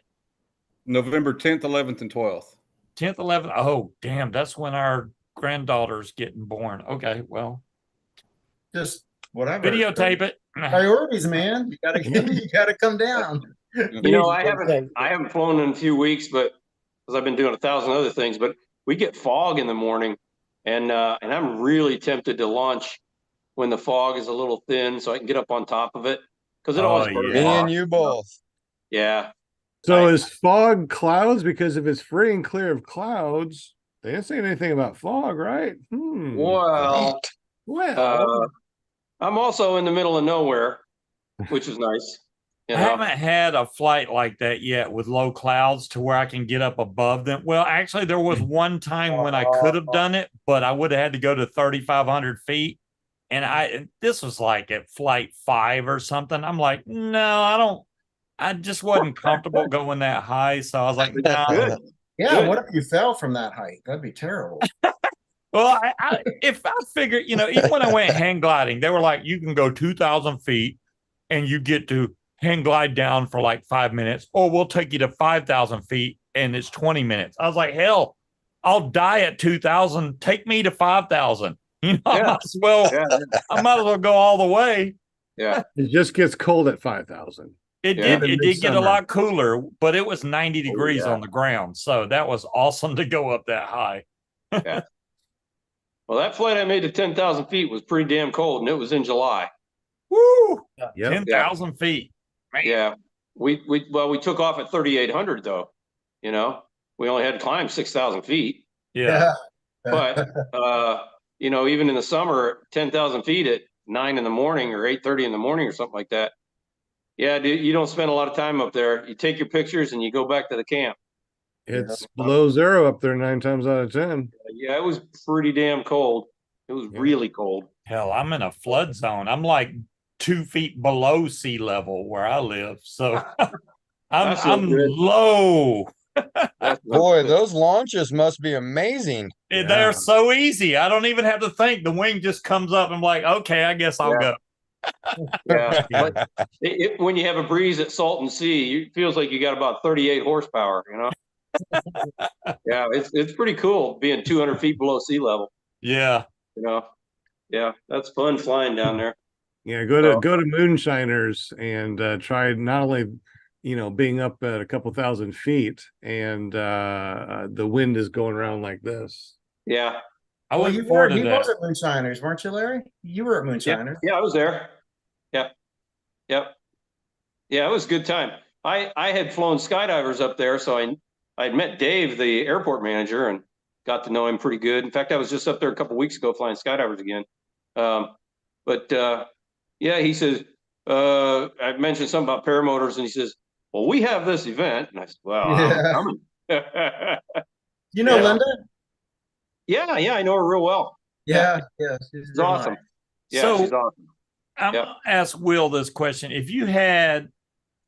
November 10th, 11th, and 12th. 10th, 11th. Oh, damn. That's when our granddaughter's getting born. Okay, well. Just whatever. Videotape it. Priorities, man. You gotta come down. I haven't flown in a few weeks, but because I've been doing 1,000 other things, but we get fog in the morning, and I'm really tempted to launch when the fog is a little thin so I can get up on top of it. Because it always burns Me off. and you both. Yeah. So is fog clouds? Because if it's free and clear of clouds, they didn't say anything about fog, right? Well, I'm also in the middle of nowhere, which is nice. I haven't had a flight like that yet with low clouds to where I can get up above them. Well, actually, there was one time when I could have done it, but I would have had to go to 3,500 feet. And this was like at flight 5 or something. I'm like, no, I just wasn't comfortable going that high. So I was like, no. Yeah, what if you fell from that height? That'd be terrible. Well, if I figured, even when I went hang gliding, they were like, you can go 2,000 feet and you get to hang glide down for like 5 minutes, or we'll take you to 5,000 feet and it's 20 minutes. I was like, hell, I'll die at 2,000. Take me to 5,000. I might as well go all the way. Yeah. It just gets cold at 5,000. It did get a lot cooler, but it was 90 degrees on the ground. So that was awesome to go up that high. Yeah. Well, that flight I made to 10,000 feet was pretty damn cold, and it was in July. Woo! Yep. 10,000 feet. Man. Yeah. We took off at 3,800 though. We only had to climb 6,000 feet. Yeah. But even in the summer, 10,000 feet at 9 in the morning or 8:30 in the morning or something like that. Yeah, dude, you don't spend a lot of time up there. You take your pictures and you go back to the camp. It's below zero up there 9 times out of 10. Yeah, it was pretty damn cold. It was really cold. Hell, I'm in a flood zone. I'm like 2 feet below sea level where I live. So I'm low. Boy, those launches must be amazing. They're so easy. I don't even have to think. The wing just comes up. I'm like, okay, I guess I'll go. Yeah. When you have a breeze at Salton Sea, it feels like you got about 38 horsepower, Yeah, it's pretty cool being 200 feet below sea level. Yeah. Yeah, that's fun flying down there. Yeah, go to Moonshiners and try not only being up at a couple thousand feet and the wind is going around like this. Yeah. I look forward to that. You was at Moonshiners, weren't you, Larry? You were at Moonshiners. Yeah, I was there. Yep. Yeah, it was a good time. I had flown skydivers up there, so I had met Dave, the airport manager, and got to know him pretty good. In fact, I was just up there a couple of weeks ago flying skydivers again. He says, I mentioned something about paramotors, and he says, well, we have this event. And I said, well, I'm coming. You know Linda? Yeah, I know her real well. Yeah, she's awesome. Nice. Yeah, she's awesome. I'm going to ask Will this question. If you had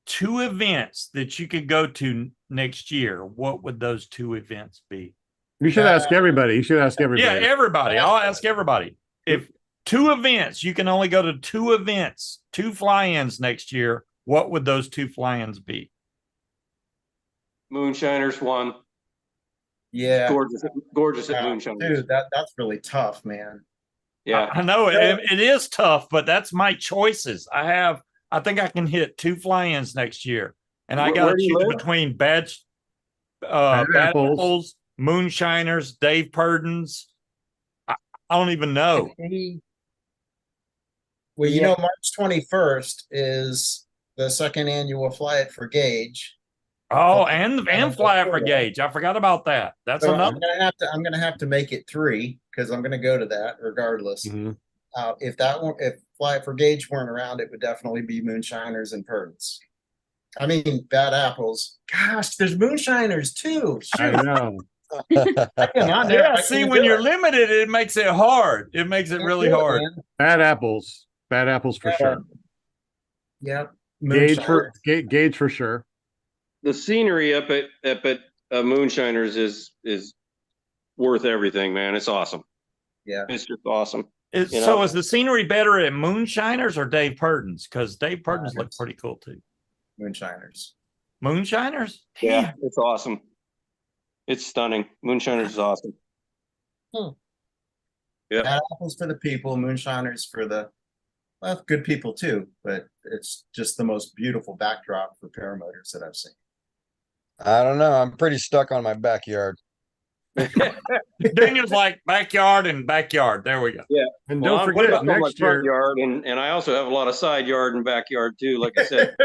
2 events that you could go to next year, what would those 2 events be? You should ask everybody. Yeah, everybody. I'll ask everybody. If 2 events, you can only go to 2 events, 2 fly-ins next year, what would those 2 fly-ins be? Moonshiners 1, Yeah, Gorgeous at moonshine. dude, that's really tough, man. Yeah, I know it is tough, but that's my choices. I think I can hit 2 fly-ins next year, and I got to choose between bad apples, moonshiners, Dave Purdens. I don't even know. Well, you know, March 21st is the second annual Fly It for Gauge. Oh, and Fly It for Gauge. I forgot about that. That's So another. I'm gonna have to make it 3 because I'm gonna go to that regardless. Mhm. If Fly It for Gauge weren't around, it would definitely be moonshiners and purds. I mean, bad apples. Gosh, there's moonshiners too. I know. Yeah, see, when you're limited, it makes it hard. It makes it really hard. Bad apples for sure. Yeah, Gauge for sure. the scenery up at Moonshiners is worth everything, man. It's awesome. Yeah, it's just awesome. Is the scenery better at Moonshiners or Dave Purdens? Because Dave Purdens looks pretty cool too. Moonshiners. Moonshiners? Yeah, it's awesome. It's stunning. Moonshiners is awesome. Yeah, bad apples for the people, moonshiners for the good people too. But it's just the most beautiful backdrop for paramotors that I've seen. I don't know. I'm pretty stuck on my backyard. Daniel's like backyard and backyard. There we go. Yeah. And don't forget next year. Yard and I also have a lot of side yard and backyard too. Like I said,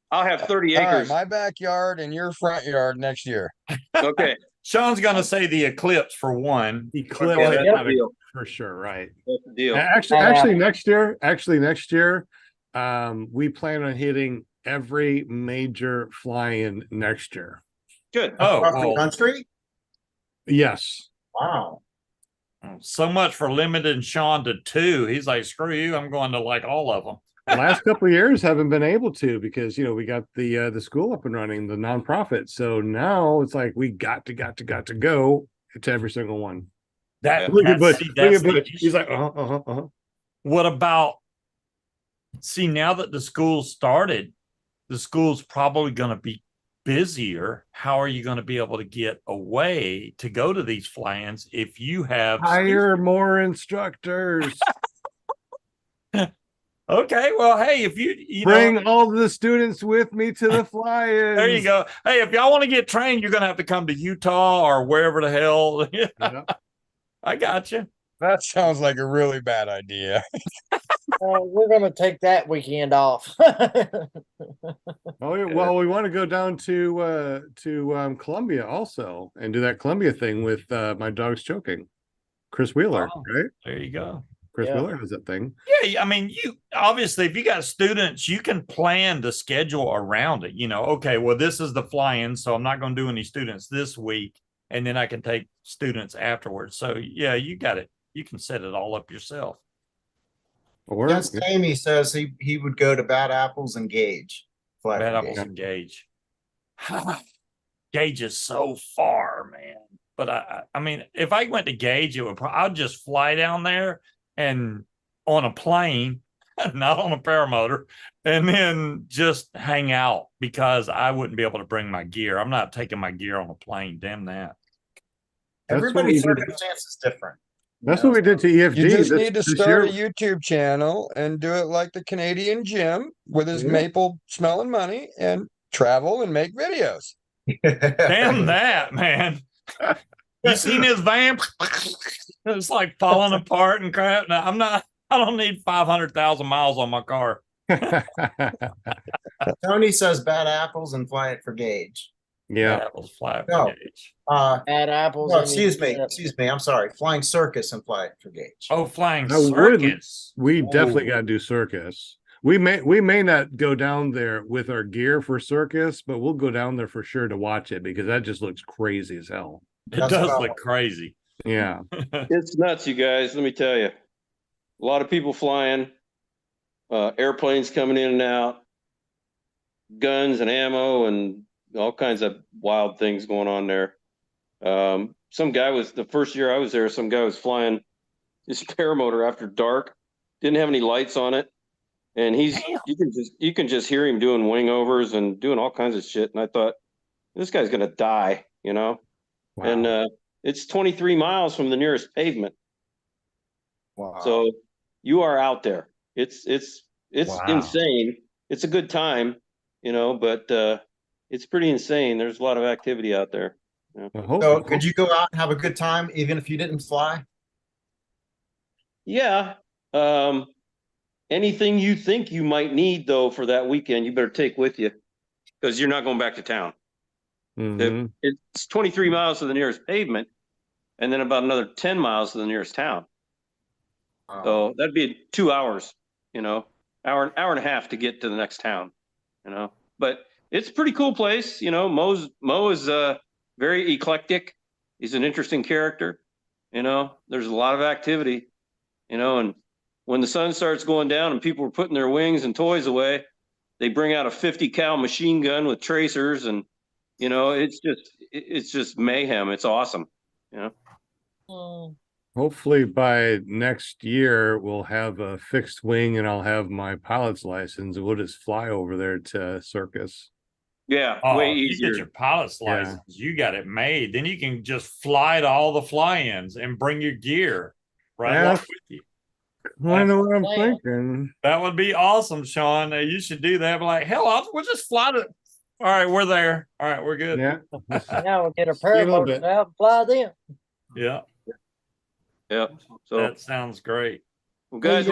I'll have 30 acres. Right, my backyard and your front yard next year. Okay. Sean's gonna say the eclipse for one. Eclipse for sure, right? That's the deal. Actually, next year, we plan on hitting every major fly-in next year. Good. Across the country? Yes. Wow. So much for limiting Sean to 2. He's like, screw you, I'm going to like all of them. The last couple of years haven't been able to because we got the school up and running, the nonprofit. So now it's like we got to go to every single one. Look at Butch. He's like, What about? See, now that the school started, the school's probably going to be busier. How are you going to be able to get away to go to these fly-ins if you have hire more instructors? Okay, well, hey, if you bring all the students with me to the fly-ins. There you go. Hey, if y'all want to get trained, you're going to have to come to Utah or wherever the hell. I got you. That sounds like a really bad idea. We're going to take that weekend off. Well, we want to go down to Columbia also and do that Columbia thing with My Dog's Choking. Chris Wheeler, right? There you go. Chris Wheeler has that thing. Yeah, I mean, you obviously, if you got students, you can plan the schedule around it. Okay, well, this is the fly-in, so I'm not going to do any students this week, and then I can take students afterwards. So, yeah, you got it. You can set it all up yourself. Yes, Stamey says he would go to Bad Apples and Gauge. Bad Apples and Gauge. Gauge is so far, man. But I mean, if I went to Gauge, I'd just fly down there and on a plane, not on a paramotor, and then just hang out because I wouldn't be able to bring my gear. I'm not taking my gear on a plane. Damn that. Everybody's circumstance is different. That's what we did to EFG. You just need to start a YouTube channel and do it like the Canadian Jim with his maple smelling money and travel and make videos. Damn that, man. You seen his van? It's like falling apart and crap. No, I don't need 500,000 miles on my car. Tony says Bad Apples and Fly It for Gauge. Yeah. Bad Apples, Fly It for Gauge. Bad Apples. No, excuse me. I'm sorry. Flying Circus and Fly It for Gauge. Oh, Flying Circus. We definitely got to do Circus. We may not go down there with our gear for Circus, but we'll go down there for sure to watch it because that just looks crazy as hell. It does look crazy. Yeah. It's nuts, you guys. Let me tell you. A lot of people flying, airplanes coming in and out, guns and ammo and all kinds of wild things going on there. Some guy the first year I was there, some guy was flying his paramotor after dark, didn't have any lights on it. And you can just hear him doing wing overs and doing all kinds of shit. And I thought, this guy's going to die, you know? Wow. And it's 23 miles from the nearest pavement. Wow. So you are out there. It's Wow. insane. It's a good time, you know, but it's pretty insane. There's a lot of activity out there. You know? So could you go out and have a good time even if you didn't fly? Yeah. Anything you think you might need though for that weekend, you better take with you because you're not going back to town. Mhm. It's 23 miles to the nearest pavement and then about another 10 miles to the nearest town. So that'd be 2 hours, you know, hour and a half to get to the next town, you know, but it's a pretty cool place. You know, Mo is very eclectic. He's an interesting character. You know, there's a lot of activity, you know, and when the sun starts going down and people are putting their wings and toys away, they bring out a 50 cal machine gun with tracers and, you know, it's just mayhem. It's awesome. You know? Hopefully by next year we'll have a fixed wing and I'll have my pilot's license and we'll just fly over there to Circus. Yeah, You way get easier. your pilot's license. You got it made. Then you can just fly to all the fly-ins and bring your gear right along with you. I know what I'm thinking. That would be awesome, Sean. You should do that. But like, hell, we'll just fly to. All right, we're there. All right, we're good. Yeah. Now we'll get a paramotor out and fly them. Yeah. Yeah. So that sounds great. Well, guys,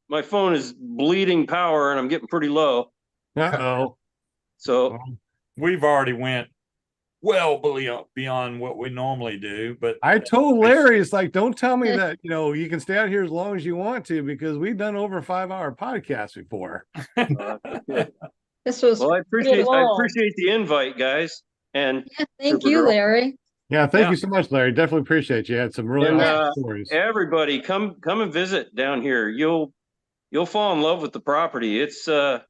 my phone is bleeding power and I'm getting pretty low. Uh-oh. So we've already went well beyond what we normally do. But I told Larry, it's like, don't tell me that, you know, you can stay out here as long as you want to, because we've done over 5-hour podcasts before. This was I appreciate the invite, guys. And thank you, Larry. Yeah, thank you so much, Larry. Definitely appreciate you. Had some really awesome stories. Everybody, come and visit down here. You'll fall in love with the property. It's a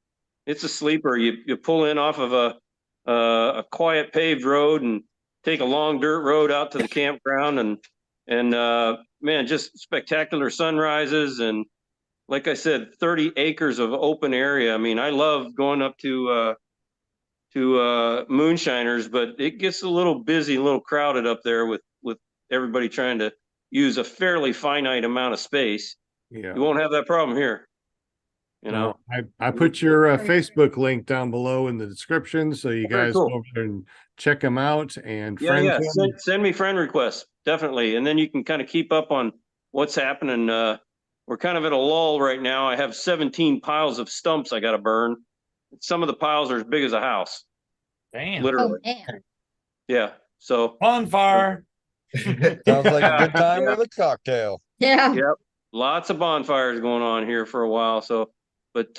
sleeper. You pull in off of a quiet paved road and take a long dirt road out to the campground and man, just spectacular sunrises and like I said, 30 acres of open area. I mean, I love going up to Moonshiners, but it gets a little busy, a little crowded up there with everybody trying to use a fairly finite amount of space. Yeah. You won't have that problem here. You know, I put your Facebook link down below in the description, so you guys go over there and check them out and send me friend requests, definitely, and then you can kind of keep up on what's happening. We're kind of at a lull right now. I have 17 piles of stumps I got to burn. Some of the piles are as big as a house. Damn, literally. Yeah. So bonfire. Sounds like a good time with a cocktail. Yeah. Yep. Lots of bonfires going on here for a while. So, but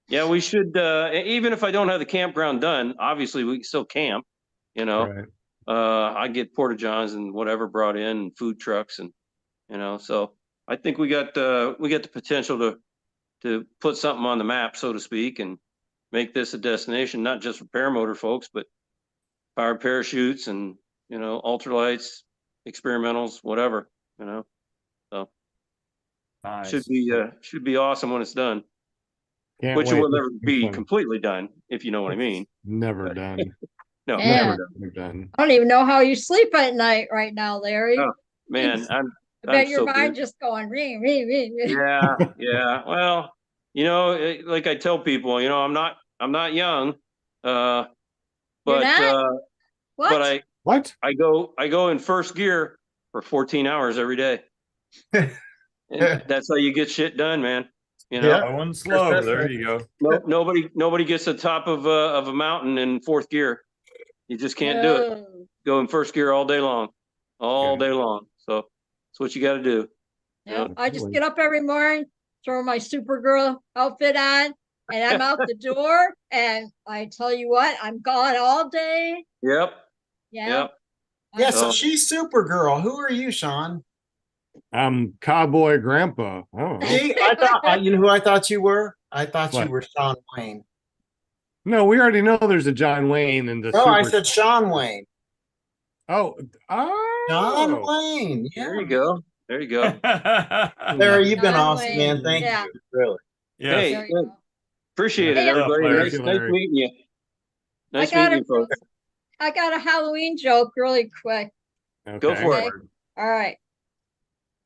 yeah, we should. Even if I don't have the campground done, obviously we can still camp. You know, Right. I get porta johns and whatever brought in, and food trucks, and you know. So I think we got the potential to put something on the map, so to speak, and make this a destination, not just for paramotor folks, but powered parachutes and, you know, ultralights, experimentals, whatever, you know. So nice. Should be awesome when it's done. Which will never be completely done, if you know what I mean. Never done. No, never done. I don't even know how you sleep at night right now, Larry. Oh, man, I bet your mind just going ring, ring, ring. Yeah, yeah. Well, you know, like I tell people, you know, I'm not young, but I go in first gear for 14 hours every day. That's how you get shit done, man. You know, going slow. There you go. Nobody gets to the top of a mountain in fourth gear. You just can't do it. Go in first gear all day long, day long. So that's what you got to do. Yeah, I just get up every morning, throw my Supergirl outfit on, and I'm out the door. And I tell you what, I'm gone all day. Yep. Yeah. Yep. Yeah. So she's Supergirl. Who are you, Sean? I'm Cowboy Grandpa. Oh. See, I thought you know who I thought you were. I thought you were Sean Wayne. No, we already know there's a John Wayne in the. No, I said Sean Wayne. Oh, John Wayne. Yeah. There you go. There you go. Larry, you've been awesome, man. Thank you. Really. Yeah. Hey, appreciate it, everybody. Nice meeting you. Nice meeting you, folks. I got a Halloween joke really quick. Okay. Go for it. All right.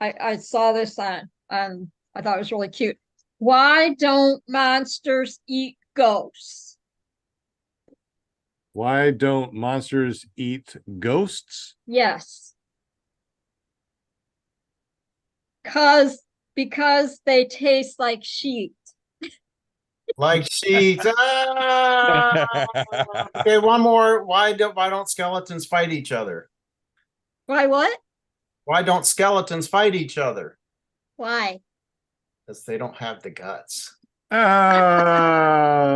I saw this on I thought it was really cute. Why don't monsters eat ghosts? Why don't monsters eat ghosts? Yes. Because they taste like sheep. Like sheets. Okay, one more. Why don't skeletons fight each other? Why what? Why don't skeletons fight each other? Why? Because they don't have the guts.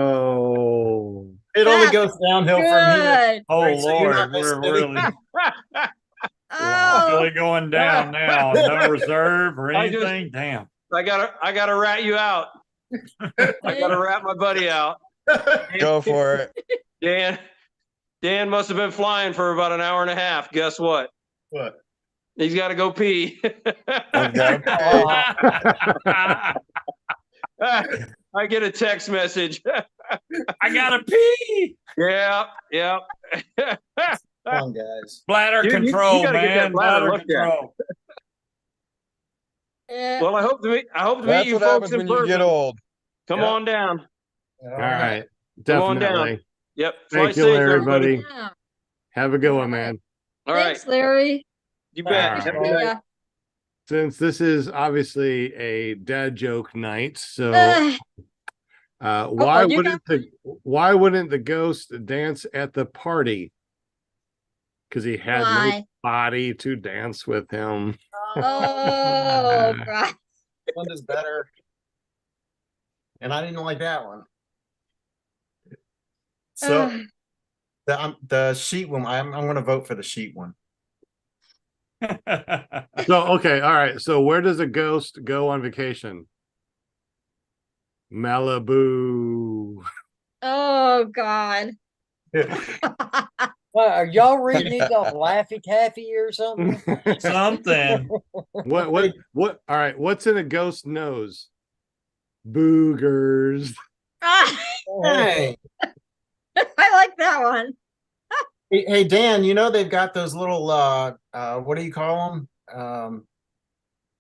Oh. It only goes downhill from here. Good. Oh Right, so you're Lord, not we're missing really, Oh, really going down now. No reserve or I just- anything. Damn. I gotta rat you out. I gotta rat my buddy out. Go for it. Dan must have been flying for about an hour and a half. Guess what? What? He's got to go pee. Okay. I get a text message. I gotta pee. Yeah. Come on, guys. Bladder You control, gotta get that man. bladder Bladder looked at. control. yeah. Well, I hope to meet That's you what folks happens in when you person. get old. Come Yeah. on down. All right. Come on Definitely. Yep. Fly Thank you, safe, Larry, everybody. buddy. Yeah. Have a good one, man. All right. Thanks, Larry. You bet. All Have a right. good night. Yeah. Since this is obviously a dad joke night, so why you wouldn't the ghost dance at the party? Because he had no Why? body to dance with him. Oh, God. One is better. And I didn't like that one. So the sheet one, I'm going to vote for the sheet one. So okay, all right. So where does a ghost go on vacation? Malibu. Oh, God. What, are y'all reading these off Laffy Taffy or something? Something. What? All right. What's in a ghost nose? Boogers. Hey, I like that one. hey, Dan, you know they've got those little what do you call them?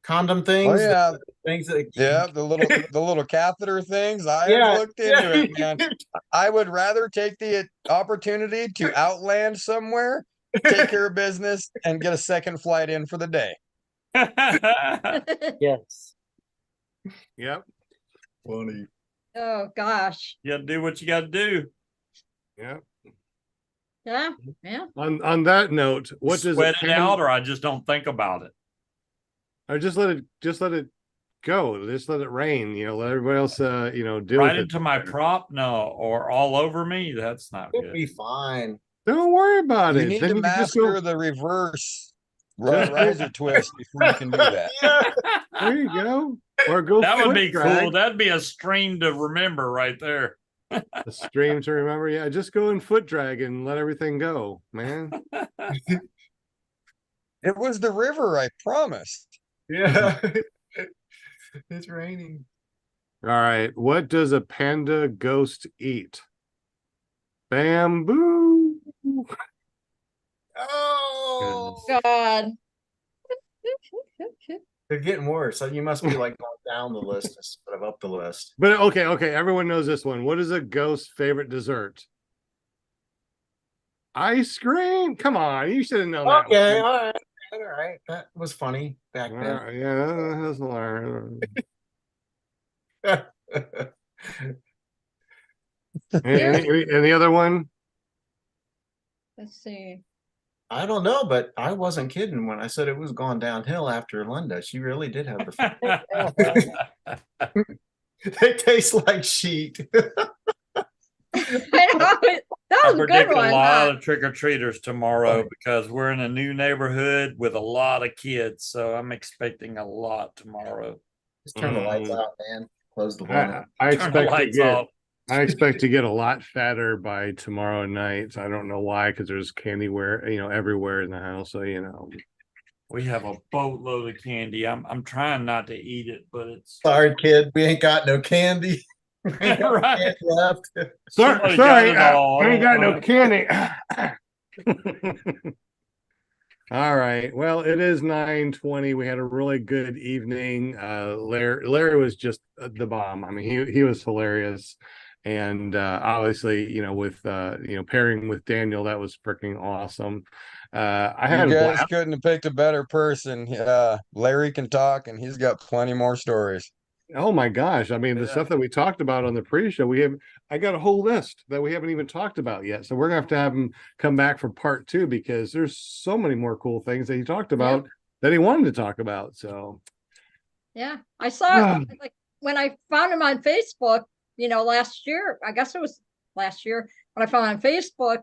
Condom things. Oh yeah, Things that yeah, the little catheter things. I Yeah, have looked into it, man. I would rather take the opportunity to outland somewhere, take care of business, and get a second flight in for the day. Yes. Yep. Funny. Oh, gosh. You gotta do what you gotta do. Yep. Yeah. Yeah. On that note, what does Sweat it out, or I just don't think about it. or just let it go. Just let it rain. Let everybody else deal Right with into it. my prop, no, or all over me. That's not It'll good. be fine. Don't worry about You it. need Then to you can just master go. the reverse riser twist before you can do that. There you go. Or go. That would foot be drag. cool. That'd be a stream to remember right there. A stream to remember. Yeah, just go in foot drag and let everything go, man. It was the river, I promised. Yeah. It's raining. All right. What does a panda ghost eat? Bamboo. Oh, God. they're getting worse. So you must be like going down the list instead of up the list. But okay. Everyone knows this one. What is a ghost's favorite dessert? Ice cream. Come on, you should have known that. Okay, one. all right. That was funny back then. Yeah, that was hilarious. Any other one? Let's see. I don't know, but I wasn't kidding when I said it was going downhill after Linda. She really did have the. They taste like sheet. I know, that I was a good predict one. a lot Huh? of trick or treaters tomorrow because we're in a new neighborhood with a lot of kids. So I'm expecting a lot tomorrow. Just turn the lights out, man. Close the window. I Turn the expect to lights get. off. I expect to get a lot fatter by tomorrow night. I don't know why, because there's candy everywhere in the house. So We have a boatload of candy. I'm trying not to eat it, but it's Sorry, kid. We ain't got no candy. Right. Left. Sorry, Somebody got it I all. ain't got no candy. All right. Well, it is 9:20. We had a really good evening. Larry was just the bomb. I mean, he was hilarious. And obviously, with pairing with Daniel, that was freaking awesome. I You had a guys blast. couldn't have picked a better person. Larry can talk, and he's got plenty more stories. Oh my gosh. I mean, the Yeah. stuff that we talked about on the pre-show, I got a whole list that we haven't even talked about yet. So we're gonna have to have him come back for part 2 because there's so many more cool things that he talked about that he wanted to talk about. So Yeah, I saw like when I found him on Facebook, last year, I guess it was last year when I found him on Facebook,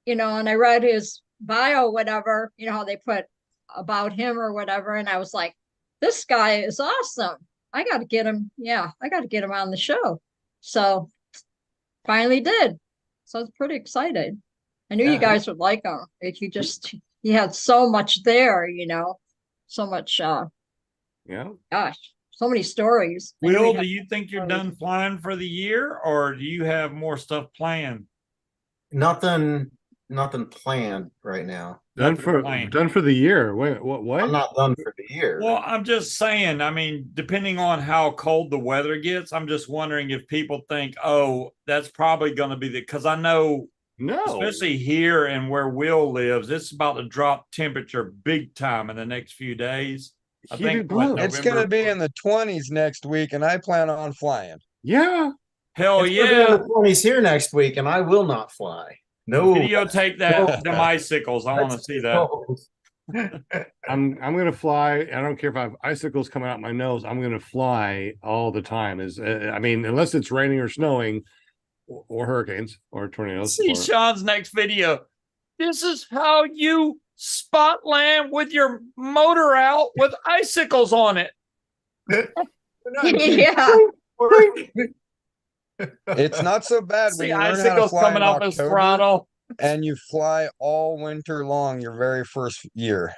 and I read his bio, whatever, how they put about him or whatever. And I was like, this guy is awesome. I got to get him. Yeah, I got to get him on the show. So finally did. So I was pretty excited. I knew you guys would like him. If he had so much there, so much, yeah. gosh, so many stories. Will, do you think you're done flying for the year, or do you have more stuff planned? Nothing planned right now. Done for the year. Wait, what? I'm not done for the year. Well, I'm just saying, I mean, depending on how cold the weather gets, I'm just wondering if people think, oh, that's probably going to be because I know, especially here and where Will lives, it's about to drop temperature big time in the next few days. I think it's going to be in the 20s next week, and I plan on flying. Yeah. Hell it's yeah. in the 20s here next week, and I will not fly. No. Videotape that, them icicles. I want to see that. I'm gonna fly. I don't care if I have icicles coming out my nose. I'm gonna fly all the time. I mean, unless it's raining or snowing, or hurricanes or tornadoes. See Sean's next video. This is how you spot land with your motor out with icicles on it. Yeah. It's not so bad when See you learn how to icicles fly coming in off his October, throttle. and you fly all winter long your very first year.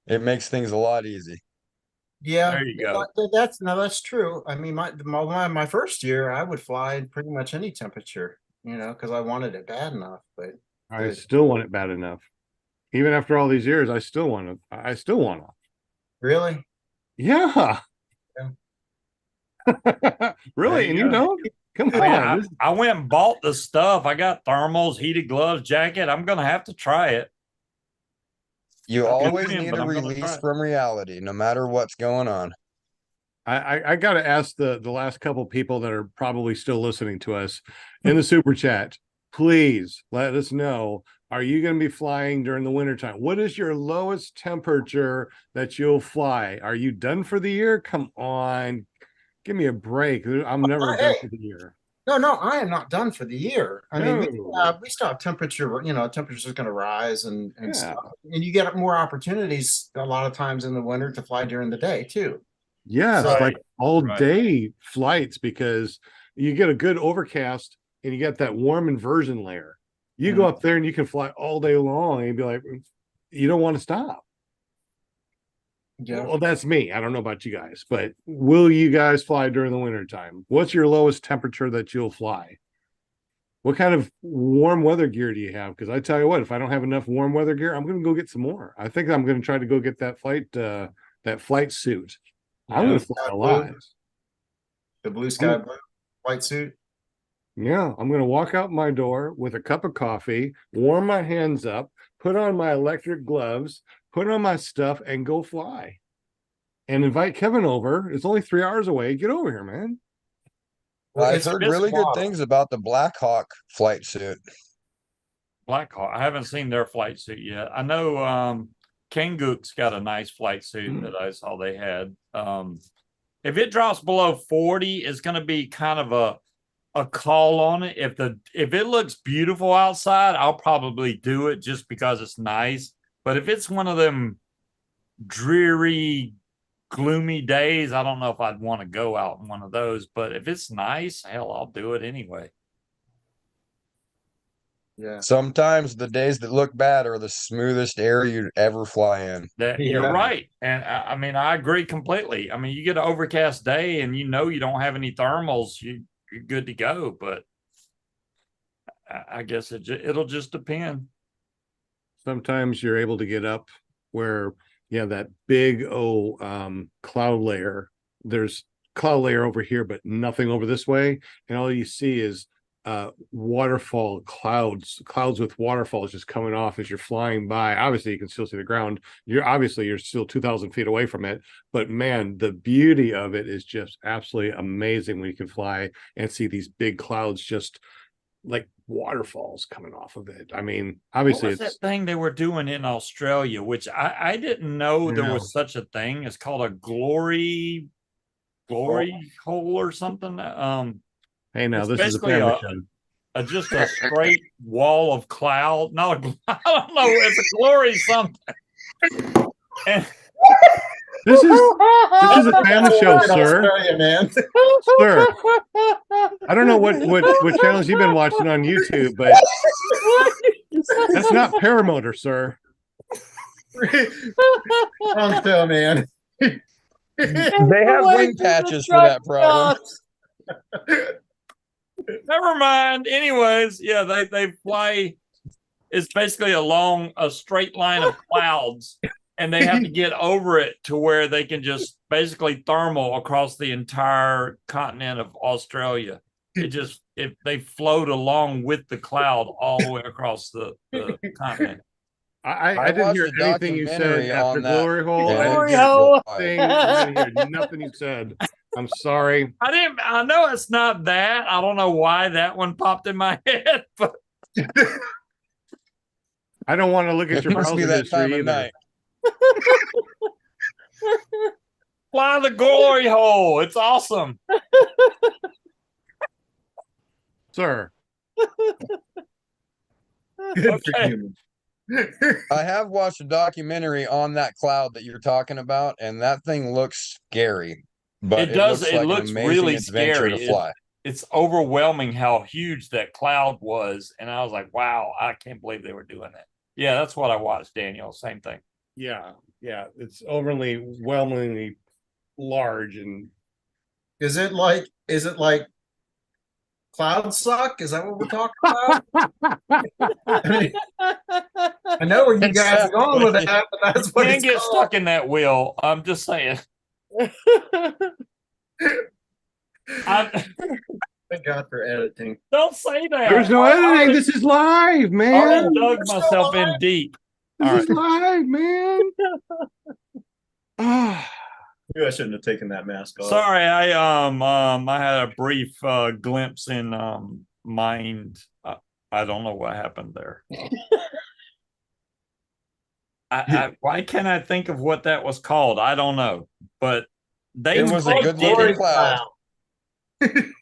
It makes things a lot easy. Yeah, there you go. That's true. I mean, my first year, I would fly pretty much any temperature, because I wanted it bad enough. But I still want it bad enough, even after all these years. I still want it. Really? Yeah. Really? And you don't? Come on. I went and bought the stuff. I got thermals, heated gloves, jacket. I'm gonna have to try it. You always need a release from reality, no matter what's going on. I got to ask the last couple people that are probably still listening to us in the super chat, please let us know. Are you going to be flying during the wintertime? What is your lowest temperature that you'll fly? Are you done for the year? Come on. Give me a break. I'm never done for the year. No, I am not done for the year. I mean, we still have temperature, temperatures are going to rise and stuff. And you get more opportunities a lot of times in the winter to fly during the day too. Yeah, so, like all day flights, because you get a good overcast and you get that warm inversion layer. You go up there and you can fly all day long and you'd be like, you don't want to stop. Yeah. Well, that's me. I don't know about you guys, but will you guys fly during the winter time? What's your lowest temperature that you'll fly? What kind of warm weather gear do you have? Because I tell you what, if I don't have enough warm weather gear, I'm going to go get some more. I think I'm going to try to go get that flight suit. I'm going to fly a lot. The blue sky blue flight suit. Yeah, I'm going to walk out my door with a cup of coffee, warm my hands up, put on my electric gloves, put on my stuff, and go fly. And invite Kevin over. It's only 3 hours away. Get over here, man. Well, I've heard really good things about the Blackhawk flight suit. Blackhawk. I haven't seen their flight suit yet. I know Kangook's got a nice flight suit that I saw they had. If it drops below 40, it's going to be kind of a call on it. If it looks beautiful outside, I'll probably do it just because it's nice. But if it's one of them dreary, gloomy days, I don't know if I'd want to go out in one of those. But if it's nice, hell, I'll do it anyway. Yeah. Sometimes the days that look bad are the smoothest air you'd ever fly in. You're Yeah. right. And I mean, I agree completely. I mean, you get an overcast day and you know you don't have any thermals, you're good to go. But I guess it'll just depend. Sometimes you're able to get up where, yeah, that big cloud layer. There's cloud layer over here, but nothing over this way. And all you see is waterfall clouds with waterfalls just coming off as you're flying by. Obviously you can still see the ground. You're still 2,000 feet away from it, but man, the beauty of it is just absolutely amazing when you can fly and see these big clouds just like waterfalls coming off of it. I mean, obviously what was that thing they were doing in Australia, which I didn't know there was such a thing. It's called a glory hole or something. Hey, now this is a family show. Just a straight wall of cloud. I don't know. It's a glory something. And this is a family show, sir. Australia, man. Sir, I don't know what channels you've been watching on YouTube, but that's not Paramotor, sir. Wrong show, man. They have wing patches for that problem. Never mind. Anyways, yeah, they fly. It's basically along a straight line of clouds, and they have to get over it to where they can just basically thermal across the entire continent of Australia. If they float along with the cloud all the way across the continent. I didn't hear anything you said after glory hole. Glory hole. I didn't hear nothing you said. I'm sorry. I know it's not that. I don't know why that one popped in my head, but I don't want to look at your browser history either. Fly the glory hole. It's awesome. Sir. Okay. I have watched a documentary on that cloud that you're talking about, and that thing looks scary. But it does. Looks it like looks an amazing really adventure scary. to fly. It's overwhelming how huge that cloud was, and I was like, "Wow, I can't believe they were doing that." Yeah, that's what I watched, Daniel. Same thing. Yeah, it's overwhelmingly large. And Is it like cloud suck? Is that what we're talking about? I know where you guys are going with that, but that's what Can't get stuck in that wheel. I'm just saying. Thank God for editing. Don't say that. There's no editing. This is live, man. I dug myself in deep. This is live, man. Maybe I shouldn't have taken that mask off. Sorry, I had a brief glimpse in mind. I don't know what happened there. Why can't I think of what that was called? I don't know, but it was a good looking cloud.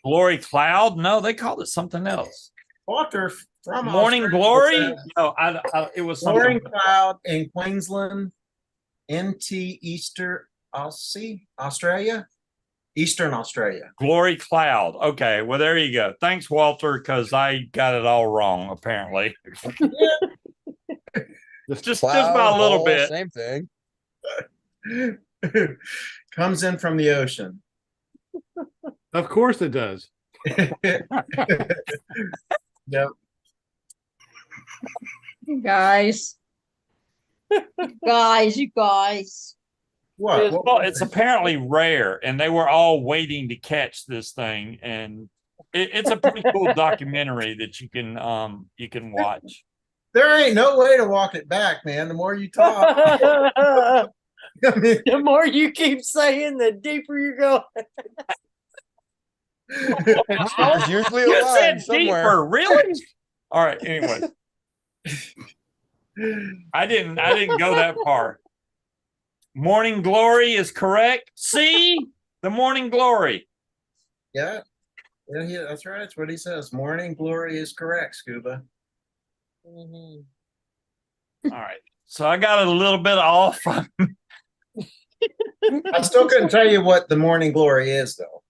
Glory cloud? No, they called it something else. Author from Morning Australia. Glory? No, it was Morning something. cloud in Queensland, Australia, Eastern Australia. Glory cloud. Okay, well there you go. Thanks, Walter, because I got it all wrong apparently. just by a little bit. Same thing. Comes in from the ocean. Of course it does. Yep. You guys. You guys. What? Well, it's apparently rare, and they were all waiting to catch this thing, and it's a pretty cool documentary that you can watch. There ain't no way to walk it back, man. The more you talk, the more you keep saying, the deeper you go. There's usually a You line said somewhere. deeper, really? All right. Anyway, I didn't go that far. Morning glory is correct. See the morning glory. Yeah, that's right. That's what he says. Morning glory is correct, Scuba. Mm-hmm. All right. So I got it a little bit off. I still couldn't tell you what the morning glory is, though.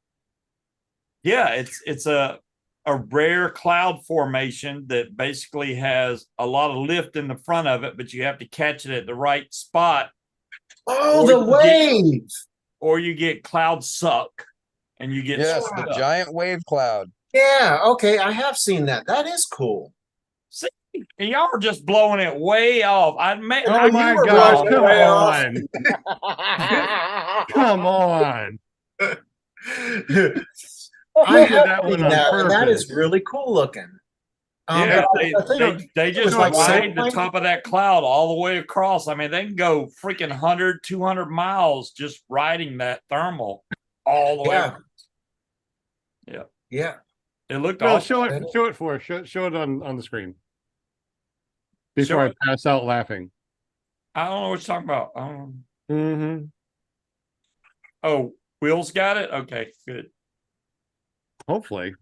Yeah, it's a a rare cloud formation that basically has a lot of lift in the front of it, but you have to catch it at the right spot. Oh, the wave. Or you get cloud suck and you get Yes, stuck. the giant wave cloud. Yeah, okay, I have seen that. That is cool. See, and y'all are just blowing it way off. Oh my gosh, come on. Come on. I did have that one seen on that, and that purpose. is really cool looking. Yeah, but I think they it just was like ride the sailplane. top of that cloud all the way across. I mean, they can go freaking 100, 200 miles just riding that thermal all the way. Yeah. Across. Yeah. Yeah. It looked Well, awesome. show it for us. Show it on the screen. Before I pass out laughing. I don't know what you're talking about. Mm-hmm. Oh, Will's got it? Okay, good. Hopefully.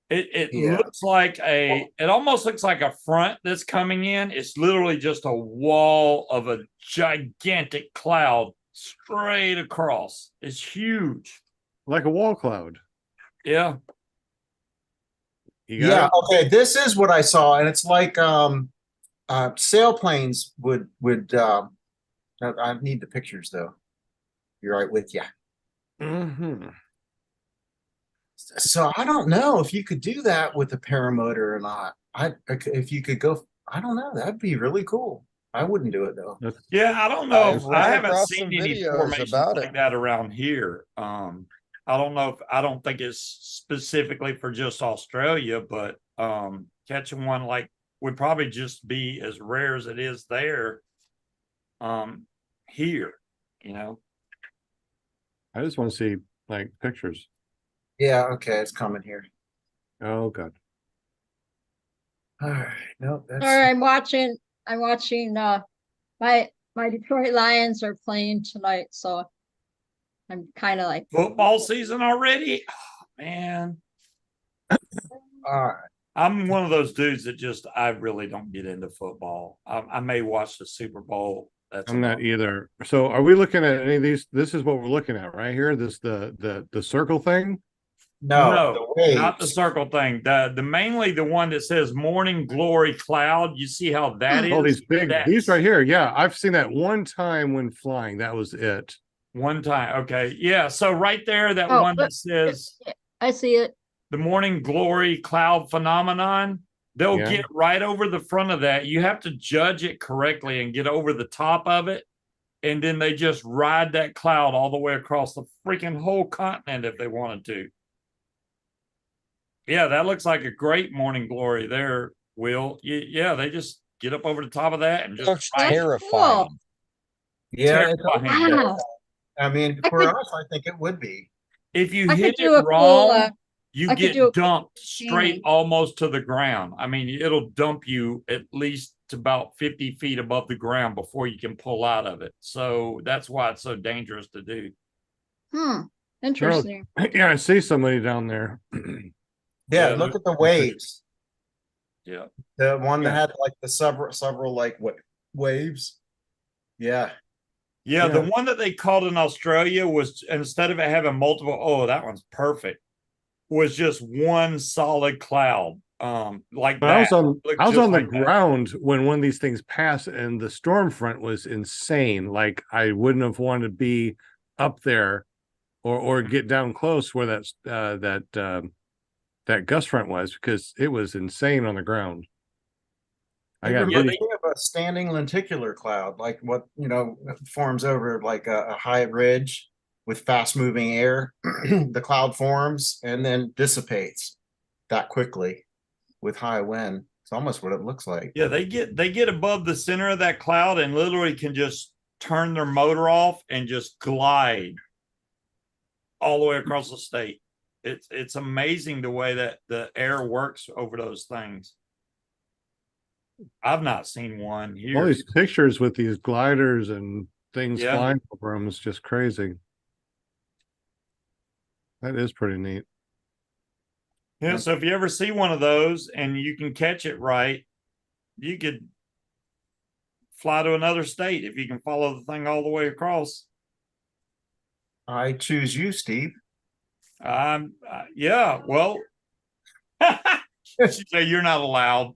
It looks like it almost looks like a front that's coming in. It's literally just a wall of a gigantic cloud straight across. It's huge. Like a wall cloud. Yeah. Yeah, okay. This is what I saw, and it's like sailplanes would I need the pictures though. You're right with you. Mm-hmm. So I don't know if you could do that with a paramotor or not. If you could go, I don't know. That'd be really cool. I wouldn't do it though. Yeah, I don't know. I've I ran haven't across seen some any videos formations about like it. that around here. I don't know if I don't think it's specifically for just Australia, but catching one like would probably just be as rare as it is there. Here, you know. I just want to see like pictures. Yeah, okay, it's coming here. Oh god. All right, no, that's Sorry, I'm watching my Detroit Lions are playing tonight, so I'm kind of like Football season already? Oh, man. all right. I'm one of those dudes that just I really don't get into football. I may watch the Super Bowl. I'm not either. So are we looking at any of these? This is what we're looking at right here. This the circle thing? No, not the circle thing. The mainly the one that says morning glory cloud. You see how that is? Oh, these big these right here. Yeah, I've seen that one time when flying. That was it. One time. Okay. Yeah. So right there, that one that says I see it. The morning glory cloud phenomenon. They'll get right over the front of that. You have to judge it correctly and get over the top of it. And then they just ride that cloud all the way across the freaking whole continent if they wanted to. Yeah, that looks like a great morning glory there, Will. Yeah, they just get up over the top of that and just looks terrifying. Cool. Yeah, terrifying. Wow. I mean, for us, I think it would be. If you I hit could do it a wrong, cool, you I could do get a cool dumped straight Stamey. almost to the ground. I mean, it'll dump you at least to about 50 feet above the ground before you can pull out of it. So that's why it's so dangerous to do. Interesting. Yeah, I see somebody down there. Yeah, look at the waves. Yeah. The one that had like the several like what waves. Yeah. Yeah, the one that they called in Australia was instead of it having multiple, that one's perfect, was just one solid cloud. Like but that. I was on the ground when one of these things passed, and the storm front was insane. Like I wouldn't have wanted to be up there or get down close where that gust front was, because it was insane on the ground. I got of a standing lenticular cloud, like what forms over like a high ridge with fast moving air. The cloud forms and then dissipates that quickly with high wind. It's almost what it looks like. Yeah, they get above the center of that cloud and literally can just turn their motor off and just glide all the way across the state. It's amazing the way that the air works over those things. I've not seen one here. All these pictures with these gliders and things flying over them is just crazy. That is pretty neat. Yeah, so if you ever see one of those and you can catch it right, you could fly to another state if you can follow the thing all the way across. I choose you, Steve. Yeah, well, She said, "You're not allowed."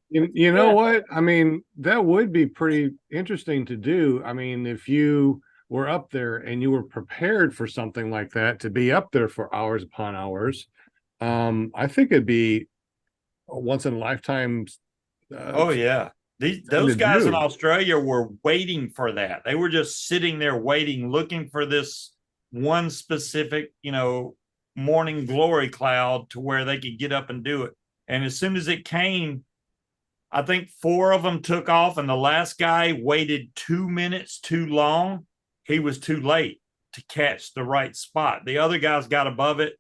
You know what? I mean, that would be pretty interesting to do. I mean, if you were up there and you were prepared for something like that, to be up there for hours upon hours, I think it'd be a once in a lifetime. Oh yeah. Those guys in Australia were waiting for that. They were just sitting there waiting, looking for this one specific, morning glory cloud to where they could get up and do it. And as soon as it came, I think 4 of them took off, and the last guy waited 2 minutes too long. He was too late to catch the right spot. The other guys got above it.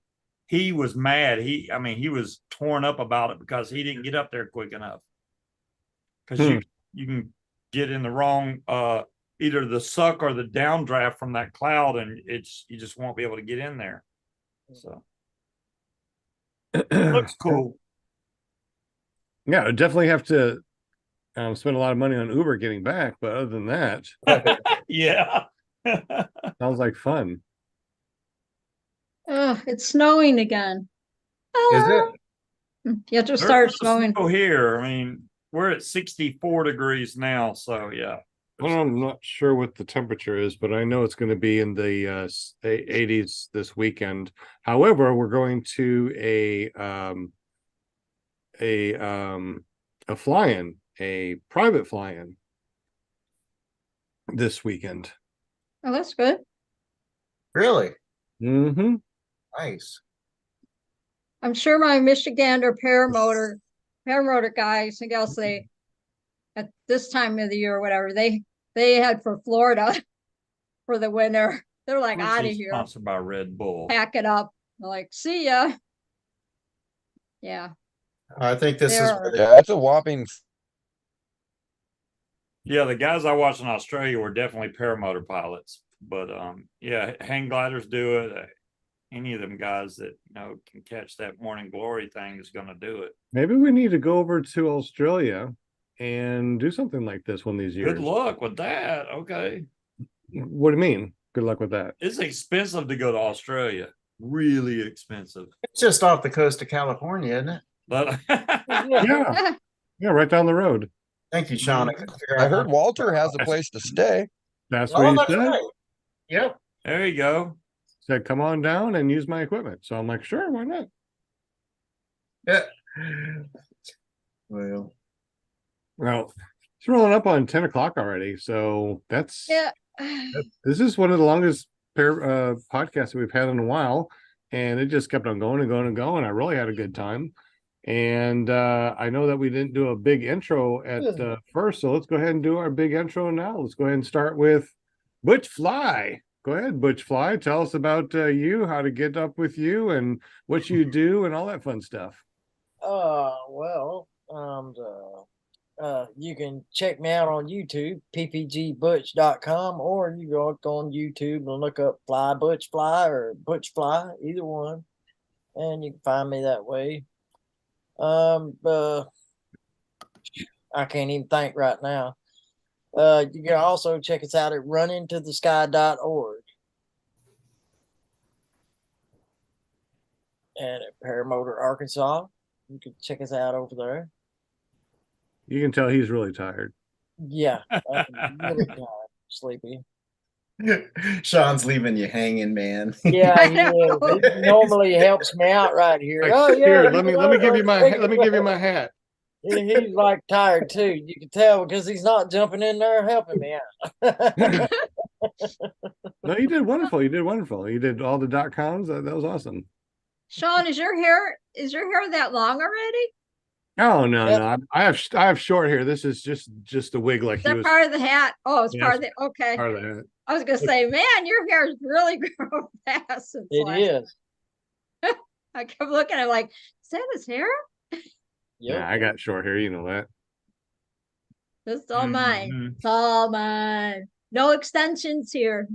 He was mad. He was torn up about it because he didn't get up there quick enough. Because you can get in the wrong, either the suck or the downdraft from that cloud, and you just won't be able to get in there. So it looks cool. Yeah, I definitely have to spend a lot of money on Uber getting back, but other than that, yeah, sounds like fun. Oh, it's snowing again. Is it? Yeah, just started snowing. Here. I mean, we're at 64 degrees now, so yeah. Well, I'm not sure what the temperature is, but I know it's going to be in the 80s this weekend. However, we're going to a fly-in, a private fly-in this weekend. Oh, that's good. Really? Mm-hmm. Nice. I'm sure my Michigander paramotor guys and gals, they at this time of the year or whatever, they head for Florida for the winter. They're like out of here. Sponsored by Red Bull. Pack it up. They're like, see ya. Yeah. I think this is that's a whopping. Yeah, the guys I watched in Australia were definitely paramotor pilots, but yeah, hang gliders do it. Any of them guys that can catch that morning glory thing is going to do it. Maybe we need to go over to Australia and do something like this one of these years. Good luck with that. Okay. What do you mean? Good luck with that. It's expensive to go to Australia. Really expensive. It's just off the coast of California, isn't it? But yeah, right down the road. Thank you, Sean. I heard Walter has a place to stay. That's what he said. Right. Yep. There you go. Said, come on down and use my equipment. So I'm like, sure, why not? Yeah. Well, it's rolling up on 10 o'clock already. So this is one of the longest podcasts that we've had in a while. And it just kept on going and going and going. I really had a good time. And I know that we didn't do a big intro at first. So let's go ahead and do our big intro now. Let's go ahead and start with Butch Fly. Go ahead, Butch Fly. Tell us about you, how to get up with you, and what you do, and all that fun stuff. You can check me out on YouTube, ppgbutch.com, or you go on YouTube and look up Fly Butch Fly or Butch Fly, either one, and you can find me that way. I can't even think right now. You can also check us out at runintothesky.org and at Paramotor, Arkansas. You can check us out over there. You can tell he's really tired. Yeah, I'm really tired, sleepy. Sean's leaving you hanging, man. Yeah, he is. He normally helps me out right here. Like, oh yeah, here, let me give you my hat. He's like tired too. You can tell because he's not jumping in there helping me out. No, you did wonderful. You did all the .coms. That was awesome. Sean, is your hair that long already? Oh no. I have short hair. This is just a wig. Like is that part of the hat? Oh, it's part of the okay. Part of the hat. I was gonna say, man, your hair is really growing fast. It is. I kept looking at it like, is that his hair? Yeah, I got short hair. You know that. It's all mine. It's all mine. No extensions here,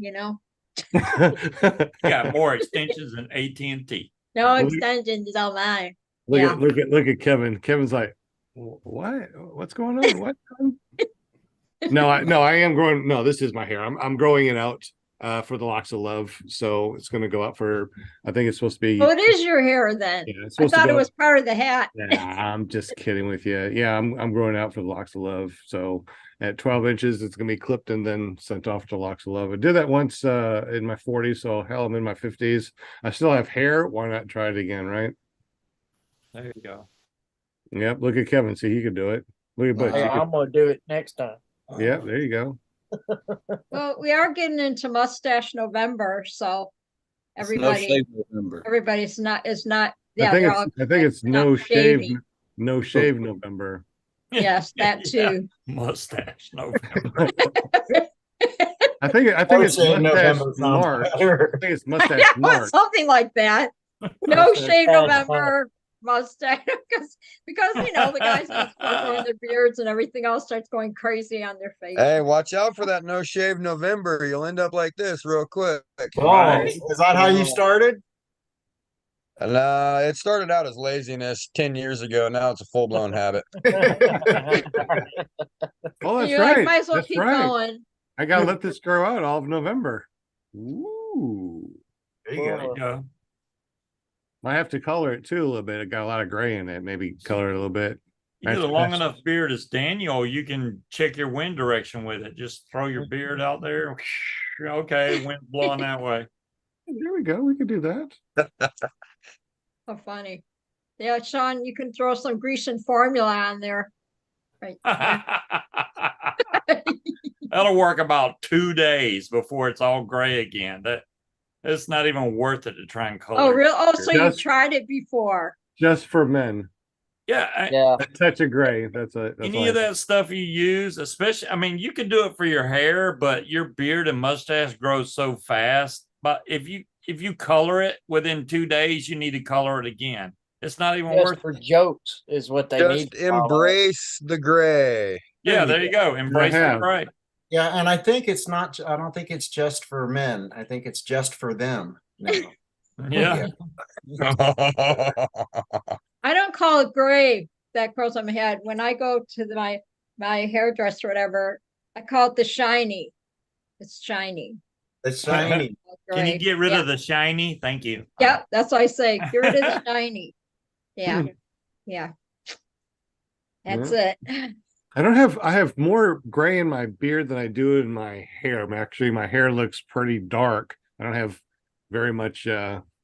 Got more extensions than AT&T. No extensions. It's all mine. Look at Kevin. Kevin's like, what? What's going on? What? No, I am growing. No, this is my hair. I'm growing it out for the Locks of Love. So it's going to go up for, I think it's supposed to be. Oh, it is your hair then. Yeah, it's I supposed to thought it go was part of the hat. Nah, I'm just kidding with you. Yeah, I'm growing out for the Locks of Love. So at 12 inches, it's gonna be clipped and then sent off to Locks of Love. I did that once in my 40s, so hell, I'm in my 50s. I still have hair. Why not try it again, right? There you go. Yep. Look at Kevin. See, he could do it. Look at Butch. Hey, I'm gonna do it next time. Yeah, there you go. Well, we are getting into mustache November, so everybody's not is not. Yeah, I think it's no shave November. Yes, that too. Mustache November. I think it's mustache March. I think it's mustache March. Something like that. No shave November, mustache because you know the guys start growing their beards and everything else starts going crazy on their face. Hey, watch out for that no shave November. You'll end up like this real quick. Oh, is that how you started? It started out as laziness 10 years ago. Now it's a full-blown habit. Oh, that's You're right. like, might as well That's keep right. going. I gotta let this grow out all of November. Ooh. There you go. Yeah. Might have to color it too a little bit. It got a lot of gray in it. Maybe color it a little bit. You get a long enough beard as Daniel, you can check your wind direction with it. Just throw your beard out there. Okay, wind blowing that way. There we go. We could do that. How funny. Yeah, Sean, you can throw some Grecian formula on there. Right. That'll work about 2 days before it's all gray again. It's not even worth it to try and color. Oh, really? Oh, so you Just- tried it before. Just for men. Yeah. Yeah. A touch of gray. That's Any all of that stuff you use, especially, I mean, you can do it for your hair, but your beard and mustache grows so fast. But if you color it within 2 days, you need to color it again. It's not even Just worth for jokes is what they Just need. to follow. embrace the gray. Yeah, there you go. Embrace the have. gray. Yeah, and I think it's not. I don't think it's just for men. I think it's just for them. No. Yeah. I don't call it gray that grows on my head. When I go to my hairdresser or whatever, I call it the shiny. It's shiny. It's shiny. Can you Gray. get rid Yeah. of the shiny? Thank you. Yep, that's what I say. Get rid of the shiny. Yeah. Yeah. That's it. I have more gray in my beard than I do in my hair. Actually, my hair looks pretty dark. I don't have very much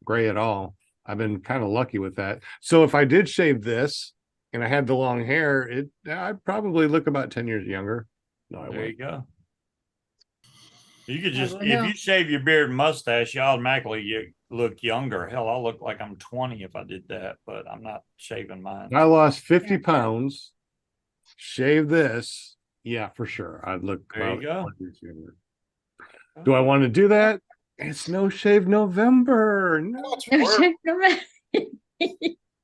gray at all. I've been kind of lucky with that. So if I did shave this and I had the long hair, I'd probably look about 10 years younger. No, I There wouldn't. you go. You could just, don't know. if you shave your beard and mustache, you automatically look younger. Hell, I'll look like I'm 20 if I did that, but I'm not shaving mine. I lost 50 pounds. Shave this. Yeah, for sure. I'd look There you about go. 20 years younger. Do I want to do that? It's no shave November. No. No shave, no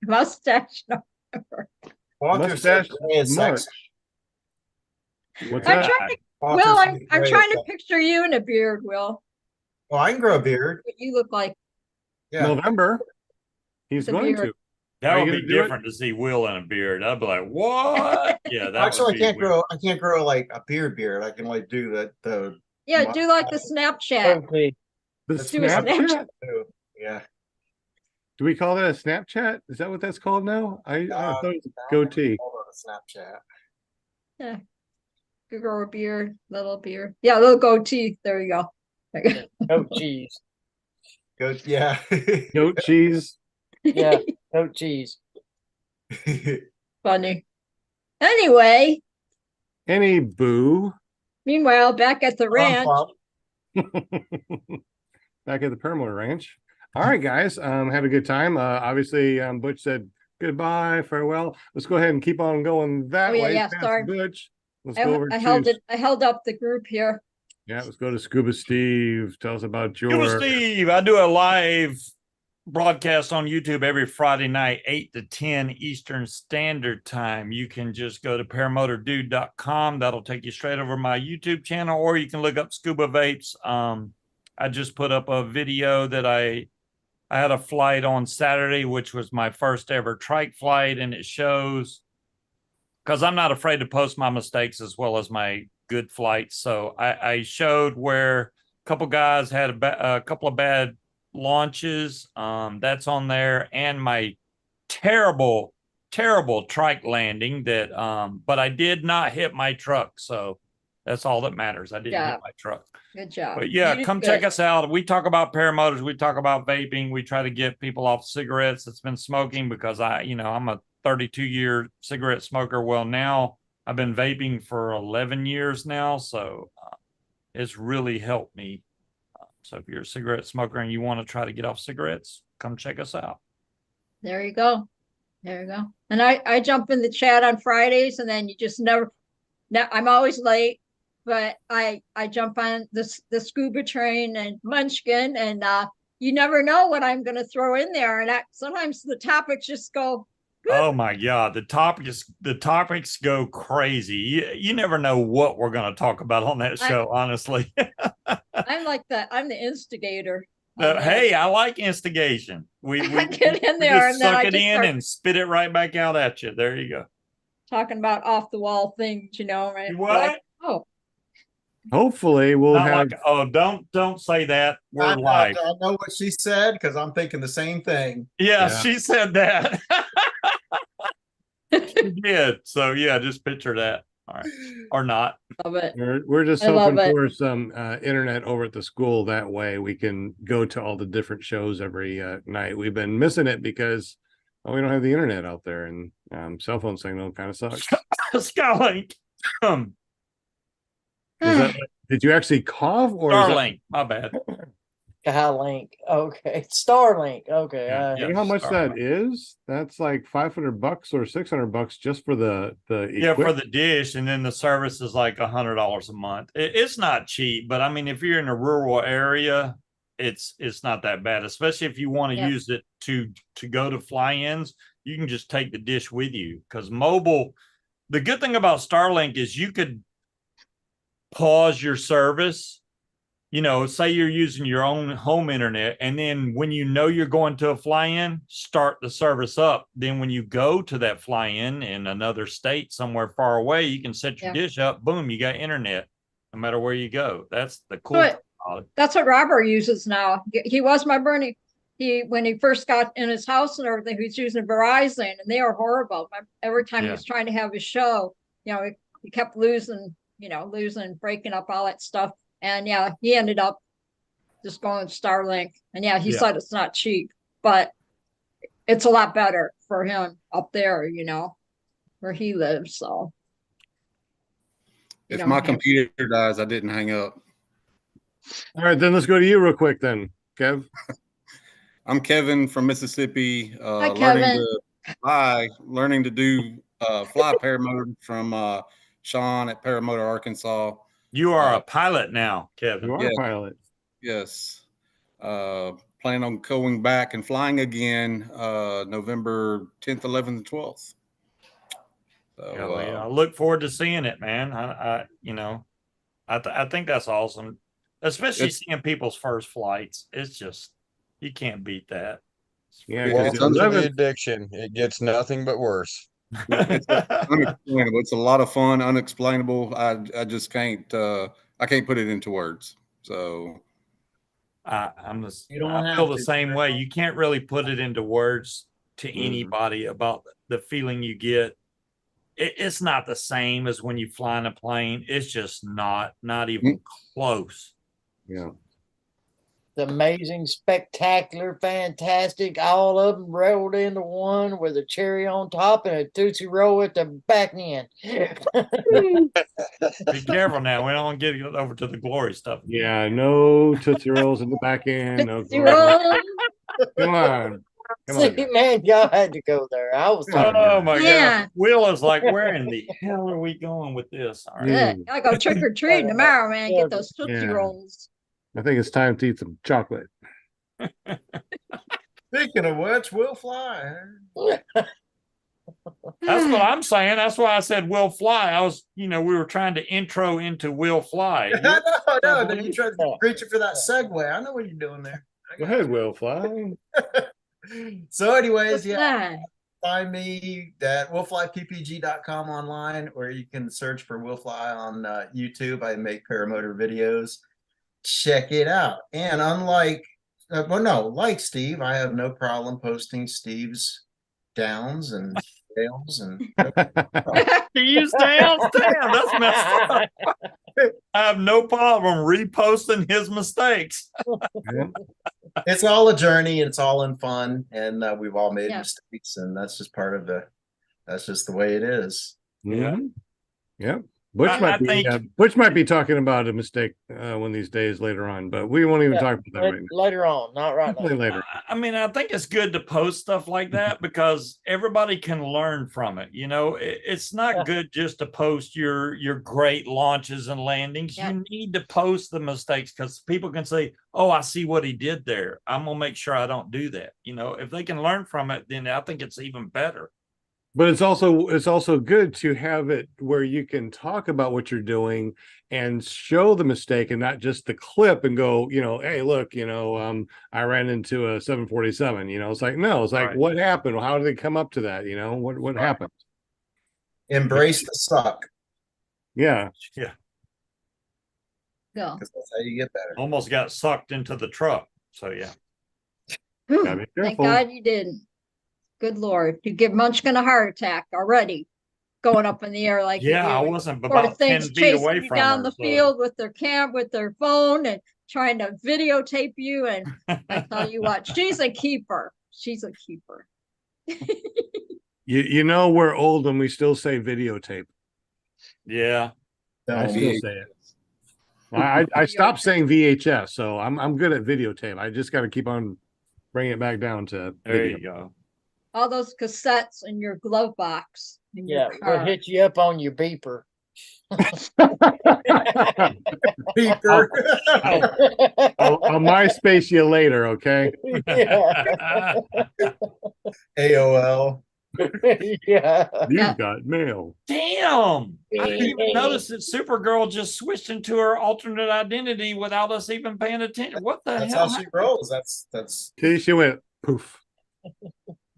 mustache. No. Walter Mustache said gray is March. sexy. What's I'm that? trying to, Walter Will, said I'm gray is trying to sexy. picture you in a beard, Will. Oh, I can grow a beard. What you look like. Yeah. November. He's The going beard. to. That Are you would gonna be do it? different to see Will in a beard. I'd be like, what? Yeah, that Actually, would I be can't weird. grow. I can't grow like a beard. I can like do the. Yeah, do like the Snapchat. Okay. The Do a Snapchat? Yeah. Do we call that a Snapchat? Is that what that's called now? I thought it was a goatee. Hold on, Snapchat. Yeah. You grow a beard, little beard. Yeah, little goatee. There you go. There you go. Goat cheese. Goat. Yeah. Goat cheese. Yeah, goat cheese. Funny. Anyway, Any boo. meanwhile, back at the ranch. Back at the Paramotor Ranch. All right, guys. Had a good time. Obviously, Butch said goodbye, farewell. Let's go ahead and keep on going that Oh, yeah, way. yeah, past sorry. Butch. Let's go over I held to it. I held up the group here. Yeah, let's go to Scuba Steve. Tell us about your Scuba Steve, I do a live broadcast on YouTube every Friday night, 8 to 10 Eastern Standard Time. You can just go to paramotordude.com. That'll take you straight over my YouTube channel, or you can look up Scuba Vapes. I just put up a video that I had a flight on Saturday, which was my first ever trike flight, and it shows, because I'm not afraid to post my mistakes as well as my good flights. So I showed where couple guys had a couple of bad launches. That's on there, and my terrible trike landing that but I did not hit my truck, so that's all that matters. I didn't hit my truck. Good job. But yeah, come check us out. We talk about paramotors, we talk about vaping, we try to get people off cigarettes that's been smoking, because I'm a 32-year cigarette smoker. Well, now I've been vaping for 11 years now, so it's really helped me. So if you're a cigarette smoker and you want to try to get off cigarettes, come check us out. There you go. There you go. And I jump in the chat on Fridays, and then you just never. Now I'm always late, but I jump on the scuba train and Munchkin, and you never know what I'm going to throw in there. And sometimes the topics just go. Oh my God, the topics go crazy. You never know what we're going to talk about on that show, honestly. I'm the instigator. Hey, I like instigation. We get in there and suck it in and spit it right back out at you. There you go. Talking about off the wall things, right? What? Like, oh. Hopefully we'll have. Don't say that. We're live. I know what she said, because I'm thinking the same thing. Yeah, she said that. She did. So yeah, just picture that. All right, or not. Love it. We're just hoping for some internet over at the school. That way we can go to all the different shows every night. We've been missing it because we don't have the internet out there, and cell phone signal kind of sucks. Skylink. Did you actually cough, or Starlink? My bad. Skylink. Okay. Starlink. Okay. You know how much that is? That's like $500 or $600 just for the for the dish, and then the service is like $100 a month. It's not cheap, but I mean, if you're in a rural area, it's not that bad. Especially if you want to use it to go to fly-ins, you can just take the dish with you, because mobile. The good thing about Starlink is you could pause your service. Say you're using your own home internet, and then when you're going to a fly-in, start the service up. Then when you go to that fly-in in another state somewhere far away, you can set your dish up. Boom, you got internet no matter where you go. That's the cool thing about it. That's what Robert uses now. He was my Bernie. When he first got in his house and everything, he was using Verizon, and they are horrible. Every time he was trying to have his show, he kept losing, breaking up all that stuff. And he ended up just going Starlink. And he said it's not cheap, but it's a lot better for him up there, where he lives. So if my computer dies, I didn't hang up. All right, then let's go to you real quick then, Kev. I'm Kevin from Mississippi. Hi, Kevin. Learning to do fly paramotor from Sean at Paramotor, Arkansas. You are a pilot now, Kevin. You are a pilot. Yes. Plan on going back and flying again November 10th, 11th, and 12th. So, I look forward to seeing it, man. I think that's awesome, especially seeing people's first flights. It's just, you can't beat that. Yeah, welcome to the addiction. It gets nothing but worse. It's unexplainable. It's a lot of fun, unexplainable. I just can't I can't put it into words. So I feel the same way. You can't really put it into words to anybody about the feeling you get. It's not the same as when you fly in a plane. It's just not even close. Yeah. It's amazing, spectacular, fantastic. All of them rolled into one with a cherry on top and a Tootsie Roll at the back end. Be careful now. We don't want to get over to the glory stuff. Yeah, no Tootsie Rolls in the back end. No Tootsie Roll. Come on. See, man, y'all had to go there. I was oh my God. Will is like, where in the hell are we going with this? All right. I go trick or treating tomorrow, man. Get those Tootsie Rolls. I think it's time to eat some chocolate. Speaking of which, we'll fly. That's what I'm saying. That's why I said we'll fly. I was, we were trying to intro into we'll fly. No, then you tried to reach it for that segue. I know what you're doing there. Go ahead, we'll fly. So anyways, find me at willflyppg.com online, or you can search for Will Fly on YouTube. I make paramotor videos. check it out. And unlike, like Steve, I have no problem posting Steve's downs and fails and Steve's downs, damn, that's messed up. I have no problem reposting his mistakes. it's all a journey. It's all in fun, and we've all made Yeah. mistakes, and that's just part of that's just the way it is. Yeah. Yeah. Butch I might be think- Butch might be talking about a mistake one of these days later on, but we won't even Yeah, talk about that right now. Later on, not right now. Definitely later. I mean, I think it's good to post stuff like that because everybody can learn from it. You know, it's not Yeah. good just to post your great launches and landings. Yeah. You need to post the mistakes because people can say, "Oh, I see what he did there. I'm gonna make sure I don't do that." You know, if they can learn from it, then I think it's even better. But it's also good to have it where you can talk about what you're doing and show the mistake and not just the clip and go, hey, look, I ran into a 747. It's like, no, it's like, Right. what happened? How did they come up to that? What happened? Embrace the suck, Yeah. Yeah, Go. because that's how you get better. almost got sucked into the truck. So yeah. Whew, Gotta be thank careful. God you didn't. Good Lord. You give Munchkin a heart attack already. Going up in the air like you Yeah, I do. wasn't Poor about 10 things feet chasing away you from down her, the so- field with their phone and trying to videotape you. And I tell you what, she's a keeper. She's a keeper. We're old when we still say videotape. Yeah. I So, still say it. I stopped saying VHS, so I'm good at videotape. I just got to keep on bringing it back down to There video. you go. All those cassettes in your glove box. In Yeah, your we'll car. hit you up on your beeper. beeper. I'll MySpace you later, okay? Yeah. AOL. Yeah. You've got mail. Damn! I didn't even notice that Supergirl just switched into her alternate identity without us even paying attention. What the That's hell? how she rolls. That's Till she went poof.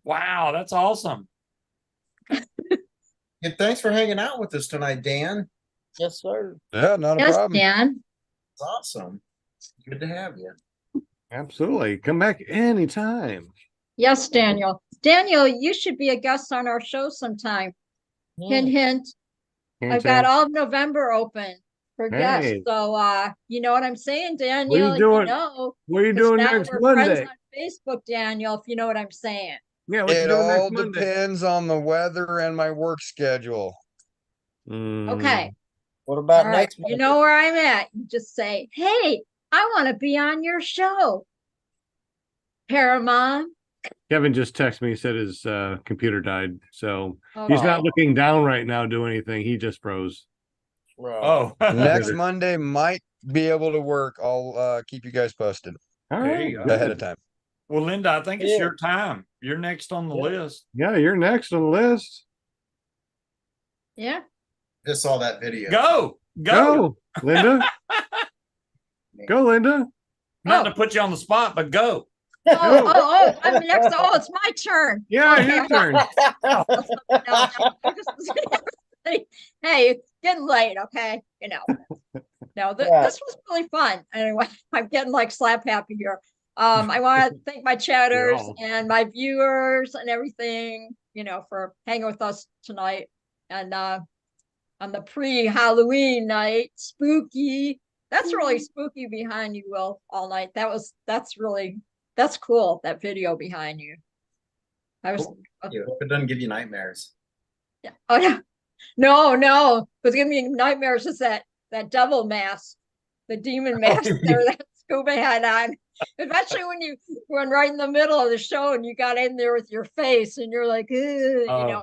Wow, that's awesome. and thanks for hanging out with us tonight, Dan. Yes, sir. Yeah, not a Yes, problem. Dan. It's awesome. Good to have you. Absolutely. Come back anytime. Yes, Daniel. Daniel, you should be a guest on our show sometime. Hint, hint. I've got all of November open for guests. Hey. So you know what I'm saying, Daniel? What are you doing? What are you 'cause doing now next we're Monday? friends on Facebook, Daniel, if you know what I'm saying. Yeah, what you It doing next all Monday? depends on the weather and my work schedule. Okay. What about All right. next You Monday? know where I'm at. You just say, hey, I want to be on your show. Paramount. Kevin just texted me, said his computer died. So Oh, he's not looking down right now, doing anything. He just froze. Right. Oh, Next Monday might be able to work. I'll keep you guys posted All There right. you go. good. ahead of time. well, Linda, I think it's Yeah. your time. You're next on the Yeah. list. Yeah, you're next on the list. Yeah. Just saw that video. Go. Go, Linda. Go, Linda. Not Oh. to put you on the spot, but go. I'm next. Oh, it's my turn. Yeah, Okay. your turn. Hey, it's getting late, okay? No, Yeah. this was really fun. Anyway, I'm getting like slap happy here. I want to thank my chatters Yeah. and my viewers and everything, for hanging with us tonight. And on the pre-Halloween night, spooky. That's really spooky behind you, Will, all night. That's cool, that video behind you. I was Yeah, hope it doesn't give you nightmares. Yeah. Oh no. What's giving me nightmares is that devil mask, the demon mask there that Scuba had on. Especially when right in the middle of the show and you got in there with your face and you're like, Yeah, I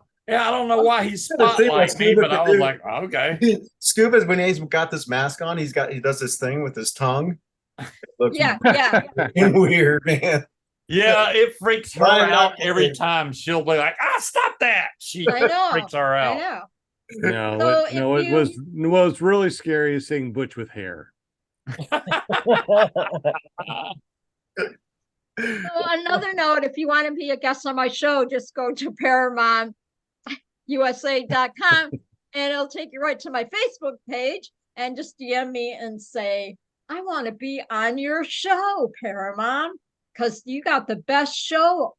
don't know why he's Should have seen what spotlighting me, Scuba but I could was do. like, okay. Scuba's when he's got this mask on, he does this thing with his tongue. It looks Yeah. weird, man. Yeah, it freaks her Right out up every there. time. She'll be like, stop that. She I know. freaks her I out. know. No, So it was really scary seeing Butch with hair. So on another note, if you want to be a guest on my show, just go to ParamontUSA.com and it'll take you right to my Facebook page and just DM me and say, I want to be on your show, Paramount, because you got the best show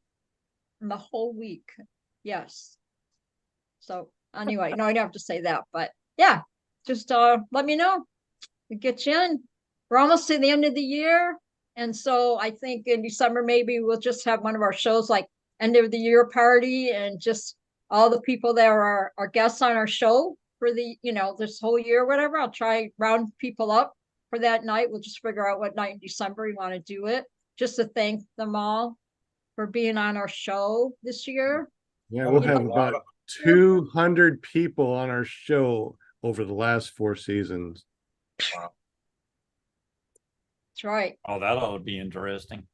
in the whole week. Yes. So anyway, no, I don't have to say that, but yeah, just let me know. We'll get you in. We're almost to the end of the year. And so I think in December, maybe we'll just have one of our shows like end of the year party and just all the people that are our guests on our show for the, this whole year, whatever. I'll try round people up for that night. We'll just figure out what night in December we want to do it, just to thank them all for being on our show this year. Yeah, we'll have about 200 people on our show over the last 4 seasons. Wow. That's right. Oh, that ought to be interesting.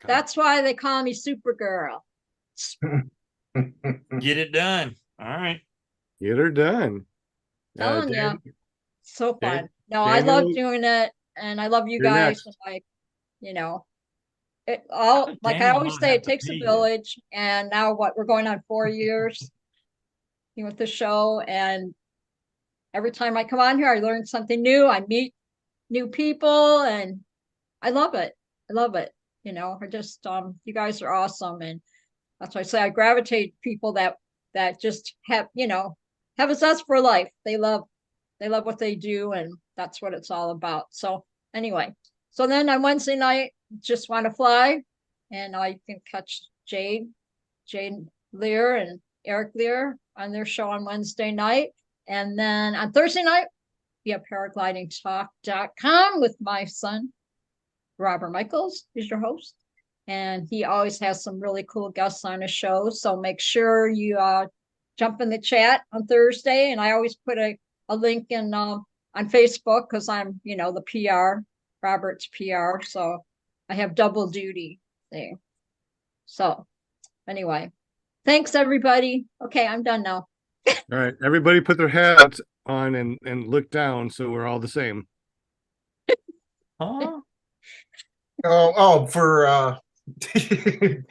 That's why they call me Supergirl. Get it done. All right. Get her done. Telling you. So fun. No, I love doing it, and I love you guys. And like, it all, like I always say, it takes a village. And now we're going on 4 years with the show, and every time I come on here, I learn something new. I meet new people, and I love it. I love it. I just you guys are awesome, and that's why I say I gravitate people that just have have a zest for life. They love what they do, and that's what it's all about. So anyway, so then on Wednesday night, just want to fly, and I can catch Jade Lear and Erik Lear on their show on Wednesday night, and then on Thursday night we have paraglidingtalk.com with my son Robert Michaels is your host, and he always has some really cool guests on his show. So make sure you jump in the chat on Thursday, and I always put a link in on Facebook because I'm the PR, Robert's PR, so I have double duty there. So anyway, thanks everybody. Okay, I'm done now. All right, everybody put their hats on and look down so we're all the same. Huh? For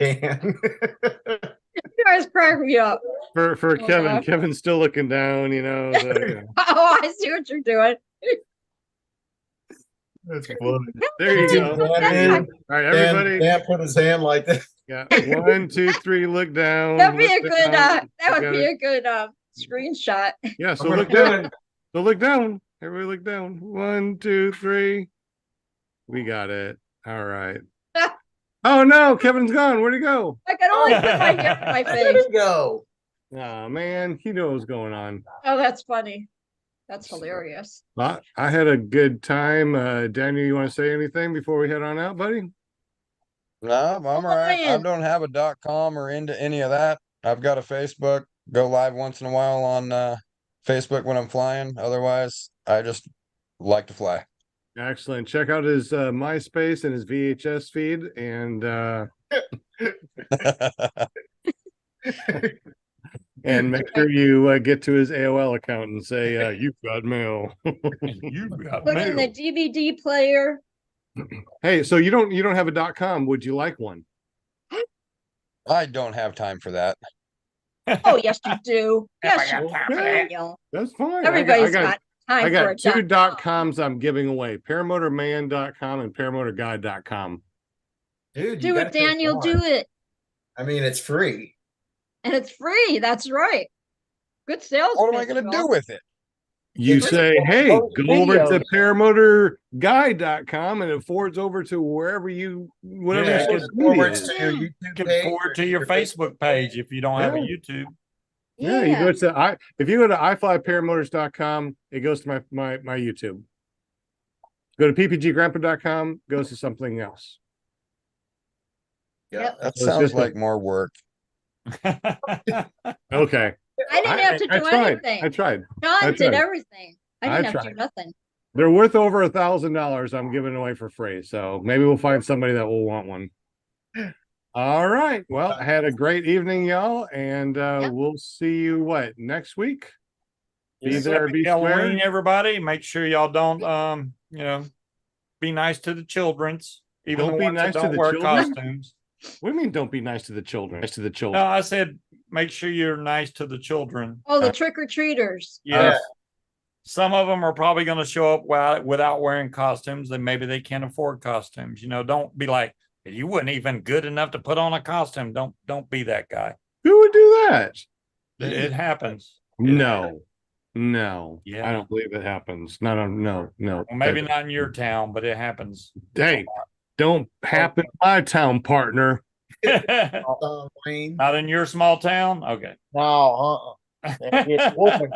Dan. You guys crack me up. For Kevin, Kevin's still looking down, Oh, I see what you're doing. That's funny. There you go. All right, everybody. Dan put his hand like this. Yeah, 1, 2, 3, look down. That'd be a good that would be a good screenshot. Yeah, so look down. So look down. Everybody look down. 1, 2, 3. We got it. All right. Oh no, Kevin's gone. Where'd he go? I can only put my hair in my face. There we go. Oh man, he knows what's going on. Oh, that's funny. That's hilarious. I had a good time. Daniel, you want to say anything before we head on out, buddy? No, I'm all right. I don't have a .com or into any of that. I've got a Facebook. Go live once in a while on Facebook when I'm flying. Otherwise, I just like to fly. Excellent. Check out his MySpace and his VHS feed, and and make sure you get to his AOL account and say, "You've got mail." You've got Put in the DVD player. Hey, so you don't have a .com? Would you like one? I don't have time for that. Oh yes, you do. Yes, you do. That's fine. Everybody's got. I got 2 .coms I'm giving away: paramotorman.com and paramotorguide.com. Dude, do it, Daniel. Do it. I mean, it's free. And it's free. That's right. Good sales. What am I going to do with it? You say, hey, go over to paramotorguide.com and it forwards over to wherever whatever Yeah, your it social media is. You can forward to your Facebook page if you don't have a YouTube. Yeah, you go to if you go to iflyparamotors.com, it goes to my YouTube. Go to ppggrandpa.com, goes to something else. Yeah, that sounds like more work. Okay. I didn't have to do anything. I tried. John did everything. I didn't have to do nothing. They're worth over $1,000 I'm giving away for free. So maybe we'll find somebody that will want one. All right. Well, I had a great evening, y'all, and we'll see you next week. Be there, be Halloween, everybody. Make sure y'all don't be nice to the children's, even the ones that don't wear costumes. What do you mean don't be nice to the children? Nice to the children. No, I said make sure you're nice to the children. Oh, the trick-or-treaters. Yes. some of them are probably going to show up without wearing costumes, and maybe they can't afford costumes. Don't be like, you weren't even good enough to put on a costume. Don't be that guy. Who would do that? It happens. No. I Yeah. don't believe it happens. No. Well, maybe not in your town, but it happens. Hey, don't happen in my town, partner. Wayne. Not in your small town? Okay. No, it's whooping.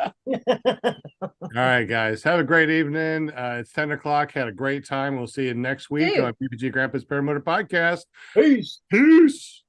All right, guys. Have a great evening. It's 10 o'clock. Had a great time. We'll see you next week Dude. on PPG Grandpa's Paramotor Podcast. Peace. Peace.